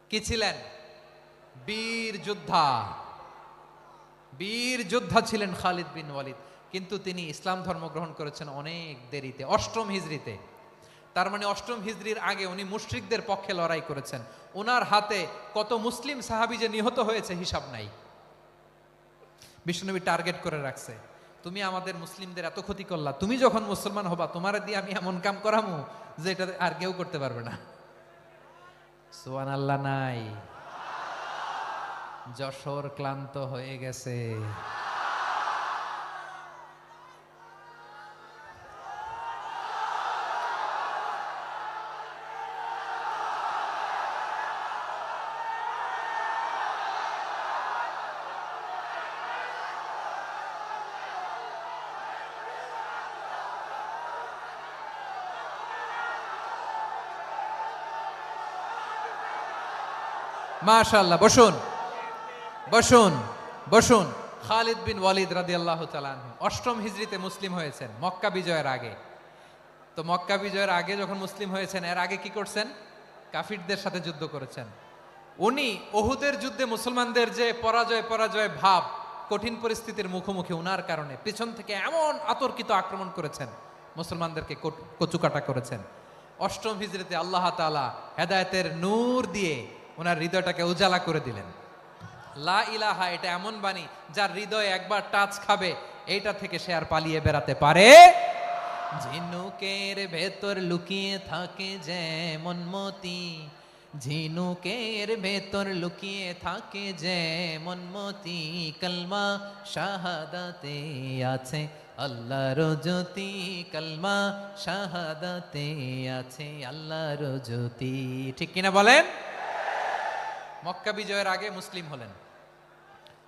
কি ছিলেন? বীর যোদ্ধা ছিলেন খালিদ বিন ওয়ালিদ। কিন্তু তিনি ইসলাম ধর্ম গ্রহণ করেছেন অনেক দেরিতে, 8ম হিজরিতে। তার মানে 8ম হিজরির আগে উনি মুশরিকদের পক্ষে লড়াই করেছেন। ওনার হাতে কত মুসলিম সাহাবী যে নিহত হয়েছে হিসাব নাই। বিশ্বনবী টার্গেট করে রাখছে, তুমি আমাদের মুসলিমদের এত ক্ষতি করলা, তুমি যখন মুসলমান হবা তোমার দিয়ে আমি এমন কাম করামু যে এটা আর কেউ করতে পারবে না। সুবহানাল্লাহ নাই? যশোর ক্লান্ত হয়ে গেছে। মাশাআল্লাহ, বসুন বসুন বসুন। খালিদ বিন ওয়ালিদ রাদিয়াল্লাহু তাআলা আনহু 8ম হিজরিতে মুসলিম হয়েছেন, মক্কা বিজয়ের আগে। তো মক্কা বিজয়ের আগে যখন মুসলিম হয়েছেন, এর আগে কি করছেন? কাফিরদের সাথে যুদ্ধ করেছেন। উনি উহুদের যুদ্ধে মুসলমানদের যে পরাজয় ভাব, কঠিন পরিস্থিতির মুখোমুখি উনার কারণে পিছন থেকে এমন আতর্কিত আক্রমণ করেছেন, মুসলমানদেরকে কচুকাটা করেছেন। 8ম হিজরিতে আল্লাহ তাআলা হেদায়েতের নূর দিয়ে ওনার হৃদয়টাকে উজালা করে দিলেন। লা ইলাহা এটা এমন বাণী যার হৃদয়ে একবার টাচ খাবে, এইটা থেকে সে আর পালিয়ে বেড়াতে পারে। ঝিনুকের ভেতর লুকিয়ে থাকে যেমন মতি, ঝিনুকের ভেতর লুকিয়ে থাকে যেমন মতি, কলমা শাহাদাতে আছে আল্লাহর জ্যোতি, কলমা শাহাদাতে আছে আল্লাহর জ্যোতি। ঠিক কিনা বলেন? মক্কা বিজয়ের আগে মুসলিম হলেন,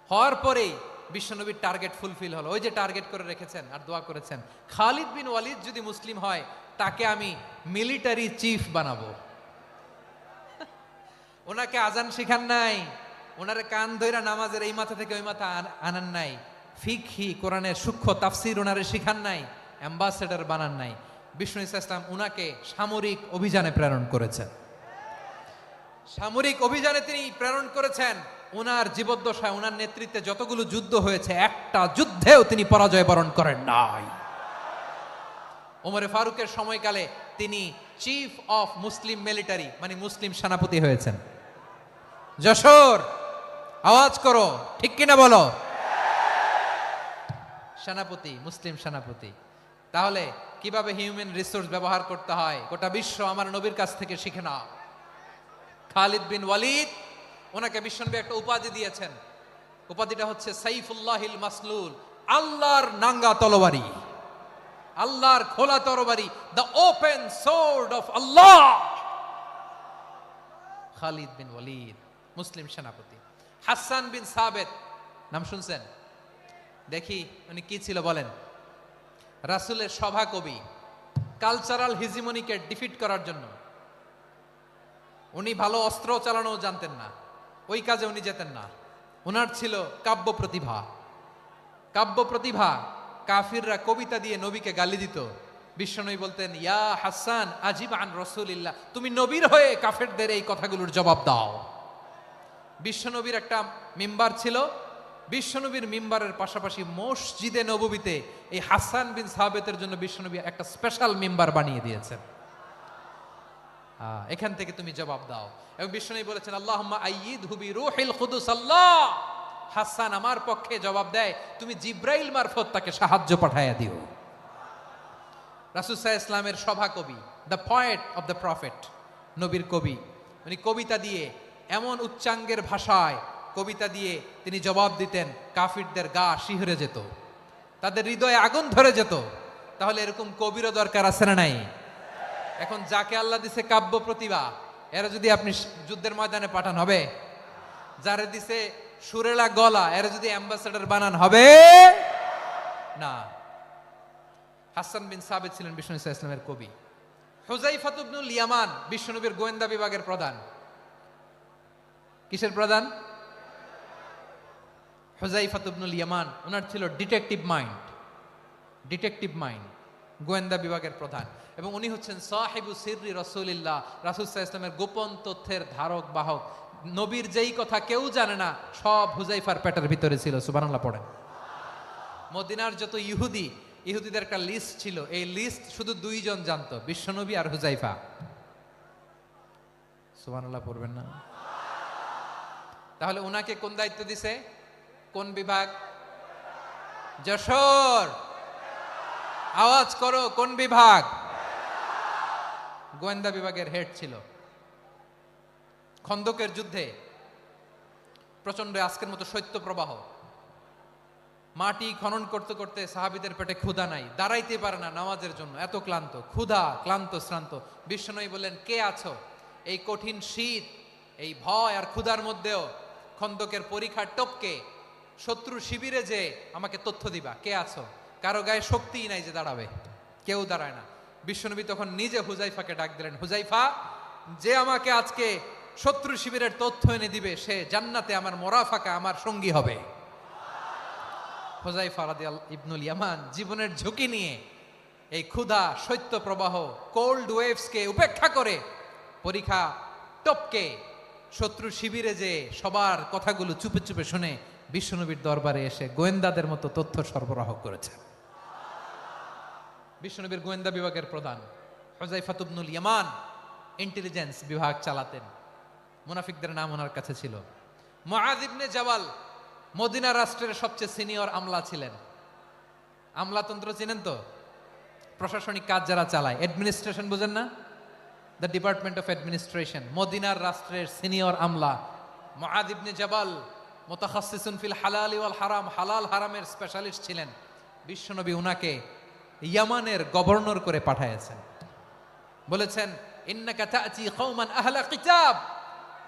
হওয়ার পরেই বিশ্বনবীর টার্গেট ফুলফিল হলো। ওই যে টার্গেট করে রেখেছেন আর দোয়া করেছেন, খালিদ বিন ওয়ালিদ যদি মুসলিম হয় তাকে আমি মিলিটারি চিফ বানাবো। ওনাকে আজান শিখান নাই, ওনারে কান ধইরা নামাজের এই মাথা থেকে ওই মাথা আনান নাই, ফিকহি কোরআনের সূক্ষ্ম তাফসীর ওনারে শিখান নাই, অ্যাম্বাসেডর বানান নাই। বিষ্ণু ইসলাম উনাকে সামরিক অভিযানে প্রেরণ করেছেন। সামরিক অভিযানে তিনি প্রেরণ করেছেন। ওনার জীবদ্দশায় ওনার নেতৃত্বে যতগুলো যুদ্ধ হয়েছে, একটা যুদ্ধেও তিনি পরাজয় বরণ করেন নাই। ওমরে ফারুকের সময়কালে তিনি চিফ অফ মুসলিম মিলিটারি, মানে মুসলিম সেনাপতি হয়েছেন। যশোর আওয়াজ করো, ঠিক কিনা বলো? সেনাপতি, মুসলিম সেনাপতি। তাহলে কিভাবে হিউম্যান রিসোর্স ব্যবহার করতে হয় গোটা বিশ্ব আমার নবীর কাছ থেকে শিখে নাও। খালিদ বিন ওয়ালিদ, ওনাকে বিশ্বনবী একটা উপাধি দিয়েছেন, উপাধিটা হচ্ছে সাইফুল্লাহিল মাসলুল, আল্লাহর নাঙ্গা তরবারি, আল্লাহর খোলা তরবারি, দ্য ওপেন সোর্ড অফ আল্লাহ। খালিদ বিন ওয়ালিদ মুসলিম সেনাপতি। হাসান বিন সাবেত নাম শুনছেন? দেখি উনি কি ছিল বলেন। রাসূলের সভা কবি, কালচারাল হিজিমনিকে ডিফিট করার জন্য। উনি ভালো অস্ত্র চালানো জানতেন না, ওই কাজে উনি যেতেন না। ওনার ছিল কাব্য প্রতিভা। কাব্য প্রতিভা, কাফিররা কবিতা দিয়ে নবীকে গালি দিত। বিশ্বনবী বলতেন, ইয়া হাসান আজিব আন রাসূলিল্লাহ, তুমি নবীর হয়ে কাফেরদের এই কথাগুলোর জবাব দাও। বিশ্বনবীর একটা মিম্বার ছিল, বিশ্বনবীর মিম্বারের পাশাপাশি মসজিদে নববীতে এই হাসান বিন সাবেতের জন্য বিশ্বনবী একটা স্পেশাল মিম্বার বানিয়ে দিয়েছেন। এখান থেকে তুমি জবাব দাও। এবং বিশ্বনবী বলেছেন, আল্লাহুম্মা আইয়িদহু বিরূহিল কুদুস। আল্লাহ, হাসান আমার পক্ষে জবাব দেয়, তুমি জিব্রাইল মারফত তাকে সাহায্য পাঠাইয়া দিও। রাসূল সাল্লাল্লাহু আলাইহি ওয়াসাল্লামের সভা কবি, the poet of the prophet, নবীর কবি। উনি কবিতা দিয়ে, এমন উচ্চাঙ্গের ভাষায় কবিতা দিয়ে তিনি জবাব দিতেন, কাফিরদের গা শিহরে যেত, তাদের হৃদয়ে আগুন ধরে যেত। তাহলে এরকম কবিরও দরকার আছে না নাই? এখন যাকে আল্লাহ দিছে কাব্য প্রতিভা, এরা যদি আপনি যুদ্ধের ময়দানে পাঠান হবে? যারে দিছে সুরেলা গলা, এরা যদি অ্যাম্বাসেডর বানান হবে না। হাসান বিন সাবিত ছিলেন বিশ্বনবী সাল্লাল্লাহু আলাইহি ওয়াসাল্লামের কবি। হুযায়ফা ইবনুল ইয়ামান বিশ্বনবীর গোয়েন্দা বিভাগের প্রধান। কিসের প্রধান? হুযায়ফা ইবনুল ইয়ামান। ওনার ছিল ডিটেকটিভ মাইন্ড, ডিটেকটিভ মাইন্ড, গোয়েন্দা বিভাগের প্রধান। এবং উনি হচ্ছেন সাহিবু সিররি রাসূলিল্লাহ, রাসূল সাল্লাল্লাহু আলাইহি ওয়াসাল্লামের গোপন তথ্যের ধারক বাহক। নবীর যেই কথা কেউ জানে না, সব হুযায়ফার পেটের ভিতরে ছিল। সুবহানাল্লাহ পড়েন। মদিনার যত ইহুদিদের একটা লিস্ট ছিল, এই লিস্ট শুধু দুইজন জানতো, বিশ্বনবী আর হুযায়ফা। সুবহানাল্লাহ পড়বেন না? তাহলে উনাকে কোন দায়িত্ব দিছে? কোন বিভাগ? যশোর, আওয়াজ করো, কোন বিভাগ? গোয়েন্দা বিভাগের হেড ছিল। খন্দকের যুদ্ধে প্রচন্ড আজকের মতো শৈত্য প্রবাহ, মাটি খনন করতে করতে সাহাবীদের পেটে ক্ষুধা নাই, দাঁড়াইতে পারে না নামাজের জন্য, এত ক্লান্ত, ক্ষুধা, ক্লান্ত, শ্রান্ত। বিশ্বনবী বললেন, কে আছো? এই কঠিন শীত, এই ভয় আর ক্ষুধার মধ্যেও খন্দকের পরীক্ষার টপকে শত্রু শিবিরে যে আমাকে তথ্য দিবা, কে আছো? কারো গায়ে শক্তিই নাই যে দাঁড়াবে, কেউ দাঁড়ায় না। বিশ্বনবী তখন নিজে হুযায়ফাকে ডাক দিলেন, হুযায়ফা, যে আমাকে আজকে শত্রু শিবিরের তথ্য এনে দিবে, সে জান্নাতে আমার মোরাফাকা, আমার সঙ্গী হবে। হুযায়ফা রাদিয়াল্লাহু ইবনুল ইয়ামান জীবনের ঝুঁকি নিয়ে এই ক্ষুধা, শৈত্য প্রবাহ, কোল্ড ওয়েভসকে উপেক্ষা করে পরীক্ষা টপকে শত্রু শিবিরে যে সবার কথাগুলো চুপে চুপে শুনে বিশ্বনবীর দরবারে এসে গোয়েন্দাদের মতো তথ্য সরবরাহ করেছে। বিশ্বনবীর গোয়েন্দা বিভাগের প্রধান হুযায়ফা ইবনুল ইয়ামান ইন্টেলিজেন্স বিভাগ চালাতেন। মুনাফিকদের নাম ওনার কাছে ছিল। মুআয ইবনে জাবাল মদিনা রাষ্ট্রের সবচেয়ে সিনিয়র আমলা ছিলেন। আমলাতন্ত্র চিনেন তো? প্রশাসনিক কাজ যারা চালায়, অ্যাডমিনিস্ট্রেশন বুঝেন না? The department of administration. মদিনার রাষ্ট্রের সিনিয়র আমলা মুআয ইবনে জাবাল মুতাখাসসিসুন ফিল হালাল ওয়াল হারাম, হালাল হারামের স্পেশালিস্ট ছিলেন। বিশ্বনবী উনাকে ইয়ামানের গভর্নর করে পাঠাইছেন। বলেছেন, ইন্নাকা তা'তি কওমান আহলা কিতাব,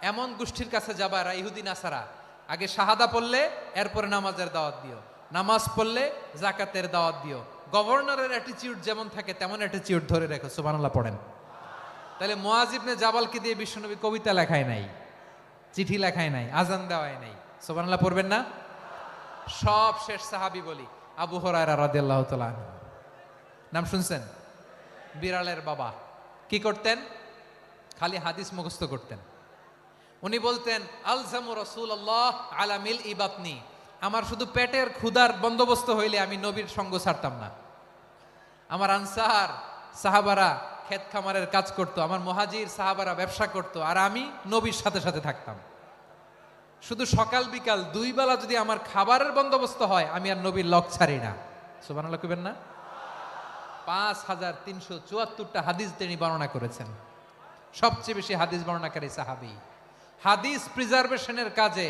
এমন গোষ্ঠীর কাছে যাবা এরা ইহুদি নাসারা, আগে শাহাদা পড়লে এরপরে নামাজের দাওয়াত দিও, নামাজ পড়লে যাকাতের দাওয়াত দিও। গভর্নরের অ্যাটিটিউড যেমন থাকে তেমন অ্যাটিটিউড ধরে রেখো। সুবহানাল্লাহ পড়েন। তাহলে মুআয ইবনে জাবালকে দিয়ে বিশ্বনবী কবিতা লেখায় নাই, চিঠি লেখায় নাই, আজান দেওয়ায় নাই। সুবহানাল্লাহ পড়বেন না? সব শেষ সাহাবী বলি আবু হুরায়রা রাদিয়াল্লাহু তাআলা আনহু। নাম শুনছেন? বিড়ালের বাবা। কি করতেন? খালি হাদিস মুখস্থ করতেন। উনি বলতেন, আলজামু রাসূলুল্লাহ আলা মিল ইবাতনি, আমার শুধু পেটের ক্ষুধার বন্দোবস্ত হইলে আমি নবীর সঙ্গ ছাড়তাম না। আমার আনসার সাহাবারা ক্ষেত খামারের কাজ করত, আমার মুহাজির সাহাবারা ব্যবসা করত, আর আমি নবীর সাথে সাথে থাকতাম। শুধু সকাল বিকাল দুই বেলা যদি আমার খাবারের বন্দোবস্ত হয়, আমি আর নবীর লক ছাড়ি না। সুবহানাল্লাহ কইবেন না? 5374টা হাদিস তিনি বর্ণনা করেছেন। সবচেয়ে বেশি হাদিস বর্ণনাকারী সাহাবী। হাদিস প্রিজার্ভেশনের কাজে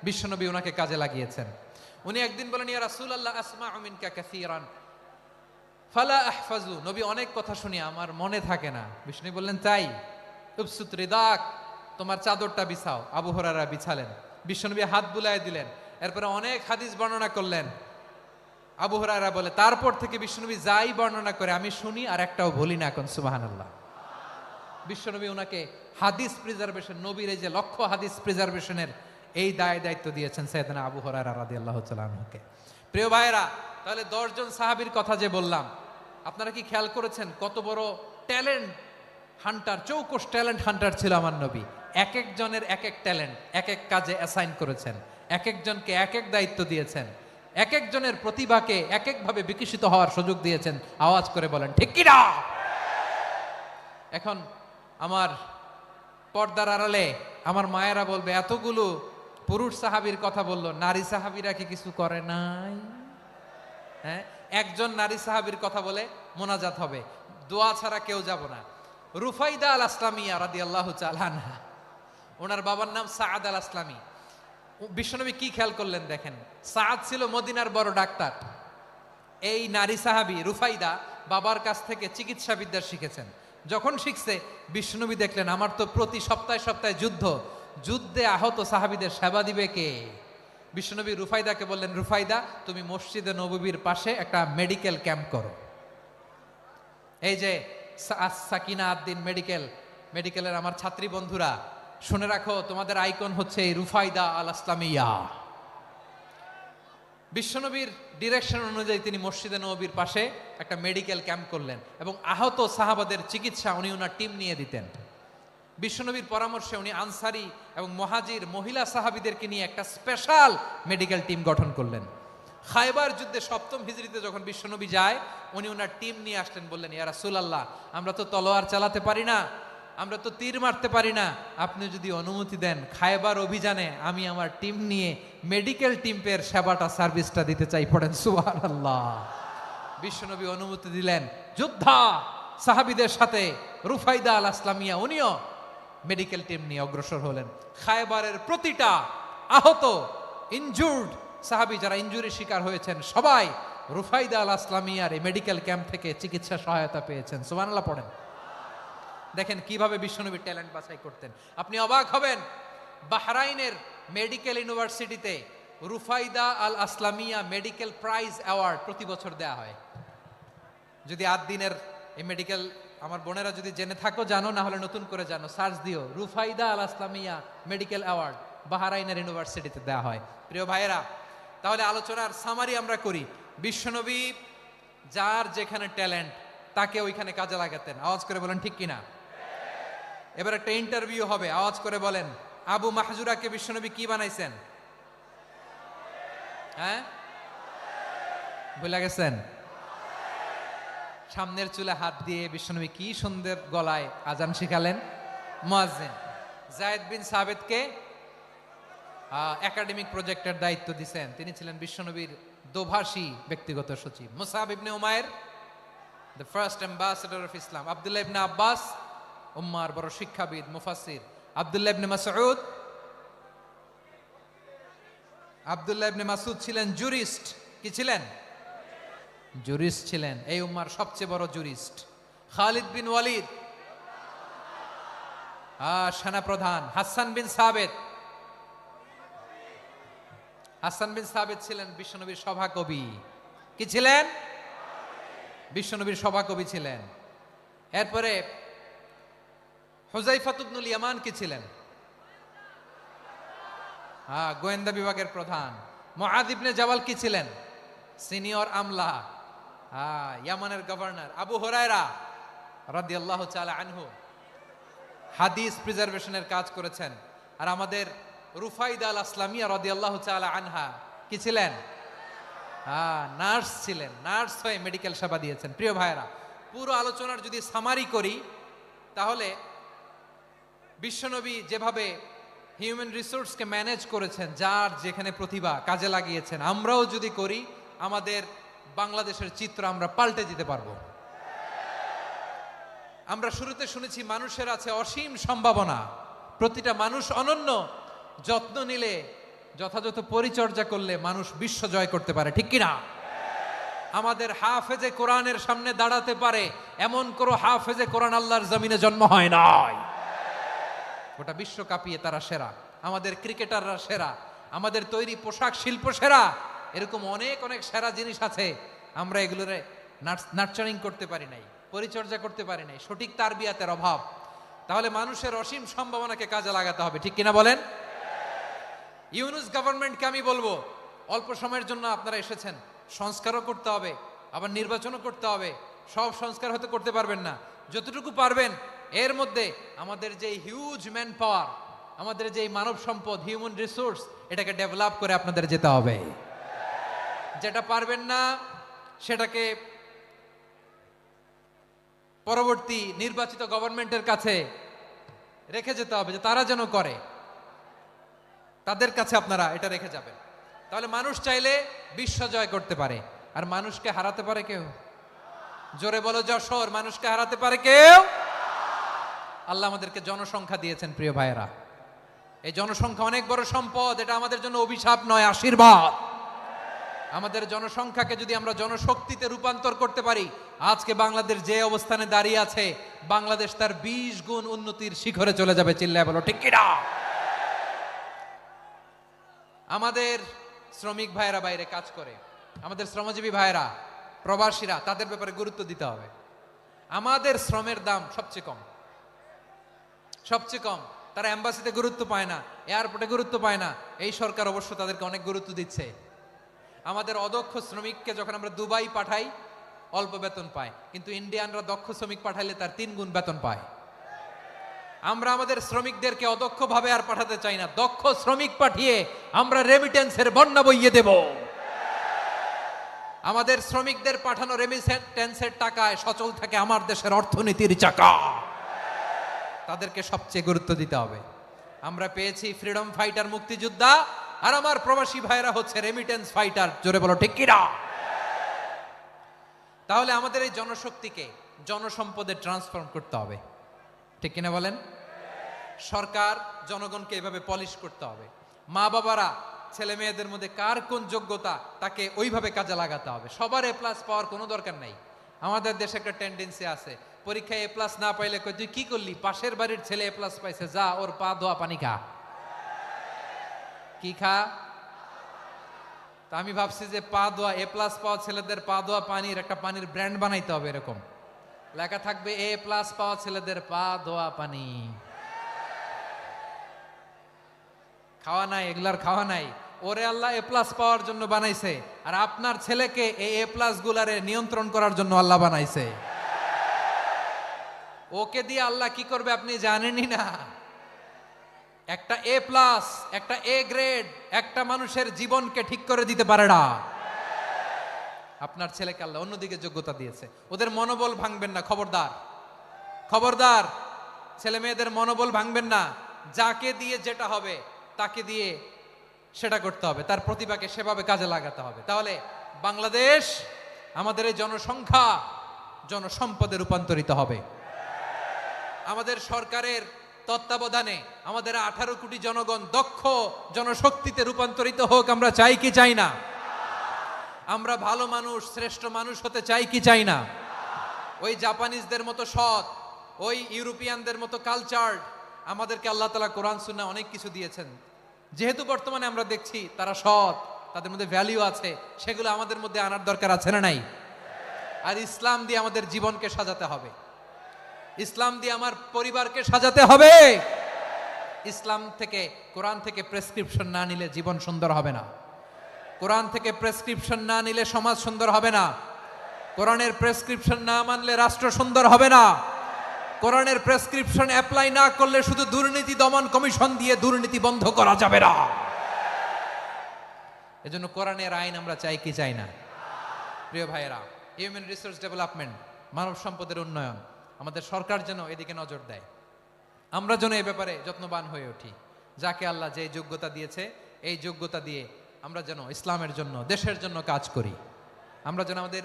বিশ্বনবী ওনাকে কাজে লাগিয়েছেন। উনি একদিন বলেন, ইয়া রাসূলুল্লাহ আসমাউ মিনকা কাসীরান ফালা আহফাজু, নবী অনেক কথা শুনি আমার মনে থাকে না। বিষ্ণু বললেন, তাই? উবসুত রিদাক, তোমার চাদরটা বিছাও। আবু হুরায়রা বিছালেন, বিশ্বনবী হাত বুলায় দিলেন, এরপরে অনেক হাদিস বর্ণনা করলেন। আবু হুরায়রা বলে, তারপর থেকে বিশ্বনবী যাই বর্ণনা করে আমি শুনি আর একটাও ভুলি না। এখন সুবহানাল্লাহ। বিশ্বনবী ওনাকে হাদিস প্রিজার্ভেশন, নবীর এই যে লক্ষ্য হাদিস প্রিজার্ভেশনের এই দায়িত্ব দিয়েছেন সাইয়েদনা আবু হুরায়রা রাদিয়াল্লাহু তাআলা আনহুকে। প্রিয় ভাইরা, তাহলে 10 জন সাহাবীর কথা যে বললাম, আপনারা কি খেয়াল করেছেন কত বড় ট্যালেন্ট হান্টার, চৌকস ট্যালেন্ট হান্টার ছিল আমার নবী। এক একজনের এক এক ট্যালেন্ট, এক এক কাজে অ্যাসাইন করেছেন, এক একজনকে এক এক দায়িত্ব দিয়েছেন, এক একজনের প্রতিভাকে এক একভাবে বিকশিত হওয়ার সুযোগ দিয়েছেন। আওয়াজ করে বলেন ঠিক কি না? এখন আমার পর্দার আড়ালে আমার মায়েরা বলবে, এতগুলো পুরুষ সাহাবীর কথা বললো, নারী সাহাবীরা কি কিছু করে নাই? হ্যাঁ, একজন নারী সাহাবীর কথা বলে মোনাজাত হবে, দোয়া ছাড়া কেউ যাব না। রুফাইদা আল আসলামিয়া রাদিয়াল্লাহু তাআলা আনহা, ওনার বাবার নাম সাআদ আল আসলামি। বিশ্বনবী কি খেয়াল করলেন দেখেন, সাআদ ছিল মদিনার বড় ডাক্তার। এই নারী সাহাবী রুফাইদা বাবার কাছ থেকে চিকিৎসা বিদ্যা শিখেছেন। যখন শিখছে, বিশ্বনবী দেখলেন আমার তো প্রতি সপ্তাহে সপ্তাহে যুদ্ধে আহত সাহাবীদের সেবা দিবে কে? বিশ্বনবী রুফাইদাকে বললেন, রুফাইদা তুমি মসজিদে নববীর পাশে একটা মেডিকেল ক্যাম্প করো। এই যে সাকিনা আদ্দিন মেডিকেলের আমার ছাত্রী বন্ধুরা, শুনে রাখো, তোমাদের আইকন হচ্ছে এই রুফাইদা আল আসলামিয়া। বিশ্বনবীর ডিরেকশন অনুযায়ী তিনি মসজিদে নববীর পাশে একটা মেডিকেল ক্যাম্প করলেন এবং আহত সাহাবাদের চিকিৎসা উনি ওনার টিম নিয়ে দিতেন। বিশ্বনবীর পরামর্শে উনি আনসারি এবং মুহাজির মহিলা সাহাবীদেরকে নিয়ে একটা স্পেশাল মেডিকেল টিম গঠন করলেন। খায়বার যুদ্ধে 7ম হিজরিতে যখন বিশ্বনবী যায়, উনি ওনার টিম নিয়ে আসলেন, বললেন, ইয়া রাসূলুল্লাহ, আমরা তো তলোয়ার চালাতে পারি না, আমরা তো তীর মারতে পারি না, আপনি যদি অনুমতি দেন খায়বার অভিযানে আমি আমার টিম নিয়ে মেডিকেল টিমের সেবাটা সার্ভিসটা দিতে চাই। পড়েন সুবহানাল্লাহ। বিশ্বনবী অনুমতি দিলেন, যোদ্ধা সাহাবীদের সাথে রুফাইদা আল আসলামিয়া উনিও মেডিকেল টিম নিয়ে অগ্রসর হলেন। খায়বারের প্রতিটা আহত ইনজুর্ড সাহাবী যারা ইনজুরি শিকার হয়েছেন, সবাই রুফাইদা আল আসলামিয়ার এই মেডিকেল ক্যাম্প থেকে চিকিৎসা সহায়তা পেয়েছেন। সুবহানাল্লাহ পড়েন। দেখেন কিভাবে বিশ্বনবী ট্যালেন্ট বাছাই করতেন। আপনি অবাক হবেন, বাহরাইনের মেডিকেল ইউনিভার্সিটিতে রুফাইদা আল আসলামিয়া মেডিকেল প্রাইজ অ্যাওয়ার্ড প্রতি বছর দেয়া হয়। যদি 8 দিনের এই মেডিকেল, আমার বোনেরা যদি জেনে থাকো জানো, না হলে নতুন করে জানো, সার্চ দিও, রুফাইদা আল আসলামিয়া মেডিকেল অ্যাওয়ার্ড বাহরাইনের ইউনিভার্সিটিতে দেয়া হয়। প্রিয় ভাইয়েরা, তাহলে আলোচনার সামারি আমরা করি। বিশ্বনবী যার যেখানে ট্যালেন্ট তাকে ওইখানে কাজে লাগাতেন। আওয়াজ করে বলেন ঠিক কিনা? এবার একটা ইন্টারভিউ হবে, আওয়াজ করে বলেন, আবু মাহজুরাকে বিশ্বনবী কি বানাইছেন? হ্যাঁ, ভুলে গেছেন? সামনের চুলে হাত দিয়ে বিশ্বনবী কি সুন্দর গলায় আজান শিখালেন। মুয়াজ্জিন। যায়েদ বিন সাবিতকে একাডেমিক প্রজেক্টের দায়িত্ব দিয়েছেন, তিনি ছিলেন বিশ্বনবীর দোভাষী ব্যক্তিগত সচিব। Musab ibn Umair, the first ambassador of Islam. Abdullah ibn Abbas, উম্মার বড় শিক্ষাবিদ মুফাসসির। আব্দুল্লাহ ইবনে মাসউদ ছিলেন জুরিস্ট। কি ছিলেন? জুরিস্ট ছিলেন, এই উম্মার সবচেয়ে বড় জুরিস্ট। খালিদ বিন ওয়ালিদ, সেনাপ্রধান। হাসান বিন সাবিত ছিলেন বিশ্বনবীর সভাকবি। কি ছিলেন? বিশ্বনবীর সভাকবি ছিলেন। এরপরে হুযায়ফা ইবনুল ইয়ামান কি ছিলেন? গোয়েন্দা বিভাগের প্রধান। মুআয ইবনে জাবাল কি ছিলেন? সিনিয়র আমলা, ইয়ামানের গভর্নর। আবু হুরায়রা রাদিয়াল্লাহু তাআলা আনহু হাদিস প্রিজার্ভেশনের কাজ করেছেন। আর আমাদের রুফাইদা আল আসলামিয়া রাদিয়াল্লাহু তাআলা আনহা কি ছিলেন? নার্স ছিলেন। নার্স হয়ে মেডিকেল সেবা দিয়েছেন। প্রিয় ভাইয়েরা, পুরো আলোচনার যদি সামারি করি, তাহলে বিশ্বনবী যেভাবে হিউম্যান রিসোর্সকে ম্যানেজ করেছেন, যার যেখানে প্রতিভা কাজে লাগিয়েছেন, আমরাও যদি করি, আমাদের বাংলাদেশের চিত্র আমরা পাল্টে দিতে পারবো। আমরা শুরুতে শুনেছি মানুষের আছে অসীম সম্ভাবনা, প্রতিটা মানুষ অনন্য, যত্ন নিলে যথাযথ পরিচর্যা করলে মানুষ বিশ্ব জয় করতে পারে, ঠিক কিনা? আমাদের হাফেজে কোরআনের সামনে দাঁড়াতে পারে এমন কোন হাফেজে কোরআন আল্লাহর জমিনে জন্ম হয় নাই। গোটা বিশ্ব কাঁপিয়ে তারা সেরা, আমাদের ক্রিকেটাররা সেরা, আমাদের তৈরি পোশাক শিল্প সেরা। এরকম অনেক অনেক সেরা জিনিস আছে, আমরা এগুলোরে নার্চারিং করতে পারি নাই, পরিচর্যা করতে পারি নাই, সঠিক তারবিয়াতের অভাব। তাহলে মানুষের অসীম সম্ভাবনাকে কাজে লাগাতে হবে, ঠিক কিনা বলেন? ইউনুস গভর্নমেন্টকে আমি বলবো, অল্প সময়ের জন্য আপনারা এসেছেন, সংস্কারও করতে হবে, আবার নির্বাচনও করতে হবে। সব সংস্কার হয়তো করতে পারবেন না, যতটুকু পারবেন এর মধ্যে আমাদের যে হিউজ ম্যান পাওয়ার, আমাদের যে মানব সম্পদ, হিউম্যান রিসোর্স, এটাকে ডেভেলপ করে আপনাদের যেতে হবে। যেটা পারবেন না সেটাকে পরবর্তী নির্বাচিত গভর্নমেন্টের কাছে রেখে যেতে হবে, যে তারা যেন করে, তাদের কাছে আপনারা এটা রেখে যাবেন। তাহলে মানুষ চাইলে বিশ্ব জয় করতে পারে। আর মানুষকে হারাতে পারে কেউ? জোরে বলো যশোর, মানুষকে হারাতে পারে কেউ? আল্লাহ আমাদেরকে জনসংখ্যা দিয়েছেন প্রিয় ভাইয়েরা। এই জনসংখ্যা অনেক বড় সম্পদ, এটা আমাদের জন্য অভিশাপ নয়, আশীর্বাদ। আমাদের জনসংখ্যাকে যদি আমরা জনশক্তিতে রূপান্তর করতে পারি, আজকে বাংলাদেশ যে অবস্থানে দাঁড়িয়ে আছে, বাংলাদেশ তার 20 গুণ উন্নতির শিখরে চলে যাবে। চিল্লায় বলো ঠিক কিনা? আমাদের শ্রমিক ভাইয়েরা বাইরে কাজ করে, আমাদের শ্রমজীবী ভাইয়েরা, প্রবাসীরা, তাদের ব্যাপারে গুরুত্ব দিতে হবে। আমাদের শ্রমের দাম সবচেয়ে কম, সবচেয়ে কম। তারা এম্বাসিতে গুরুত্ব পায় না, এয়ারপোর্টে গুরুত্ব পায় না। এই সরকার অবশ্য তাদেরকে অনেক গুরুত্ব দিচ্ছে। আমাদের অদক্ষ শ্রমিককে যখন আমরা দুবাই পাঠাই, অল্প বেতন পায়, কিন্তু ইন্ডিয়ানরা দক্ষ শ্রমিক পাঠাইলে তার 3 গুণ বেতন পায়। আমরা আমাদের শ্রমিকদেরকে অদক্ষ ভাবে আর পাঠাতে চাই না, দক্ষ শ্রমিক পাঠিয়ে আমরা রেমিটেন্সের বন্যা বইয়ে দেব। আমাদের শ্রমিকদের পাঠানো রেমিটেন্সের টাকায় সচল থাকে আমার দেশের অর্থনীতির চাকা। তাদেরকে সবচেয়ে গুরুত্ব দিতে হবে। আমরা পেয়েছি ফ্রিডম ফাইটার, মুক্তিযোদ্ধা, আর আমার প্রবাসী ভাইরা হচ্ছে রেমিটেন্স ফাইটার। জোরে বলো ঠিক কিনা? তাহলে আমাদের এই জনশক্তিকে জনসম্পদে ট্রান্সফর্ম করতে হবে, ঠিক কিনা বলেন? সরকার জনগণকে এভাবে পলিশ করতে হবে। মা বাবারা ছেলে মেয়েদের মধ্যে কার কোন যোগ্যতা, তাকে ওইভাবে কাজে লাগাতে হবে। সবার এ প্লাস পাওয়ার কোনো দরকার নাই। আমাদের দেশে একটা টেন্ডেন্সি আছে, পরীক্ষায় এ প্লাস না পাইলে কই তুই কি করলি, পাশের বাড়ির ছেলে এ প্লাস পাইছে, যা ওর পা ধোয়া পানি খা। কি খা? তা আমি ভাবছি যে পা ধোয়া, এ প্লাস পাওয়া ছেলেদের পা ধোয়া পানির একটা পানির ব্র্যান্ড বানাইতে হবে। এরকম লেখা থাকবে, এ প্লাস পাওয়া ছেলেদের পা ধোয়া পানি। খাওয়া নাই, এগুলার খাওয়া নাই। ওরে আল্লাহ এ প্লাস পাওয়ার জন্য বানাইছে, আর আপনার ছেলেকে এই এ প্লাস গুলারে নিয়ন্ত্রণ করার জন্য আল্লাহ বানাইছে। ওকে দিয়ে আল্লাহ কি করবে আপনি জানেনই না। একটা এ প্লাস, একটা এ গ্রেড একটা মানুষের জীবনকে ঠিক করে দিতে পারে না। আপনার ছেলেকে আল্লাহ অন্যদিকে যোগ্যতা দিয়েছে। ওদের মনোবল ভাঙবেন না, খবরদার, খবরদার। ছেলে মেয়েদের মনোবল ভাঙবেন না। যাকে দিয়ে যেটা হবে তাকে দিয়ে সেটা করতে হবে, তার প্রতিভাকে সেভাবে কাজে লাগাতে হবে। তাহলে বাংলাদেশ, আমাদের এই জনসংখ্যা জনসম্পদে রূপান্তরিত হবে। আমাদের সরকারের তত্ত্বাবধানে আমাদের 18 কোটি জনগণ দক্ষ জনশক্তিতে রূপান্তরিত হোক, আমরা চাই কি চাই না? আমরা ভালো মানুষ, শ্রেষ্ঠ মানুষ হতে চাই কি চাই না? ওই জাপানিজদের মতো সৎ, ওই ইউরোপিয়ানদের মতো কালচার্ড। আমাদেরকে আল্লাহ তাআলা কোরআন সুন্নাহ অনেক কিছু দিয়েছেন। যেহেতু বর্তমানে আমরা দেখছি তারা সৎ, তাদের মধ্যে ভ্যালু আছে, সেগুলো আমাদের মধ্যে আনার দরকার আছে না নাই? আর ইসলাম দিয়ে আমাদের জীবনকে সাজাতে হবে, ইসলাম দিয়ে আমার পরিবারকে সাজাতে হবে। ইসলাম থেকে, কোরআন থেকে প্রেসক্রিপশন না নিলে জীবন সুন্দর হবে না। কোরআন থেকে প্রেসক্রিপশন না নিলে সমাজ সুন্দর হবে না। কোরআনের প্রেসক্রিপশন না মানলে রাষ্ট্র সুন্দর হবে না। কোরআনের প্রেসক্রিপশন অ্যাপ্লাই না করলে শুধু দুর্নীতি দমন কমিশন দিয়ে দুর্নীতি বন্ধ করা যাবে না। এজন্য কোরআনের আইন আমরা চাই কি চাই না? প্রিয় ভাইয়েরা, হিউম্যান রিসোর্স ডেভেলপমেন্ট, মানব সম্পদের উন্নয়ন, আমাদের সরকার যেন এদিকে নজর দেয়। আমরা যেন এই ব্যাপারে যত্নবান হয়ে উঠি। যাকে আল্লাহ যে যোগ্যতা দিয়েছে, এই যোগ্যতা দিয়ে আমরা যেন ইসলামের জন্য, দেশের জন্য কাজ করি। আমরা যেন আমাদের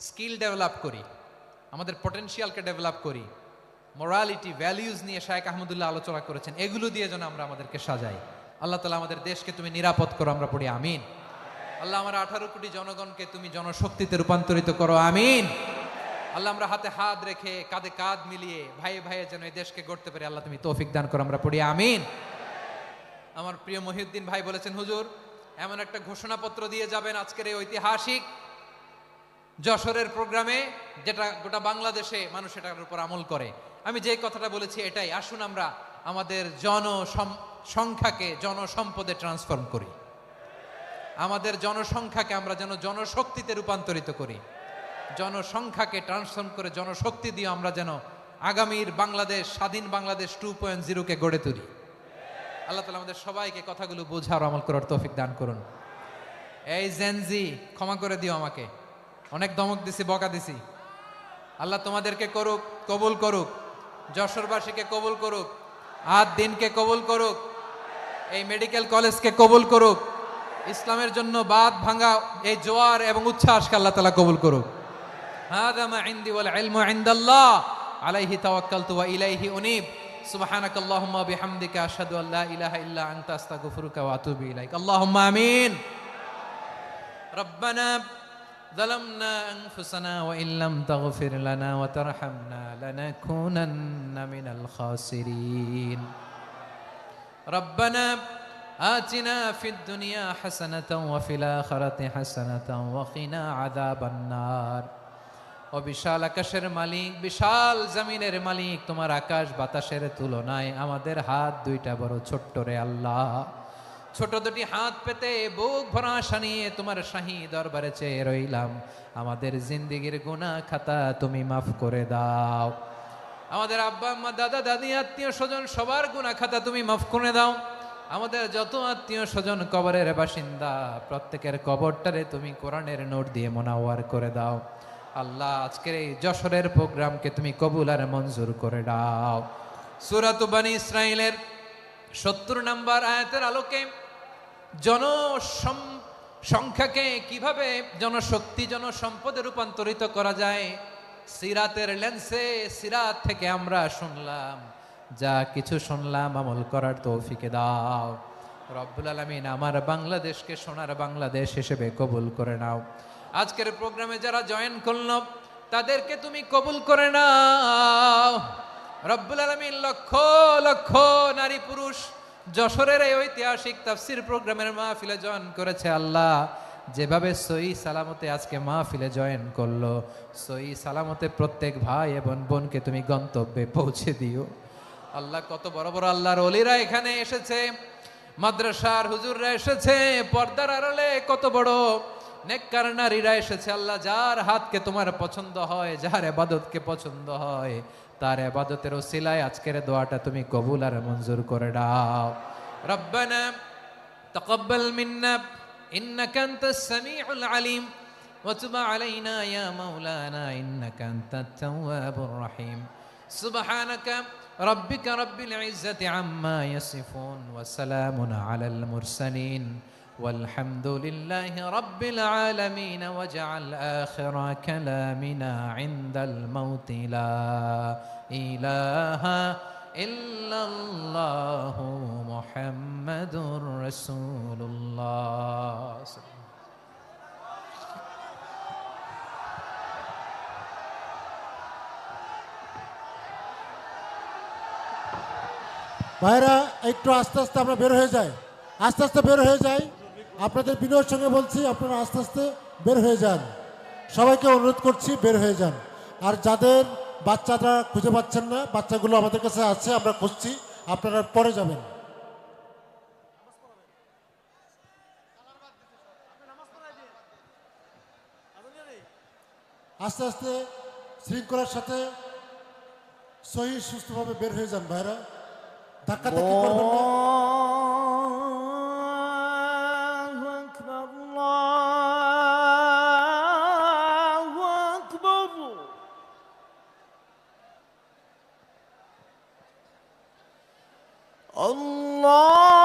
স্কিল ডেভেলপ করি, আমাদের পটেনশিয়ালকে ডেভেলপ করি। মোরালিটি, ভ্যালিউজ নিয়ে শায়েখ আহমদুল্লাহ আলোচনা করেছেন, এগুলো দিয়ে যেন আমরা আমাদেরকে সাজাই। আল্লাহ তাআলা আমাদের দেশকে তুমি নিরাপদ করো, আমরা পড়ি আমিন। আল্লাহ আমার 18 কোটি জনগণকে তুমি জনশক্তিতে রূপান্তরিত করো, আমিন। আল্লাহ আমরা হাতে হাত রেখে কাঁধে কাঁধ মিলিয়ে ভাইয়ে ভাইয়ে যেন এই দেশকে গড়তে পারি, আল্লাহ তুমি তৌফিক দান করো, আমরা পড়ি আমিন। আমার প্রিয় মহিউদ্দিন ভাই বলেছেন, হুজুর এমন একটা ঘোষণাপত্র দিয়ে যাবেন আজকের এই ঐতিহাসিক যশোরের প্রোগ্রামে, যেটা গোটা বাংলাদেশে মানুষ এটার উপর আমল করে। আমি যে কথাটা বলেছি এটাই, আসুন আমরা আমাদের জনসংখ্যাকে জনসম্পদে ট্রান্সফর্ম করি, আমাদের জনসংখ্যাকে আমরা যেন জনশক্তিতে রূপান্তরিত করি, জনসংখ্যাকে ট্রান্সফর্ম করে জনশক্তি দিয়ে আমরা যেন আগামীর বাংলাদেশ, স্বাধীন বাংলাদেশ 2.0 কে গড়ে তুলি। আল্লাহ তাআলা আমাদের সবাইকে কথাগুলো বোঝার আমল করার তৌফিক দান করুন। এই জেনজি ক্ষমা করে দিও আমাকে, অনেক ধমক দিছি, বকা দিছি। আল্লাহ তোমাদেরকে করুক, কবুল করুক, যশোরবাসীকে কবুল করুক, আদ দিনকে কবুল করুক, এই মেডিকেল কলেজকে কবুল করুক, ইসলামের জন্য বাদ ভাঙা এই জোয়ার এবং উচ্ছ্বাসকে আল্লাহ তাআলা কবুল করুক। হাযা মা ইনদি ওয়াল ইলমু ইনদাল্লাহ আলাইহি তাওয়াক্কালতু ওয়া ইলাইহি উনীব। সুবহানাকাল্লাহুম্মা বিহামদিকা আশহাদু আল্লা ইলাহা ইল্লা আনতা আস্তাগফিরুকা ওয়া আতুবু ইলাইক। আল্লাহুম্মা আমিন। রব্বানা ظلمنا أنفسنا وإن لم تغفر لنا وترحمنا لنكونن من الخاسرين. ربنا آتنا في الدنيا حسنة وفي الآخرة حسنة وقنا عذاب النار. ও বিশাল আকাশের মালিক, বিশাল জমিনের মালিক, তোমার আকাশ বাতাসের তুলনায় আমাদের হাত দুইটা বড় ছোট্ট রে আল্লাহ। ছোট দুটি হাত পেতে বুক ভরা আশা নিয়ে তোমার শাহী দরবারে চেয়ে রইলাম, আমাদের জিন্দেগির গুনাহ খাতা তুমি মাফ করে দাও। আমাদের আব্বা আম্মা দাদা দাদি আত্মীয় স্বজন সবার গুনাহ খাতা তুমি মাফ করে দাও। আমাদের যত আত্মীয় স্বজন কবরের বাসিন্দা, প্রত্যেকের কবরটারে তুমি কোরআনের নোট দিয়ে মোনাওয়ার করে দাও। আল্লাহ আজকের এই যশোরের প্রোগ্রামকে তুমি কবুল আর মঞ্জুর করে দাও। সূরাত বনী ইসরাঈলের 70 নম্বর আয়াতের আলোকে জনসংখ্যাকে কিভাবে জনশক্তি জনসম্পদে রূপান্তরিত করা যায়, সিরাতের লেন্সে, সিরাত থেকে আমরা শুনলাম, যা কিছু শুনলাম আমল করার তৌফিক দাও রব্বুল আলামিন। আমার বাংলাদেশকে সোনার বাংলাদেশ হিসেবে কবুল করে নাও। আজকের প্রোগ্রামে যারা জয়েন করল তাদেরকে তুমি কবুল করে নাও রব্বুল আলামিন। লক্ষ লক্ষ নারী পুরুষ যশোরের এই ঐতিহাসিক তাফসীর প্রোগ্রামের মাহফিলে জয়েন করেছে, আল্লাহ যেভাবে সহি সালামতে আজকে মাহফিলে জয়েন করলো, সহি সালামতে প্রত্যেক ভাই এবং বোনকে তুমি গন্তব্যে পৌঁছে দিও। আল্লাহ কত বড় বড় আল্লাহর ওলিরা এখানে এসেছে, মাদ্রাসার হুজুররা এসেছে, পর্দার আড়ালে কত বড় নেককার নারীরা এসেছে। আল্লাহ যার হাতকে তোমার পছন্দ হয়, যার ইবাদতকে পছন্দ হয়, তার ইবাদতের ওসিলায় আজকের দোয়াটা তুমি কবুল আর মঞ্জুর করে দাও। রব্বানা তাকাব্বাল মিন্না ইন্নাকা আনতাস সামিউল আলিম ওয়া তুব আলাইনা ইয়া মাওলানা ইন্নাকা আনতাত তাওয়াবুর রহিম। সুবহানাকা রাব্বিকা রাব্বিল ইজ্জাতি আম্মা ইয়াসিফুন ওয়া সালামুন আলাল মুরসালিন والحمد لله رب العالمين. واجعل آخر كلامنا عند الموت لا إله إلا الله محمد رسول الله. ভাইরা একটু আস্তে আস্তে আমরা বের হয়ে যাই, আস্তে আস্তে বের হয়ে যাই। আপনাদের বিনয়ের সঙ্গে বলছি, আপনারা আস্তে আস্তে বের হয়ে যান। সবাইকে অনুরোধ করছি বের হয়ে যান। আর যাদের বাচ্চারা খুঁজে পাচ্ছেন না, বাচ্চাগুলো আমাদের কাছে আছে, আমরা খুঁজছি, আপনারা পরে যাবেন। আস্তে আস্তে শৃঙ্খলার সাথে সহি সুস্থভাবে বের হয়ে যান ভাইরা, ধাক্কাধাক্কি করবেন না। Allah